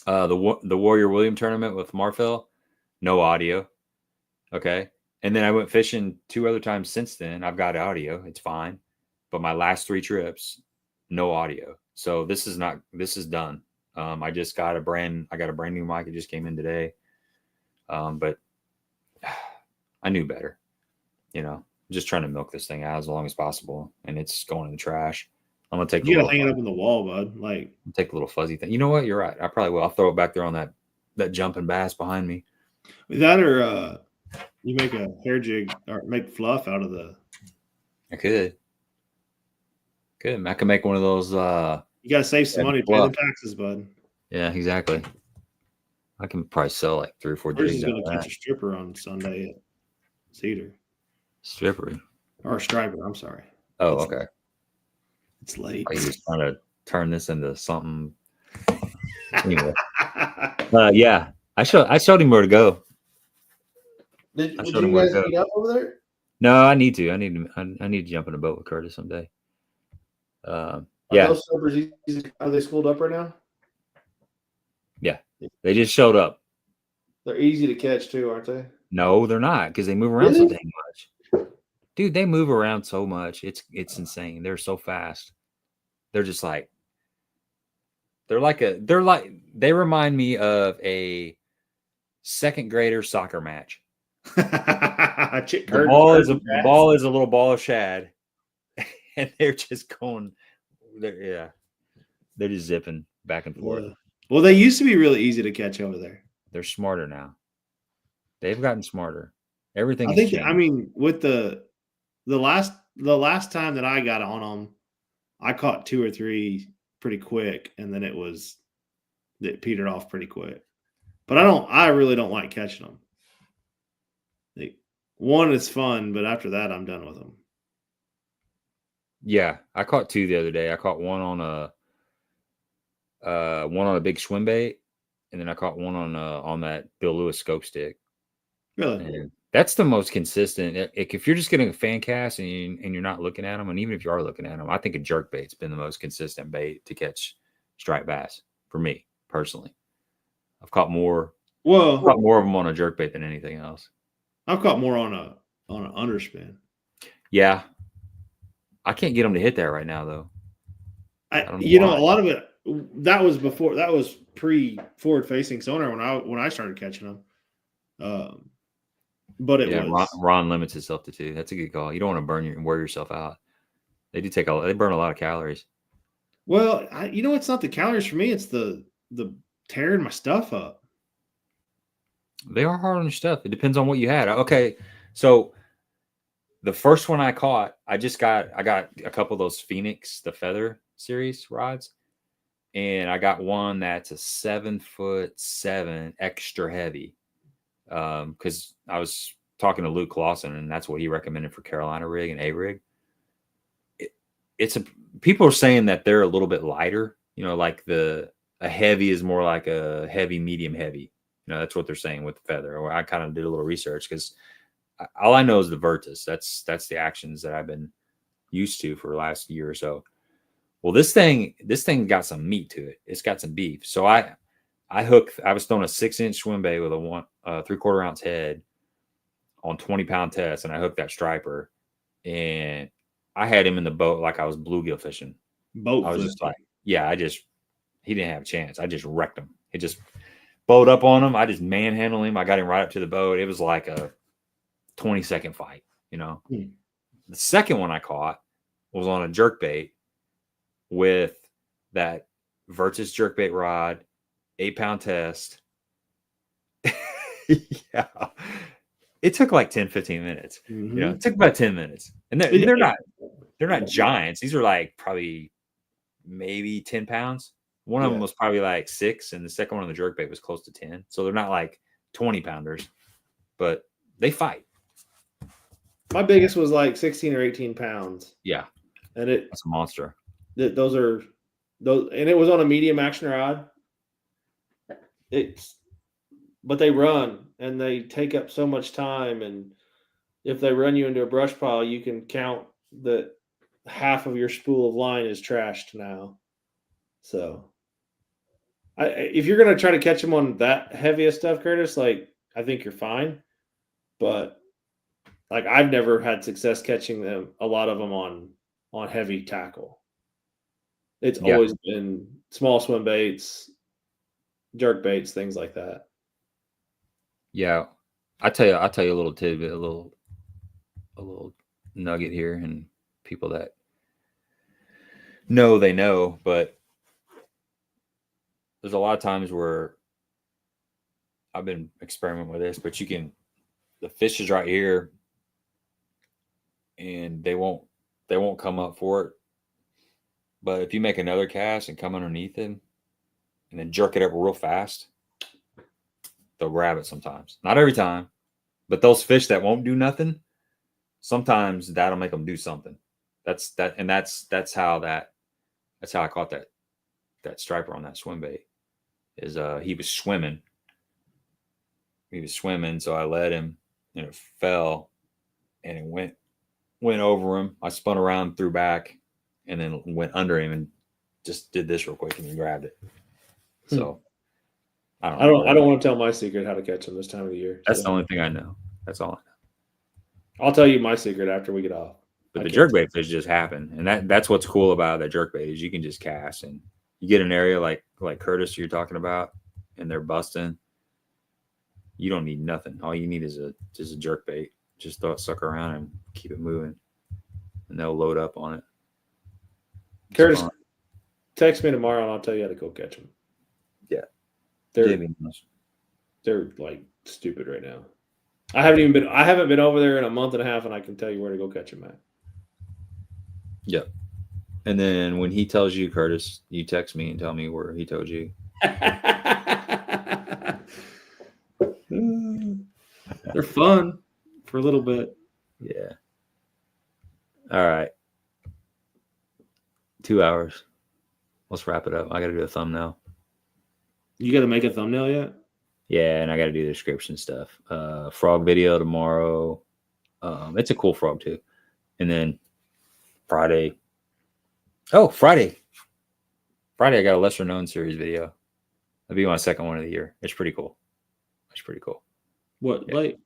the Warrior William tournament with Marfell, no audio. Okay. And then I went fishing 2 other times since then. I've got audio. It's fine. But my last 3 trips, no audio. So this is done. I got a brand new mic. It just came in today. But I knew better, just trying to milk this thing out as long as possible, and it's going in the trash. I'm going to take you got to hang it up on the wall, bud. Like, take a little fuzzy thing. You know what? You're right. I probably will. I'll throw it back there on that jumping bass behind me. That or you make a hair jig or make fluff out of the. I could. I could make one of those. You got to save some money, pay the taxes, bud. Yeah, exactly. I can probably sell like 3 or 4 jigs. He's going to catch a stripper on Sunday at Cedar. Stripper? Or a striper, I'm sorry. Oh, okay. It's late. Are you just trying to turn this into something Anyway, yeah, I showed him where to go. Did you guys meet up over there? No, I need to. I need to jump in a boat with Curtis someday. Are Yeah. those slippers easy? Are they schooled up right now? Yeah, they just showed up. They're easy to catch too, aren't they? No, they're not, because they move around so dang much. Dude, they move around so much. It's insane. They're so fast. They're just like they remind me of a second grader soccer match. The ball is a little ball of shad, and they're just going. They're just zipping back and forth. Well, they used to be really easy to catch over there. They're smarter now. They've gotten smarter. Everything. I think. I mean, with the last time that I got on them, I caught 2 or 3 pretty quick, and then it petered off pretty quick. But I really don't like catching them. One is fun, but after that, I'm done with them. Yeah, I caught 2 the other day. I caught one on a big swim bait, and then I caught one on that Bill Lewis scope stick. Really? And that's the most consistent. If you're just getting a fan cast and you're not looking at them, and even if you are looking at them, I think a jerk bait's been the most consistent bait to catch striped bass for me personally. I've caught more. Well, I've caught more of them on a jerk bait than anything else. I've caught more on an underspin. Yeah, I can't get them to hit that right now though. A lot of it that was pre forward facing sonar when I started catching them. But it was Ron limits himself to 2. That's a good call. You don't want to wear yourself out. They burn a lot of calories. Well, it's not the calories for me. It's the tearing my stuff up. They are hard on your stuff. It depends on what you had. Okay, so the first one I caught, I got a couple of those Phoenix, the Feather series rods, and I got one that's a 7'7" extra heavy. Because I was talking to Luke Clausen, and that's what he recommended for Carolina rig and A rig. People are saying that they're a little bit lighter. Like a heavy is more like a heavy, medium heavy. That's what they're saying with the Feather. Or I kind of did a little research because all I know is the Virtus. That's the actions that I've been used to for the last year or so. Well, this thing got some meat to it. It's got some beef. So I was throwing a 6-inch swim bait with a 3/4 ounce head on 20-pound test, and I hooked that striper, and I had him in the boat like I was bluegill fishing. I was just like, he didn't have a chance. I just wrecked him. It just bowed up on him. I just manhandled him. I got him right up to the boat. It was like a 20-second fight, The second one I caught was on a jerkbait with that Virtus jerkbait rod, 8-pound test. Yeah. It took like 10-15 minutes. Mm-hmm. It took about 10 minutes. And they're not giants. These are like probably maybe 10 pounds. One of them was probably like 6, and the second one on the jerkbait was close to 10. So they're not like 20-pounders, but they fight. My biggest was like 16 or 18 pounds. Yeah. And that's a monster. And it was on a medium action rod. But they run and they take up so much time, and if they run you into a brush pile, you can count that half of your spool of line is trashed now. So if you're going to try to catch them on that heaviest stuff, Curtis, like, I think you're fine. But like, I've never had success catching a lot of them on heavy tackle. It's always been small swim baits, jerk baits, things like that. Yeah. I'll tell you a little tidbit, a little nugget here, and people that know, they know, but there's a lot of times where I've been experimenting with this, but the fish is right here and they won't come up for it. But if you make another cast and come underneath it and then jerk it up real fast, they'll grab it sometimes. Not every time, but those fish that won't do nothing, sometimes that'll make them do something. That's how I caught that striper on that swim bait. is he was swimming. So I let him, and it fell, and it went over him. I spun around, threw back, and then went under him and just did this real quick, and he grabbed it. So I don't want to tell my secret how to catch them this time of the year. That's the only thing I know. That's all I know. I'll tell you my secret after we get off. But the jerkbait fish just happen, and that's what's cool about that jerkbait is you can just cast, and you get an area like Curtis you're talking about, and they're busting. You don't need nothing. All you need is just a jerkbait. Just throw it sucker around and keep it moving, and they'll load up on it. It's Curtis, fun. text me tomorrow and I'll tell you how to go catch them. Yeah, they're like stupid right now. I haven't been over there in a month and a half, and I can tell you where to go catch them at. Yep. And then when he tells you, Curtis, you text me and tell me where he told you. They're fun for a little bit. Yeah. All right. 2 hours. Let's wrap it up. I got to do a thumbnail. You got to make a thumbnail yet? Yeah, and I got to do the description stuff. Frog video tomorrow. It's a cool frog too. And then Friday. Oh, Friday, I got a lesser known series video. That'll be my second one of the year. It's pretty cool. What? Yeah. Late?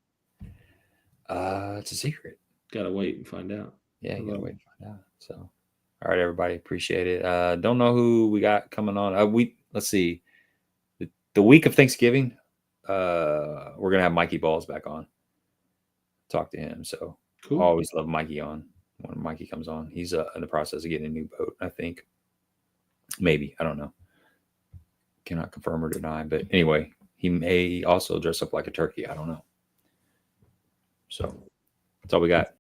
It's a secret. Gotta wait and find out. Yeah, you gotta wait and find out. So, all right, everybody, appreciate it. Don't know who we got coming on. Let's see. The week of Thanksgiving, we're gonna have Mikey Balls back on. Talk to him. So Cool. Always love Mikey on. When Mikey comes on, he's in the process of getting a new boat, I think. Maybe, I don't know. Cannot confirm or deny, but anyway, he may also dress up like a turkey. I don't know. So that's all we got.